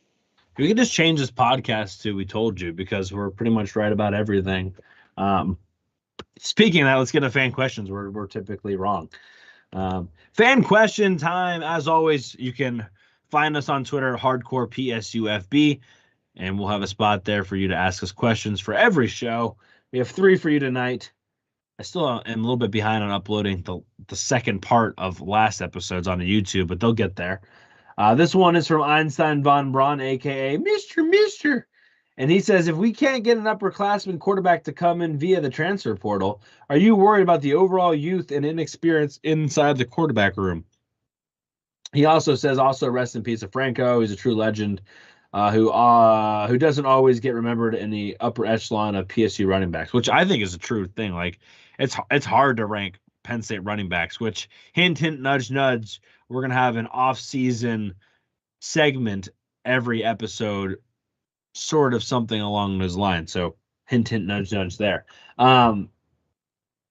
We could just change this podcast to "We Told You," because we're pretty much right about everything. Speaking of that, let's get to fan questions. We're typically wrong. Fan question time. As always, you can find us on Twitter, Hardcore PSUFB. And we'll have a spot there for you to ask us questions for every show. We have 3 for you tonight. I still am a little bit behind on uploading the second part of last episodes on the YouTube, but they'll get there. This one is from Einstein Von Braun, a.k.a. Mr. And he says, if we can't get an upperclassman quarterback to come in via the transfer portal, are you worried about the overall youth and inexperience inside the quarterback room? He also says, rest in peace of Franco. He's a true legend. Who doesn't always get remembered in the upper echelon of PSU running backs, which I think is a true thing. Like it's hard to rank Penn State running backs, which hint, nudge, nudge. We're going to have an off-season segment every episode, sort of something along those lines. So hint, nudge, nudge there.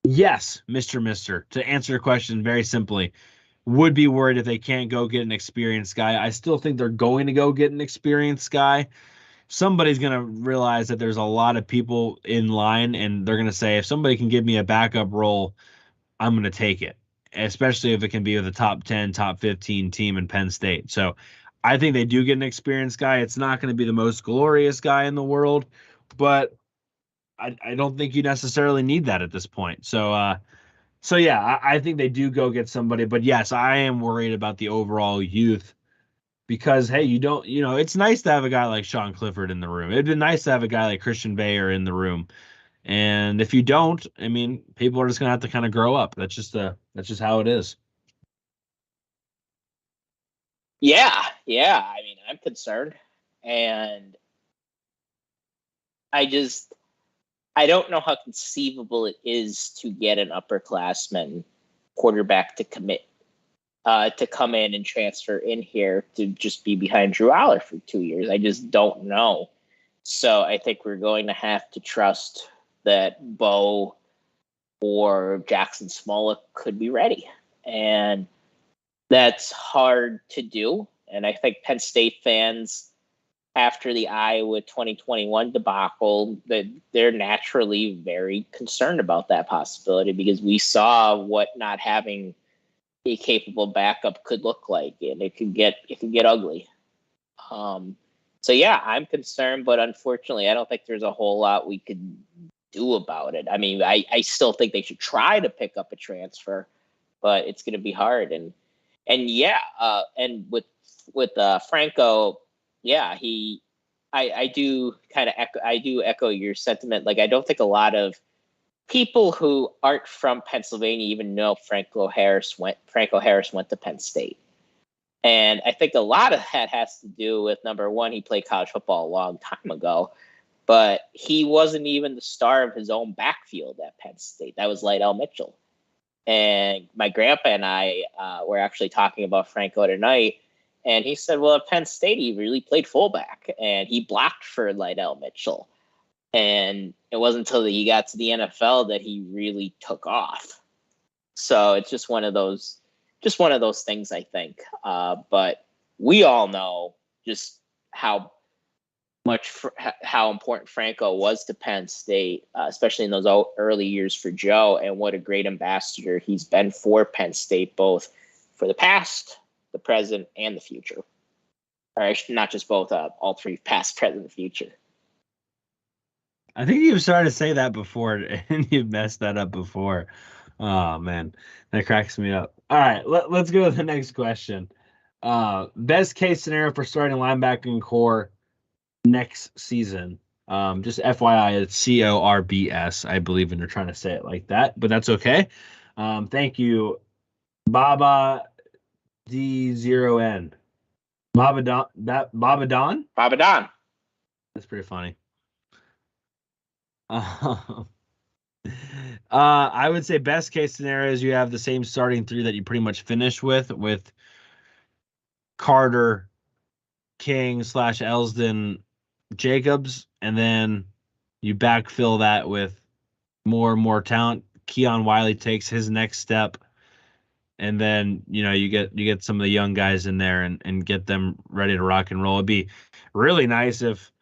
Yes, Mr. To answer your question very simply, would be worried if they can't go get an experienced guy. I still think they're going to go get an experienced guy. Somebody's going to realize that there's a lot of people in line, and they're going to say, if somebody can give me a backup role, I'm going to take it, especially if it can be with a top 10, top 15 team in Penn State. So I think they do get an experienced guy. It's not going to be the most glorious guy in the world, but I don't think you necessarily need that at this point. So yeah, I think they do go get somebody, but yes, I am worried about the overall youth because, hey, it's nice to have a guy like Sean Clifford in the room. It'd be nice to have a guy like Christian Bayer in the room. And if you don't, I mean, people are just going to have to kind of grow up. That's just how it is. Yeah. I mean, I'm concerned, and I don't know how conceivable it is to get an upperclassman quarterback to commit, to come in and transfer in here to just be behind Drew Aller for 2 years. I just don't know. So I think we're going to have to trust that Bo or Jackson Smollett could be ready. And That's hard to do. And I think Penn State fans, after the Iowa 2021 debacle, that they're naturally very concerned about that possibility because we saw what not having a capable backup could look like, and it could get ugly. So yeah, I'm concerned, but unfortunately, I don't think there's a whole lot we could do about it. I mean, I still think they should try to pick up a transfer, but it's going to be hard. And yeah, and with Franco, yeah, I do echo your sentiment. Like, I don't think a lot of people who aren't from Pennsylvania even know Franco Harris went to Penn State. And I think a lot of that has to do with, number one, he played college football a long time ago, but he wasn't even the star of his own backfield at Penn State. That was Lydell Mitchell. And my grandpa and I were actually talking about Franco tonight, and he said, well, at Penn State, he really played fullback, and he blocked for Lydell Mitchell. And it wasn't until he got to the NFL that he really took off. So it's just one of those things, I think. But we all know just how important Franco was to Penn State, especially in those early years for Joe, and what a great ambassador he's been for Penn State, both for the past, the present, and the future. Or actually, not just both, all three, past, present, future. I think you've started to say that before, and you've messed that up before. Oh, man. That cracks me up. All right, let's go to the next question. Best case scenario for starting linebacking core next season. Just FYI, it's CORBS, I believe, and they're trying to say it like that, but that's okay. Thank you, Baba D0N. Baba Don? That's pretty funny. I would say best case scenario is you have the same starting three that you pretty much finished with Carter, King / Elsdon, Jacobs, and then you backfill that with more and more talent. Keon Wiley takes his next step, and then you get some of the young guys in there and get them ready to rock and roll. It'd be really nice if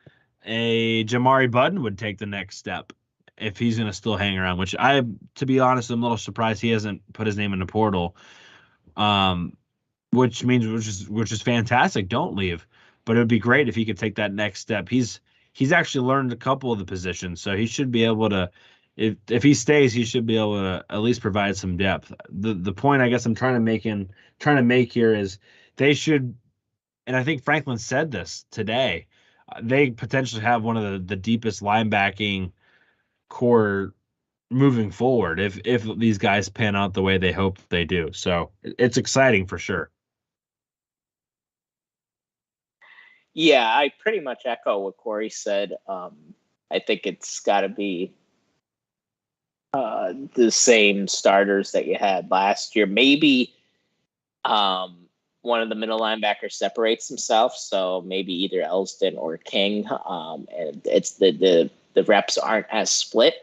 a Jamari Budden would take the next step if he's going to still hang around, which to be honest, I'm a little surprised he hasn't put his name in the portal, which is fantastic. Don't leave. But it would be great if he could take that next step. He's actually learned a couple of the positions, so he should be able to, if he stays, he should be able to at least provide some depth. The point I guess I'm trying to make here is they should, and I think Franklin said this today, they potentially have one of the deepest linebacking core moving forward if these guys pan out the way they hope they do. So it's exciting for sure. Yeah, I pretty much echo what Corey said. I think it's got to be the same starters that you had last year. Maybe one of the middle linebackers separates himself, so maybe either Elsdon or King, and it's the reps aren't as split.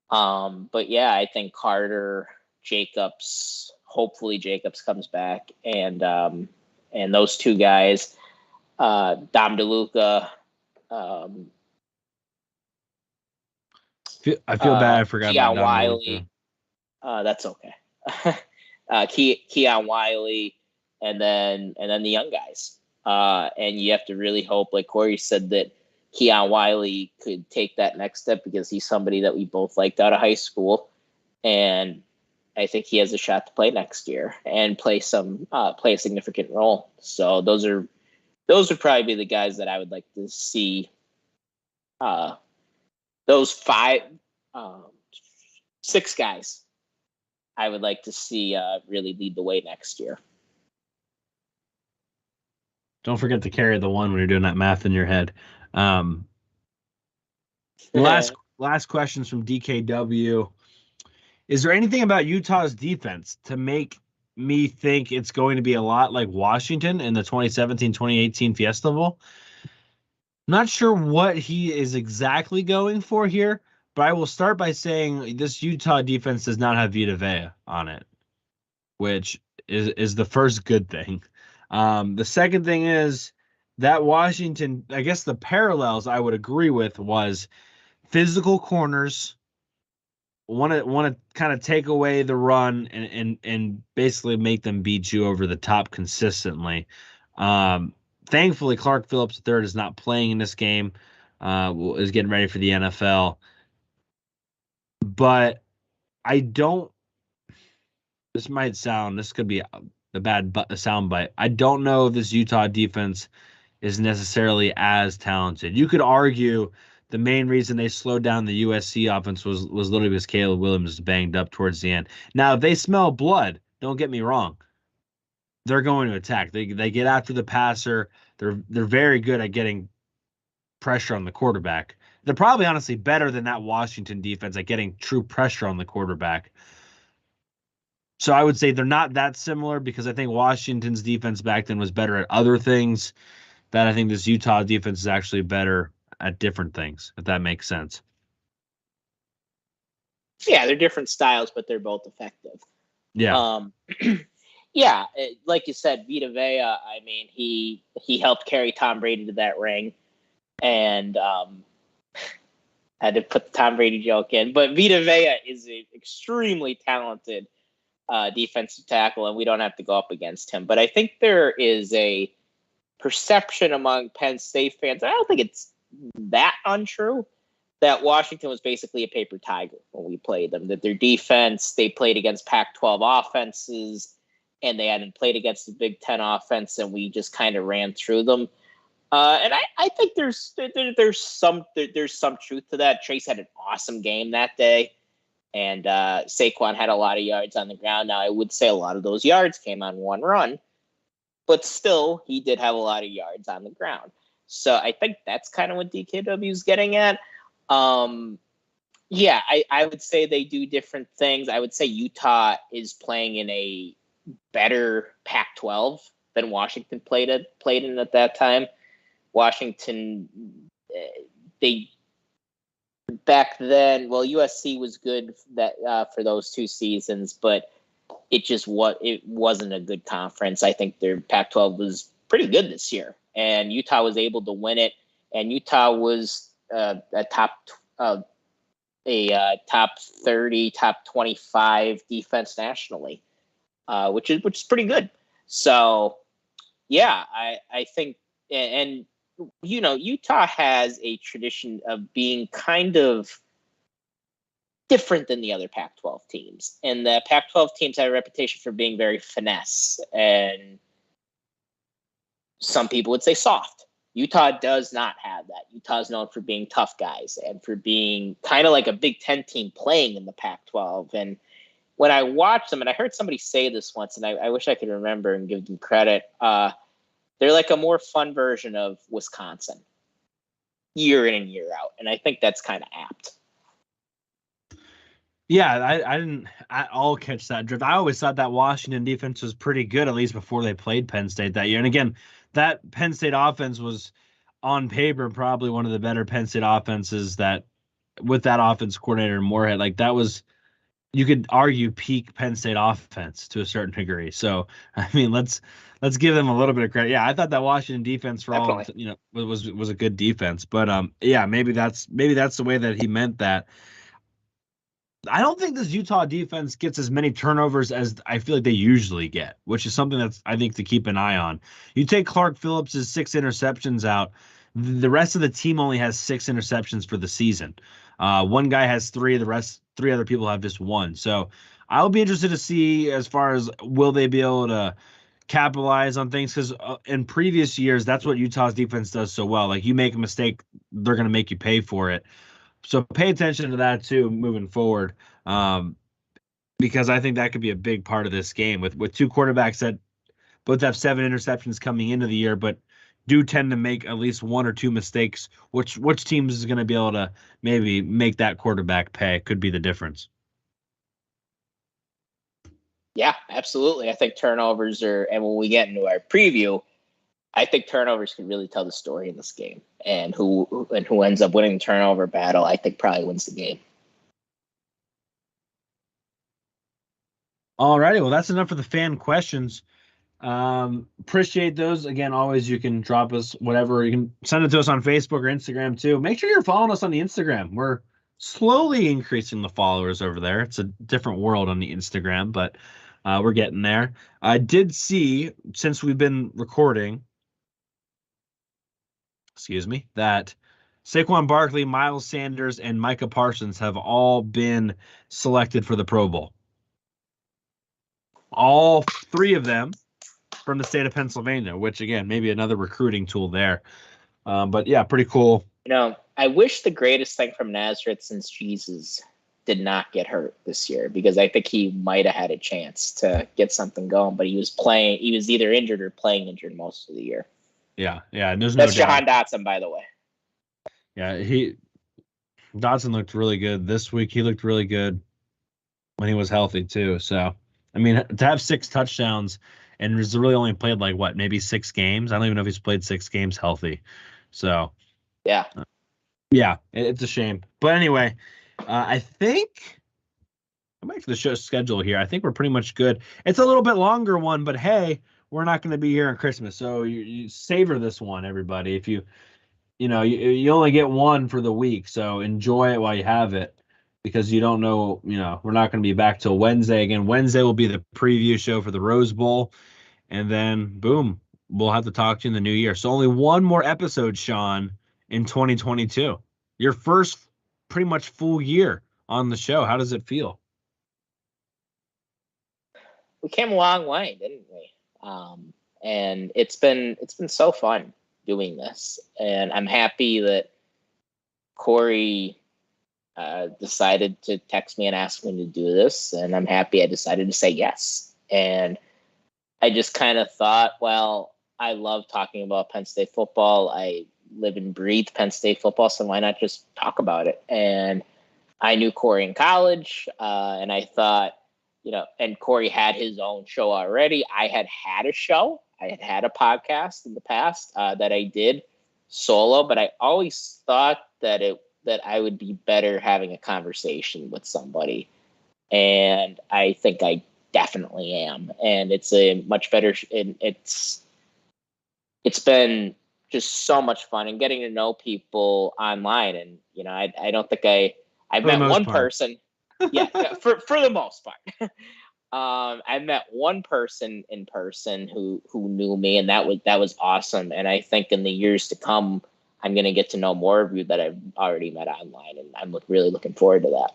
But yeah, I think Carter, Jacobs, hopefully Jacobs comes back, and those two guys, Dom DeLuca. I feel bad. I forgot Keon about Wiley. That's okay. Keon Wiley, and then the young guys. And you have to really hope, like Corey said, that Keon Wiley could take that next step because he's somebody that we both liked out of high school, and I think he has a shot to play next year and play a significant role. So those would probably be the guys that I would like to see. Those 6 guys I would like to see really lead the way next year. Don't forget to carry the one when you're doing that math in your head. Last questions from DKW. Is there anything about Utah's defense to make me think it's going to be a lot like Washington in the 2017-2018 Fiesta Bowl? Not sure what he is exactly going for here, but I will start by saying this Utah defense does not have Vita Vea on it, which is the first good thing. The second thing is that Washington, I guess the parallels I would agree with was physical corners want to kind of take away the run and basically make them beat you over the top consistently. Thankfully, Clark Phillips III is not playing in this game. Is getting ready for the NFL. But I don't. This could be a bad soundbite. I don't know if this Utah defense is necessarily as talented. You could argue the main reason they slowed down the USC offense was literally because Caleb Williams was banged up towards the end. Now, if they smell blood, don't get me wrong, they're going to attack. They get after the passer. They're very good at getting pressure on the quarterback. They're probably honestly better than that Washington defense at getting true pressure on the quarterback. So I would say they're not that similar because I think Washington's defense back then was better at other things. That I think this Utah defense is actually better at different things, if that makes sense. Yeah, they're different styles, but they're both effective. Yeah. Yeah, like you said, Vita Vea, I mean, he helped carry Tom Brady to that ring, and had to put the Tom Brady joke in. But Vita Vea is an extremely talented defensive tackle, and we don't have to go up against him. But I think there is a perception among Penn State fans, I don't think it's that untrue, that Washington was basically a paper tiger when we played them, that their defense, they played against Pac-12 offenses, and they hadn't played against the Big Ten offense, and we just kind of ran through them. And I think there's some truth to that. Chase had an awesome game that day, and Saquon had a lot of yards on the ground. Now, I would say a lot of those yards came on one run, but still, he did have a lot of yards on the ground. So I think that's kind of what DKW is getting at. Yeah, I would say they do different things. I would say Utah is playing in a better Pac-12 than Washington played in at that time. Washington, they back then, well, USC was good for those 2 seasons, but it wasn't a good conference. I think their Pac-12 was pretty good this year, and Utah was able to win it. And Utah was a top 30, top 25 defense nationally, which is pretty good. So, yeah, I think, and you know, Utah has a tradition of being kind of different than the other Pac-12 teams. And the Pac-12 teams have a reputation for being very finesse, and some people would say soft. Utah does not have that. Utah is known for being tough guys and for being kind of like a Big Ten team playing in the Pac-12. And when I watched them, and I heard somebody say this once, and I wish I could remember and give them credit, they're like a more fun version of Wisconsin, year in and year out. And I think that's kind of apt. Yeah, I didn't at all catch that drift. I always thought that Washington defense was pretty good, at least before they played Penn State that year. And again, that Penn State offense was on paper probably one of the better Penn State offenses that with that offense coordinator in Moorhead. Like that was, you could argue, peak Penn State offense to a certain degree. So, I mean, let's give them a little bit of credit. Yeah, I thought that Washington defense for Definitely. all, was a good defense. But yeah, maybe that's the way that he meant that. I don't think this Utah defense gets as many turnovers as I feel like they usually get, which is something that's, I think, to keep an eye on. You take Clark Phillips' 6 interceptions out, the rest of the team only has 6 interceptions for the season. One guy has 3, the rest 3 other people have just 1. So I'll be interested to see as far as will they be able to capitalize on things, because in previous years, that's what Utah's defense does so well. Like you make a mistake, they're going to make you pay for it. So pay attention to that too moving forward, because I think that could be a big part of this game with 2 quarterbacks that both have 7 interceptions coming into the year, but do tend to make at least 1 or 2 mistakes. Which team is going to be able to maybe make that quarterback pay could be the difference. Yeah, absolutely. I think turnovers and when we get into our preview, I think turnovers can really tell the story in this game, and who ends up winning the turnover battle, I think probably wins the game. All righty. Well, that's enough for the fan questions. Appreciate those. Again, always you can drop us whatever. You can send it to us on Facebook or Instagram too. Make sure you're following us on the Instagram. We're slowly increasing the followers over there. It's a different world on the Instagram, but we're getting there. I did see, since we've been recording, that Saquon Barkley, Miles Sanders, and Micah Parsons have all been selected for the Pro Bowl. All three of them from the state of Pennsylvania, which, again, maybe another recruiting tool there. But, yeah, pretty cool. I wish the greatest thing from Nazareth since Jesus did not get hurt this year, because I think he might have had a chance to get something going, but he was either injured or playing injured most of the year. Yeah. And there's That's no doubt. Jahan Dotson, by the way. Yeah, Dotson looked really good this week. He looked really good when he was healthy too. So, I mean, to have 6 touchdowns and he's really only played maybe 6 games. I don't even know if he's played 6 games healthy. So, yeah, it's a shame. But anyway, I think I'm back to the show schedule here. I think we're pretty much good. It's a little bit longer one, but hey, we're not going to be here on Christmas, so you savor this one, everybody. If you only get one for the week, so enjoy it while you have it, because you don't know, we're not going to be back till Wednesday. Again, Wednesday will be the preview show for the Rose Bowl, and then, boom, we'll have to talk to you in the new year. So only one more episode, Sean, in 2022. Your first pretty much full year on the show. How does it feel? We came a long way, didn't we? And it's been so fun doing this, and I'm happy that Corey decided to text me and ask me to do this, and I'm happy I decided to say yes. And I just kind of thought, well, I love talking about Penn State football. I live and breathe Penn State football, so why not just talk about it? And I knew Corey in college, and I thought, and Corey had his own show already. I had a show. I had a podcast in the past that I did solo, but I always thought that I would be better having a conversation with somebody. And I think I definitely am. And it's a much better, it's been just so much fun, and getting to know people online. And, I don't think I've met one person. Yeah, for the most part. I met one person in person who knew me, and that was awesome. And I think in the years to come, I'm going to get to know more of you that I've already met online, and I'm really looking forward to that.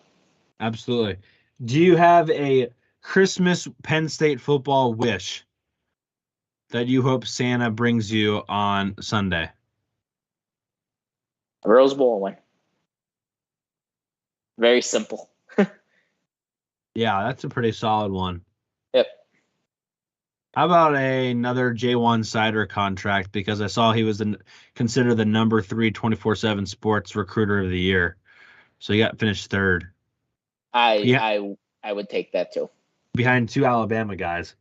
Absolutely. Do you have a Christmas Penn State football wish that you hope Santa brings you on Sunday? A Rose Bowl win. Very simple. Yeah, that's a pretty solid one. Yep. How about another J1 Sider contract? Because I saw he was considered the number 3 24/7 sports recruiter of the year. So he got finished 3rd. I would take that too. Behind 2 Alabama guys.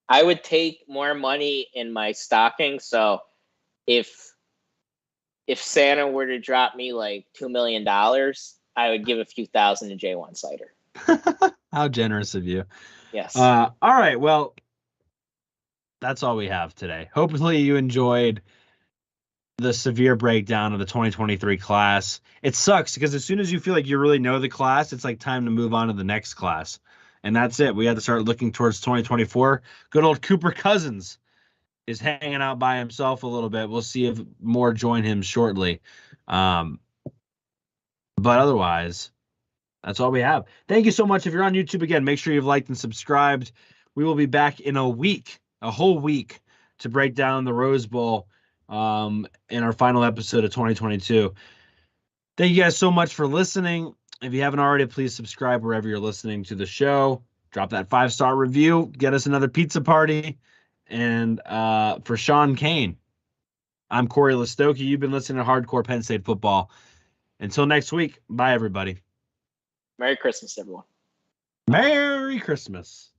I would take more money in my stocking. So if Santa were to drop me like $2 million, I would give a few thousand to J1 Sider. How generous of you. Yes. All right. Well, that's all we have today. Hopefully you enjoyed the severe breakdown of the 2023 class. It sucks because as soon as you feel like you really know the class, it's like time to move on to the next class. And that's it. We had to start looking towards 2024. Good old Cooper Cousins is hanging out by himself a little bit. We'll see if more join him shortly. But otherwise, that's all we have. Thank you so much. If you're on YouTube, again, make sure you've liked and subscribed. We will be back in a whole week, to break down the Rose Bowl in our final episode of 2022. Thank you guys so much for listening. If you haven't already, please subscribe wherever you're listening to the show. Drop that 5-star review. Get us another pizza party. And for Sean Kane, I'm Corey Listoki. You've been listening to Hardcore Penn State Football. Until next week, bye, everybody. Merry Christmas, everyone. Merry Christmas.